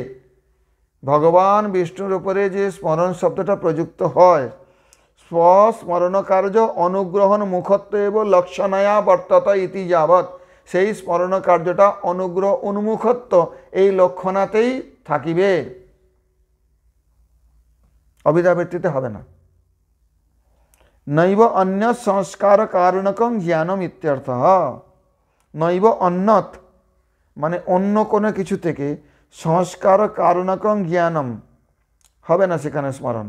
ভগবান বিষ্ণুর উপরে যে স্মরণ শব্দটা প্রযুক্ত হয়, স্মরণ কার্য অনুগ্রহণ মুখত্ব এবং লক্ষণায়া বর্তত ইতি যাবৎ, সেই স্মরণ কার্যটা অনুগ্রহ উন্মুখত্ব এই লক্ষণাতেই থাকিবে, অবিদ্যাবৃত্তিতে হবে না। নৈব অন্য সংস্কার কারণকং জ্ঞানম ইত্যর্থ। নৈব অন্যত মানে অন্য কোনো কিছু থেকে সংস্কার কারণকং জ্ঞানম হবে না সেখানে স্মরণ।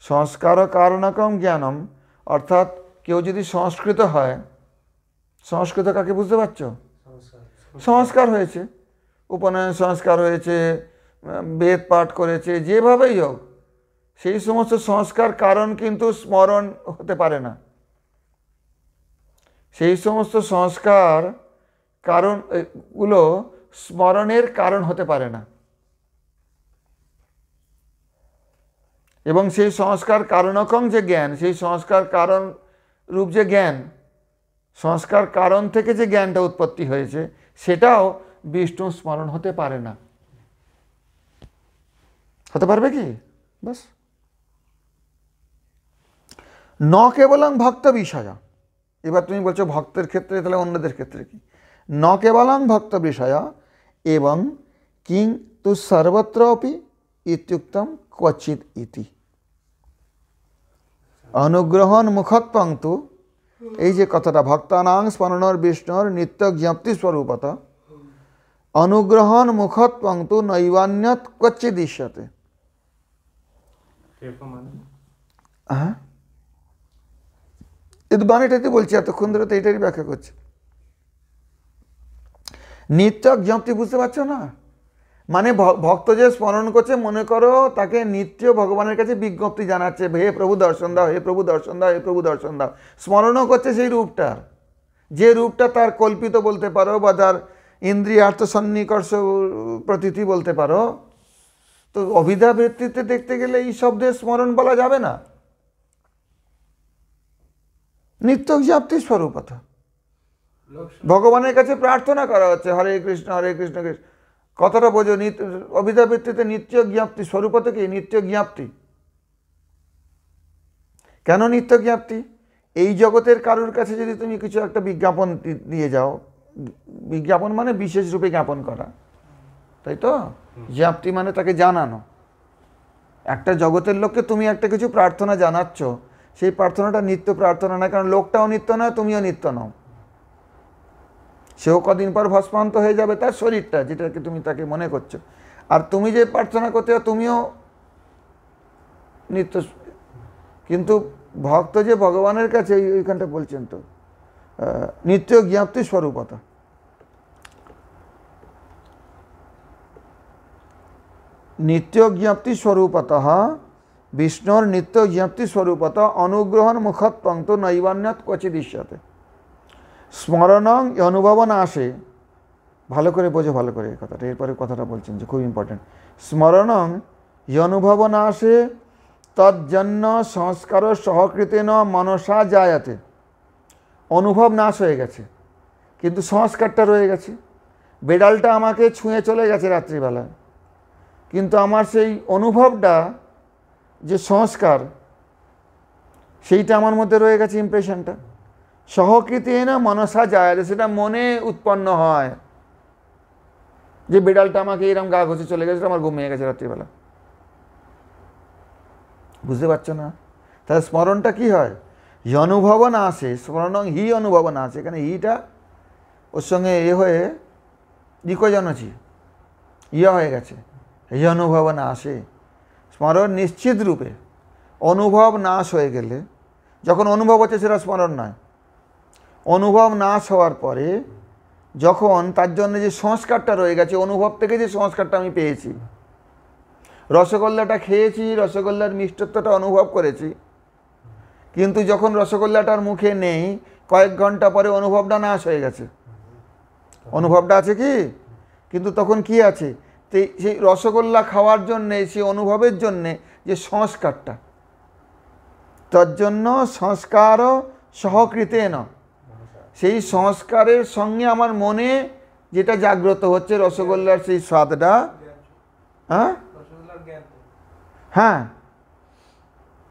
সংস্কার কারণকং জ্ঞানম অর্থাৎ কেউ যদি সংস্কৃত হয়, সংস্কৃত কাকে বুঝতে পারছো? সংস্কার হয়েছে, উপনয়ন সংস্কার হয়েছে, বেদ পাঠ করেছে, যেভাবেই হোক, সেই সমস্ত সংস্কার কারণ কিন্তু স্মরণ হতে পারে না। সেই সমস্ত সংস্কার কারণগুলো স্মরণের কারণ হতে পারে না। এবং সেই সংস্কার কারণকং যে জ্ঞান, সেই সংস্কার কারণ রূপ যে জ্ঞান, সংস্কার কারণ থেকে যে জ্ঞানটা উৎপত্তি হয়েছে, সেটাও বিষ্ণু স্মরণ হতে পারে না। হতে পারবে কি? বাস। ন কেবলং ভক্ত বিষয়, এবার তুমি বলছো ভক্তের ক্ষেত্রে, তাহলে অন্যদের ক্ষেত্রে কি? ন কেবলং ভক্ত বিষয় এবং কিন্তু সর্বত্র অপি ইত্যুক্তম ক্বচিৎ ইতি। অনুগ্রহণ মুখত্বং তু, এই যে কথাটা ভক্তানাং স্মরণর বিষ্ণুর নিত্য জ্ঞপ্তি স্বরূপত, অনুগ্রহণ মুখত্বং তু নৈবান্যত ক্বচিৎ দৃশ্যতে। হ্যাঁ, এই বাণীটাতে বলছি, এতক্ষণ ধরে তো এটারই ব্যাখ্যা করছে। নিত্য জ্ঞপ্তি বুঝতে পারছো না? মানে ভক্ত যে স্মরণ করছে, মনে করো তাকে নিত্য ভগবানের কাছে বিজ্ঞপ্তি জানাচ্ছে, হে প্রভু দর্শন দাও, হে প্রভু দর্শন দাও, হে প্রভু দর্শন দাও। স্মরণও করছে সেই রূপটার, যে রূপটা তার কল্পিত বলতে পারো বা তার ইন্দ্রিয়ার্থ সন্নিকর্ষ প্রতীতি বলতে পারো। তো অভিধাবৃত্তিতে দেখতে গেলে এই শব্দের স্মরণ বলা যাবে না। নিত্য জ্ঞাপ্তি স্বরূপত, ভগবানের কাছে প্রার্থনা করা হচ্ছে, হরে কৃষ্ণ হরে কৃষ্ণ কৃষ্ণ। কথাটা বোঝো, অভিধাবৃত্তিতে নিত্য জ্ঞাপ্তি স্বরূপত কি? নিত্য জ্ঞাপ্তি। কেন নিত্য জ্ঞাপ্তি? এই জগতের কারোর কাছে যদি তুমি কিছু একটা বিজ্ঞাপন দিয়ে যাও, বিজ্ঞাপন মানে বিশেষ রূপে জ্ঞাপন করা, তাই তো? জ্ঞাপ্তি মানে তাকে জানানো। একটা জগতের লোককে তুমি একটা কিছু প্রার্থনা জানাচ্ছ, সেই প্রার্থনাটা নিত্য প্রার্থনা না, কারণ লোকটাও নিত্য নয়, তুমিও নিত্য নও। সেও কদিন পর ভস্মান্ত হয়ে যাবে, তার শরীরটা, যেটাকে তুমি তাকে মনে করছো। আর তুমি যে প্রার্থনা করতে চাও, তুমিও নিত্য। কিন্তু ভক্ত যে ভগবানের কাছে, ওইখানটা বলছেন তো নিত্য জ্ঞাপ্তি স্বরূপতা। নিত্য জ্ঞাপ্তি স্বরূপত বিষ্ণুর নিত্য জ্ঞাপ্তি স্বরূপত অনুগ্রহণ মুখত্বং তু নৈবান্যত ক্বচিৎ দৃশ্যতে। স্মরণং অনুভব না আসে, ভালো করে বোঝো, ভালো করে এই কথাটা, এরপরে কথাটা বলছেন যে খুব ইম্পর্টেন্ট। স্মরণং অনুভব না আসে তজ্জন্য সংস্কার সহকৃতেন মনসা জায়াতে। অনুভব নাশ হয়ে গেছে, কিন্তু সংস্কারটা রয়ে গেছে। বেড়ালটা আমাকে ছুঁয়ে চলে গেছে রাত্রিবেলা, কিন্তু আমার সেই অনুভবটা, যে সংস্কার, সেইটা আমার মধ্যে রয়ে গেছে, ইমপ্রেশনটা। সহকৃতেন মনসা জায়াতে, সেটা মনে উৎপন্ন হয় যে বিড়ালটা আমাকে এরকম গা ঘষে চলে গেছে, আমার ঘুমিয়ে গেছে রাত্রিবেলা। বুঝতে পারছো না? তাহলে স্মরণটা কি হয়? অনুভব না আসে, স্মরণ হি অনুভব না আসে। এখানে হিটা ওর সঙ্গে হয়ে ইকো জনছি ইয়া হয়ে গেছে, হি অনুভব না আসে। স্মরণ নিশ্চিত রূপে। অনুভব নাশ হয়ে গেলে, যখন অনুভব হচ্ছে সেটা স্মরণ নয়, অনুভব নাশ হওয়ার পরে যখন তার জন্য যে সংস্কারটা রয়ে গেছে, অনুভব থেকে যে সংস্কারটা আমি পেয়েছি, রসগোল্লাটা খেয়েছি, রসগোল্লার মিষ্টত্বটা অনুভব করেছি, কিন্তু যখন রসগোল্লাটার মুখে নেই, কয়েক ঘন্টা পরে অনুভবটা নাশ হয়ে গেছে। অনুভবটা আছে কি? কিন্তু তখন কি আছে? সেই রসগোল্লা খাওয়ার জন্যে, সেই অনুভবের জন্যে যে সংস্কারটা, তার জন্য সংস্কার সহকৃতেন, সেই সংস্কারের সঙ্গে আমার মনে যেটা জাগ্রত হচ্ছে রসগোল্লার সেই স্বাদটা, হ্যাঁ হ্যাঁ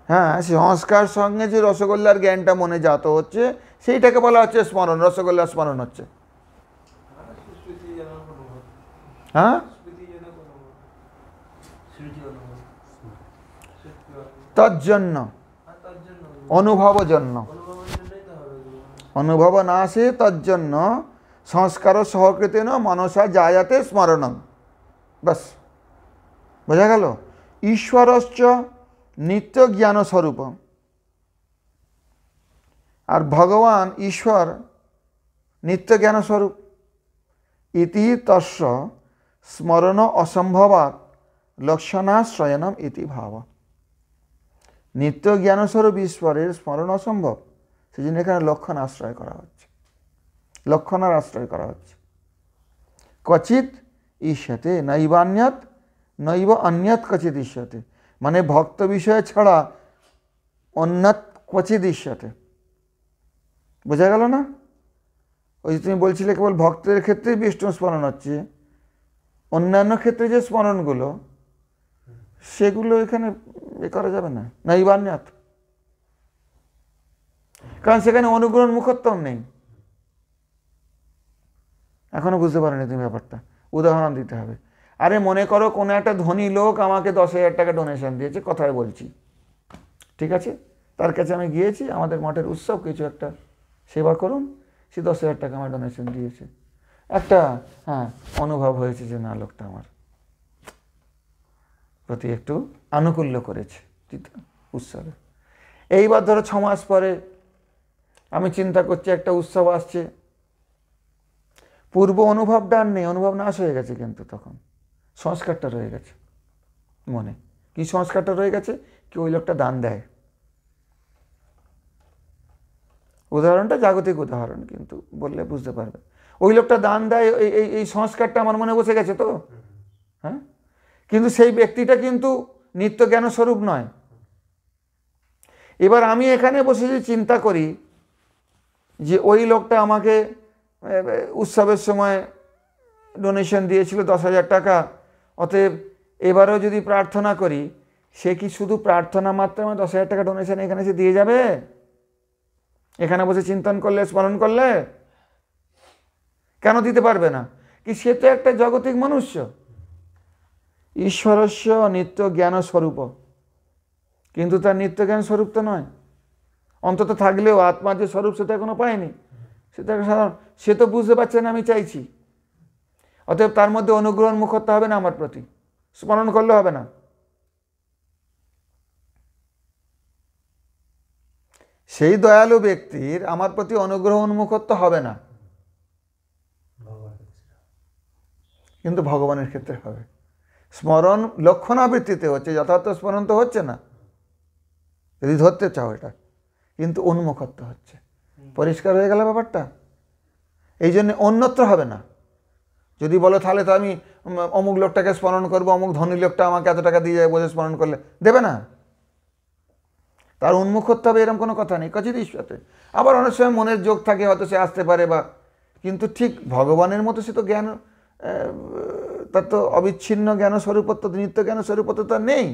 হ্যাঁ, সংস্কার সঙ্গে যে রসগোল্লার জ্ঞানটা মনে জাত হচ্ছে, সেইটাকে বলা হচ্ছে স্মরণ। রসগোল্লার স্মরণ হচ্ছে। হ্যাঁ, তজ্জন্য, অনুভব জন্য, অনুভব না আসে তজ্জন্য সংস্কার সহকৃতেন মনসা জায়াতে স্মরণং। বাস, বোঝা গেল? ঈশ্বরশ্চ নিত্য জ্ঞান স্বরূপ, আর ভগবান ঈশ্বর নিত্য জ্ঞান স্বরূপ। ইতি তস্য স্মরণ অসম্ভবাৎ লক্ষণাশ্রয়ণম ইতি ভাব। নিত্য জ্ঞানস্বরূপ ঈশ্বরের স্মরণ অসম্ভব, সেই জন্য এখানে লক্ষণ আশ্রয় করা হচ্ছে, লক্ষণার আশ্রয় করা হচ্ছে। ক্বচিৎ ঈশতে নৈবান্যত নৈব অন্যত ক্বচিৎ ঈশতে, মানে ভক্ত বিষয় ছাড়া অন্যত ক্বচিৎ ঈশতে। বোঝা গেল না? ওই তুমি বলছিলে কেবল ভক্তের ক্ষেত্রেই বিষ্ণু স্মরণ হচ্ছে, অন্যান্য ক্ষেত্রে যে স্মরণগুলো সেগুলো এখানে এ করা যাবে না, নৈবান্যত। কারণ সেখানে অনুগ্রহণ মুখত্বম নেই। এখনো বুঝতে পারোনি তুমি ব্যাপারটা, উদাহরণ দিতে হবে। আরে মনে করো কোনো একটা ধনী লোক আমাকে 10,000 টাকা ডোনেশন দিয়েছে, কথায় বলছি, ঠিক আছে? তার কাছে আমি গিয়েছি, আমাদের মঠের উৎসব, কিছু একটা সেবা করুন, সে 10,000 টাকা আমার ডোনেশন দিয়েছে। একটা অনুভব হয়েছে যে না, লোকটা আমার প্রতি একটু আনুকূল্য করেছে উৎসবে। এইবার ধরো 6 মাস পরে আমি চিন্তা করছি একটা উৎসব আসছে, পূর্ব অনুভবটা আর নেই, অনুভব নাশ হয়ে গেছে, কিন্তু তখন সংস্কারটা রয়ে গেছে মনে। কি সংস্কারটা রয়ে গেছে? কি ওই লোকটা দান দেয়। উদাহরণটা জাগতিক উদাহরণ, কিন্তু বললে বুঝতে পারবে। ওই লোকটা দান দেয়, এই সংস্কারটা আমার মনে বসে গেছে তো, হ্যাঁ? কিন্তু সেই ব্যক্তিটা কিন্তু নিত্য জ্ঞান স্বরূপ নয়। এবার আমি এখানে বসে যে চিন্তা করি যে ওই লোকটা আমাকে উৎসবের সময় ডোনেশন দিয়েছিল 10,000 টাকা, অতএব এবারেও যদি প্রার্থনা করি, সে কি শুধু প্রার্থনা মাত্র আমার 10,000 টাকা ডোনেশন এখানে সে দিয়ে যাবে? এখানে বসে চিন্তন করলে, স্মরণ করলে কেন দিতে পারবে না? কি সে তো একটা জাগতিক মনুষ্য। ঈশ্বরস্য নিত্য জ্ঞান স্বরূপ, কিন্তু তার নিত্য জ্ঞান স্বরূপ তো নয়। অন্তত থাকলেও আত্মার যে স্বরূপ সেটা এখনো পায়নি। সেটা সাধারণ, সে তো বুঝতে পারছে না আমি চাইছি। অতএব তার মধ্যে অনুগ্রহণ মুখত্ব হবে না, আমার প্রতি স্মরণ করলে হবে না। সেই দয়ালু ব্যক্তির আমার প্রতি অনুগ্রহ উন্মুখত্ব হবে না, কিন্তু ভগবানের ক্ষেত্রে হবে। স্মরণ লক্ষণাবৃত্তিতে হচ্ছে, যথার্থ স্মরণ তো হচ্ছে না যদি ধরতে চাও এটা, কিন্তু উন্মুখত্ব হচ্ছে। পরিষ্কার হয়ে গেল ব্যাপারটা? এই জন্য অন্যত্র হবে না। যদি বলো তাহলে তো আমি অমুক লোকটাকে স্মরণ করবো, অমুক ধনী লোকটা আমাকে এত টাকা দিয়ে যায় বলে স্মরণ করলে দেবে না, তার উন্মুখত্ব হবে এরকম কোনো কথা নেই। ক্বচিৎ ঈশ্বরে। আবার অনেক সময় মনের যোগ থাকে, হয়তো সে আসতে পারে, বা কিন্তু ঠিক ভগবানের মতো সে তো জ্ঞান, তার তো অবিচ্ছিন্ন জ্ঞান স্বরূপত্ব, নিত্য জ্ঞান স্বরূপত্ব তার নেই।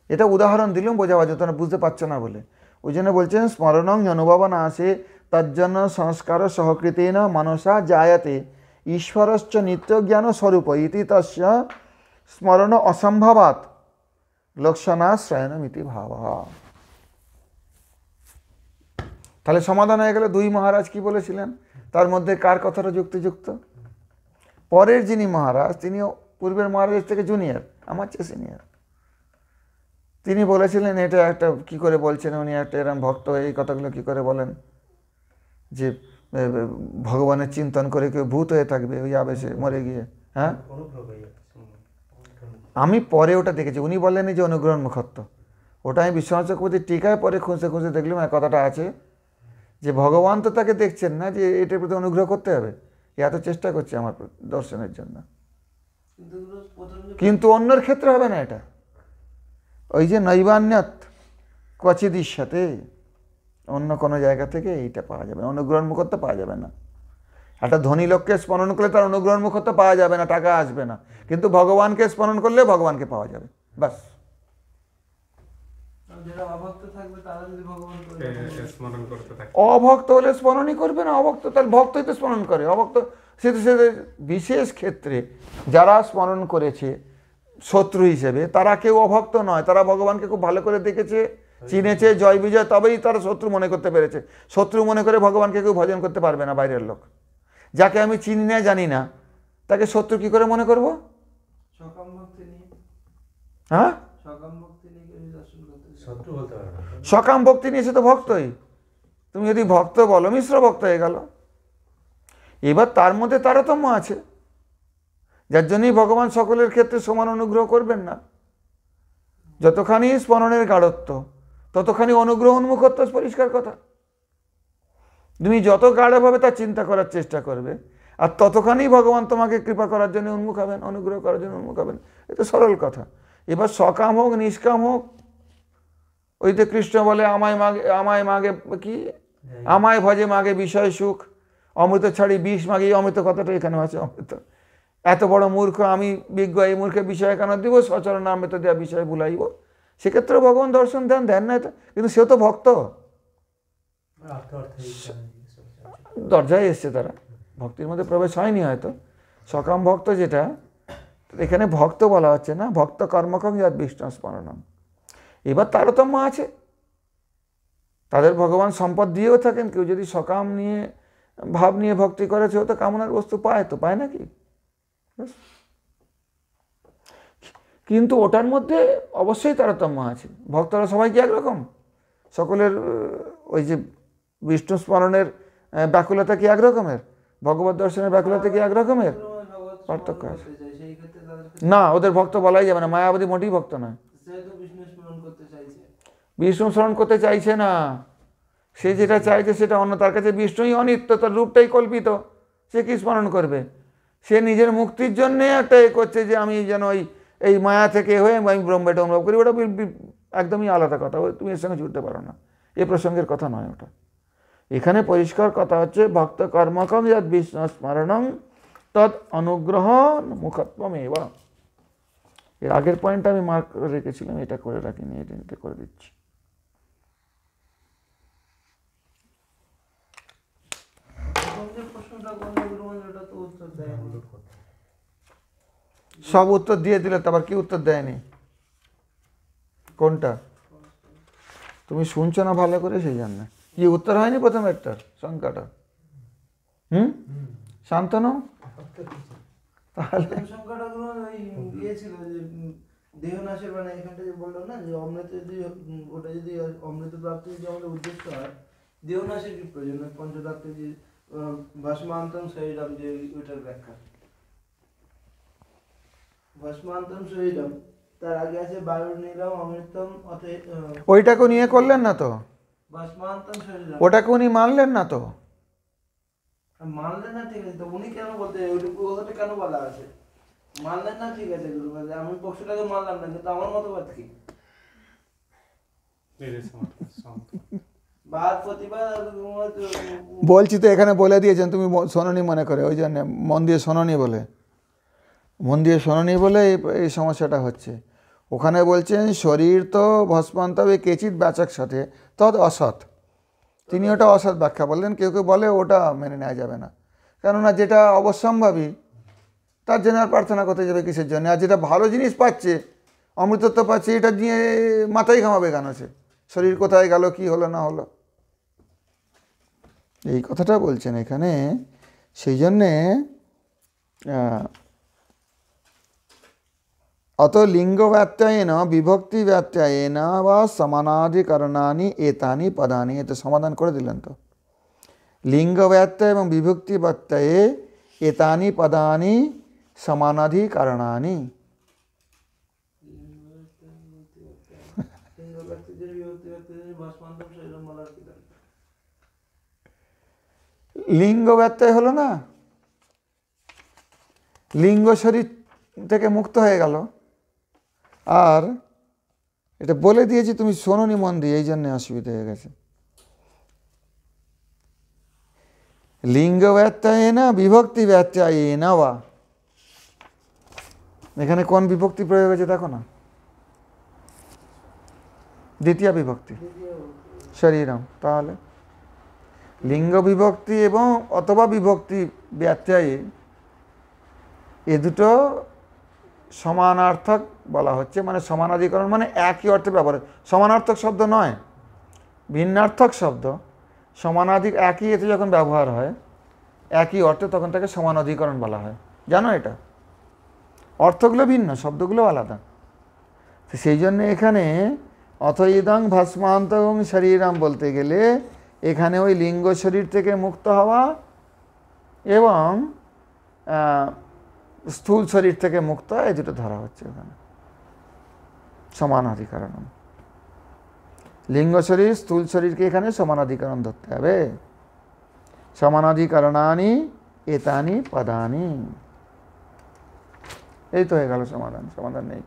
এটা উদাহরণ দিলাম বোঝাবার জন্য, তোমরা বুঝতে পারছো না বলে। ওই জন্য বলছেন স্মরণং অনুভব না আসে তজ্জন্য সংস্কার সহকৃতেন মনসা জায়াতে ঈশ্বরশ্চ নিত্য জ্ঞান স্বরূপ ইতি তস্য স্মরণ অসম্ভবাৎ লক্ষণাশ্রয়ণমিতি ভাব। তাহলে সমাধান হয়ে গেল। 2 মহারাজ কি বলেছিলেন, তার মধ্যে কার কথাটা যুক্তিযুক্ত? পরের যিনি মহারাজ, তিনি পূর্বের মহারাজের থেকে জুনিয়র, আমার চেয়ে সিনিয়র। তিনি বলেছিলেন, এটা একটা কী করে বলছেন উনি একটা এরম ভক্ত হয়ে এই কথাগুলো কী করে বলেন যে ভগবানের চিন্তন করে কেউ ভূত হয়ে থাকবে ওই আবেশে মরে গিয়ে। হ্যাঁ, আমি পরে ওটা দেখেছি, উনি বললেন যে অনুগ্রহণ মুখত্ব, ওটা আমি বিশ্বনাথ চক্রবর্তীর টিকায় পরে খুঁজতে খুঁজতে দেখলাম এক কথাটা আছে যে ভগবান তো তাকে দেখছেন না যে এটার প্রতি অনুগ্রহ করতে হবে, এত চেষ্টা করছে আমার দর্শনের জন্য, কিন্তু অন্যের ক্ষেত্রে হবে না এটা। ওই যে নৈবান্যত ক্বচিদির সাথে অন্য কোনো জায়গা থেকে এইটা পাওয়া যাবে না, অনুগ্রহণ মুখত্ব পাওয়া যাবে না। একটা ধনী লোককে স্মরণ করলে তার অনুগ্রহণ মুখত্ব পাওয়া যাবে না, টাকা আসবে না, কিন্তু ভগবানকে স্মরণ করলে ভগবানকে পাওয়া যাবে, বাস। অভক্ত হলে স্মরণই করবে না, অভক্ত তার ভক্তই তো স্মরণ করে, অভক্ত সে বিশেষ ক্ষেত্রে যারা স্মরণ করেছে শত্রু হিসেবে তারা কেউ অভক্ত নয়, তারা ভগবানকে খুব ভালো করে দেখেছে, চিনেছে, জয় বিজয়, তবেই তারা শত্রু মনে করতে পেরেছে। শত্রু মনে করে ভগবানকে কেউ ভজন করতে পারবে না বাইরের লোক। যাকে আমি চিনি না জানি না তাকে শত্রু কি করে মনে করব? হ্যাঁ, সকাম ভক্তি নিয়ে সে তো ভক্তই, তুমি যদি ভক্ত বলো মিশ্র ভক্ত হয়ে গেল। এবার তার মধ্যে তারতম্য আছে, যার জন্যই ভগবান সকলের ক্ষেত্রে সমান অনুগ্রহ করবেন না। যতখানি স্মরণের গাঢ়ত্ব ততখানি অনুগ্রহ উন্মুখত্ব, পরিষ্কার কথা। তুমি যত গাঢ়ভাবে তার চিন্তা করার চেষ্টা করবে আর ততখানি ভগবান তোমাকে কৃপা করার জন্য উন্মুখ হবেন, অনুগ্রহ করার জন্য উন্মুখ হবেন। এটা সরল কথা। এবার সকাম হোক নিষ্কাম হোক, ওই তো কৃষ্ণ বলে আমায় মাগে কি, আমায় ভজে মাগে বিষয় সুখ, অমৃত ছাড়ি বিষ মাগি, অমৃত কথাটা এখানে আছে, অমৃত। এত বড় মূর্খ আমি, বিজ্ঞ, এই মূর্খের বিষয় কেন দিব, সচরণ অমৃত দেওয়া বিষয় ভুলাইব। সেক্ষেত্রে ভগবান দর্শন দেন না, কিন্তু সেও তো ভক্ত, দরজায় এসছে, তারা ভক্তির মধ্যে প্রবেশ হয়নি হয়তো। সকাম ভক্ত যেটা এখানে ভক্ত বলা হচ্ছে না, ভক্ত কর্মকং যাদ বিষ্ণু স্মরণম। এবার তারতম্য আছে, তাদের ভগবান সম্পদ দিয়েও থাকেন। কেউ যদি সকাম নিয়ে ভাব নিয়ে ভক্তি করে সেও তো কামনার বস্তু পায়, তো পায় নাকি? কিন্তু ওটার মধ্যে অবশ্যই তারতম্য আছে। ভক্তরা সবাই কি একরকম? সকলের ওই যে বিষ্ণু স্মরণের ব্যাকুলতা কি একরকমের? ভগবত দর্শনের ব্যাকুলতা কি একরকমের? পার্থক্য আছে না, ওদের ভক্ত বলাই যাবে না। মায়াবতী মোটেই ভক্ত নয়, বিষ্ণু স্মরণ করতে চাইছে না। সে যেটা চাইছে সেটা অন্য, তার কাছে বিষ্ণুই অনিত্য, তার রূপটাই কল্পিত, সে কি স্মরণ করবে? সে নিজের মুক্তির জন্যে একটা এ করছে যে আমি যেন এই মায়া থেকে হয়ে আমি ব্রহ্মটা অনুভব করি। ওটা একদমই আলাদা কথা, তুমি এর সঙ্গে জুড়তে পারো না, এ প্রসঙ্গের কথা নয় ওটা। এখানে পরিষ্কার কথা হচ্ছে ভক্ত কর্মকং যদ বিষ্ণু স্মরণং তদ অনুগ্রহ মুখত্বমেব। এর আগের পয়েন্টটা আমি মার্ক করে রেখেছিলাম, এটা করে রাখিনি, এটা করে দিচ্ছি। সব উত্তর দিয়ে দিলে, তারপর কি উত্তর দেয়নি? কোনটা তুমি শুনছো না ভালো করে, সেই জন্য কি উত্তর হয়নি প্রথম একটার সংখ্যাটা? শান্তনু তাহলে সংখ্যাটা ছিল যে দেহনাশের, মানে এখানটা যে বললাম না যে অমৃত যদি, ওটা যদি অমৃত প্রাপ্তি যদি আমাদের উদ্দেশ্য হয়, দেহনাশের কি প্রয়োজন? পঞ্চতত্ত্ব যে ভস্মান্তম শরীরম, যে ওইটার ব্যাখ্যা ভস্মান্তম শরীরম, তার আগে আছে বায়ু নীলম অমৃতম, ওইটাকে নিয়ে করলেন না তো, ভস্মান্তম শরীরম, ওটাকে উনি মানলেন না তো। মানলেন না, ঠিক আছে, তো উনি কেন বলতে ওটা কেন বলা আছে? মানলেন না, ঠিক আছে, আমি পক্ষটাকে মানলাম না, কিন্তু আমার মতবাদ কি? বলছি তো, এখানে বলে দিয়েছেন, তুমি শোনোনি মনে করে, ওই জন্য মন দিয়ে শোনোনি বলে এই সমস্যাটা হচ্ছে। ওখানে বলছেন শরীর তো ভস্মান্ত হবে কেচিৎ ব্যাচক সাথে, তদ অসৎ। তিনি ওটা অসৎ ব্যাখ্যা বললেন। কেউ কেউ বলে ওটা মেনে নেওয়া যাবে না, কেননা যেটা অবশ্যম্ভাবী তার জন্য আর প্রার্থনা করতে যাবে কিসের জন্য? আর যেটা ভালো জিনিস পাচ্ছে, অমৃতত্ব পাচ্ছে, এটা নিয়ে মাথায় ঘামাবে কেন? সে শরীর কোথায় গেল, কি হলো না হলো, এই কথাটা বলছেন এখানে। সেই জন্যে অত লিঙ্গ ব্যত্যয়েন বিভক্তি ব্যত্যয়েন বা সমানাধিকরণানি এতানি পদানি, এতে সমাধান করে দিলেন তো। লিঙ্গ ব্যত্যয় এবং বিভক্তি ব্যত্যয়ে এতানি পদানি সমানাধিকরণানি। লিঙ্গ ব্যত্যয় হলো না, লিঙ্গ শরীর থেকে মুক্ত হয়ে গেল। আর এটা বলে দিয়েছি, তুমি শোনোনি মন দিয়ে, এই জন্য অসুবিধা হয়ে গেছে। লিঙ্গ ব্যত্যয়ে না বিভক্তি ব্যত্যয়ে না বা, এখানে কোন বিভক্তি প্রয়োগ হয়েছে দেখো না, দ্বিতীয় বিভক্তি শরীরম। তাহলে লিঙ্গ বিভক্তি এবং অথবা বিভক্তি ব্যত্যয়ে এ দুটো সমানার্থক বলা হচ্ছে, মানে সমানাধিকরণ মানে একই অর্থে ব্যবহার। সমানার্থক শব্দ নয়, ভিন্নার্থক শব্দ। সমানাধিক একই এতে যখন ব্যবহার হয় একই অর্থে, তখন তাকে সমানাধিকরণ বলা হয়। জানো এটা? অর্থগুলো ভিন্ন, শব্দগুলো আলাদা। তো সেই জন্য এখানে অথ ইদং ভস্মান্তং শরীরম বলতে গেলে এখানে ওই লিঙ্গ শরীর থেকে মুক্ত হওয়া এবং স্থূল শরীর থেকে মুক্ত, এই দুটো ধরা হচ্ছে ওখানে সমানাধিকরণ। লিঙ্গ শরীর স্থূল শরীরকে এখানে সমানাধিকরণ ধরতে হবে। সমানাধিকরণানি এতানি পদানি, এই তো হয়ে গেল সমাধান। সমাধান নেই।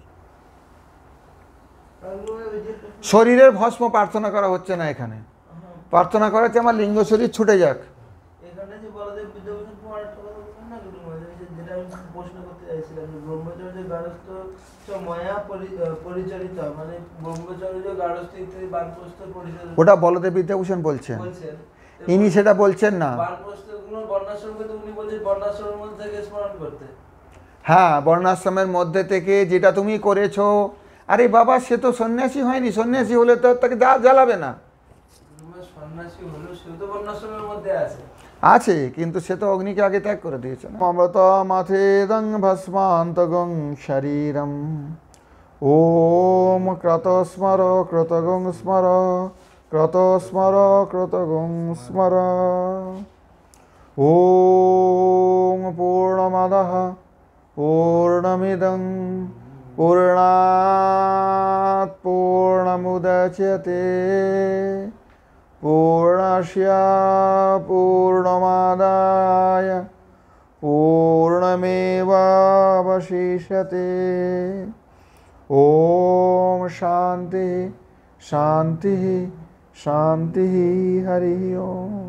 শরীরের ভস্ম প্রার্থনা করা হচ্ছে না, এখানে প্রার্থনা করা হচ্ছে আমার লিঙ্গ শরীর ছুটে যাক। ওটা বলদেব বিদ্যাভূষণ বলছেন, ইনি সেটা বলছেন না। হ্যাঁ, বর্ণাশ্রমের মধ্যে থেকে যেটা তুমি করেছো। আরে বাবা, সে তো সন্ন্যাসী হয়নি, সন্ন্যাসী হলে তো তাকে জ্বালাবে না। আছে, কিন্তু সে তো অগ্নিকে আগে ত্যাগ করে দিয়েছে না। অমৃত মাথেদং ভস্মান্তগং শরীরম ওম ক্রতস্মর ক্রতগং স্মর ক্রতস্মর ক্রতগং স্মর। ওম পূর্ণমদঃ পূর্ণমিদং পূর্ণাৎ পূর্ণমুদচ্যতে পূর্ণস্য পূর্ণমাদায় পূর্ণমেবাবশিষ্যতে। ওম শান্তি শান্তি শান্তি। হরি ওম।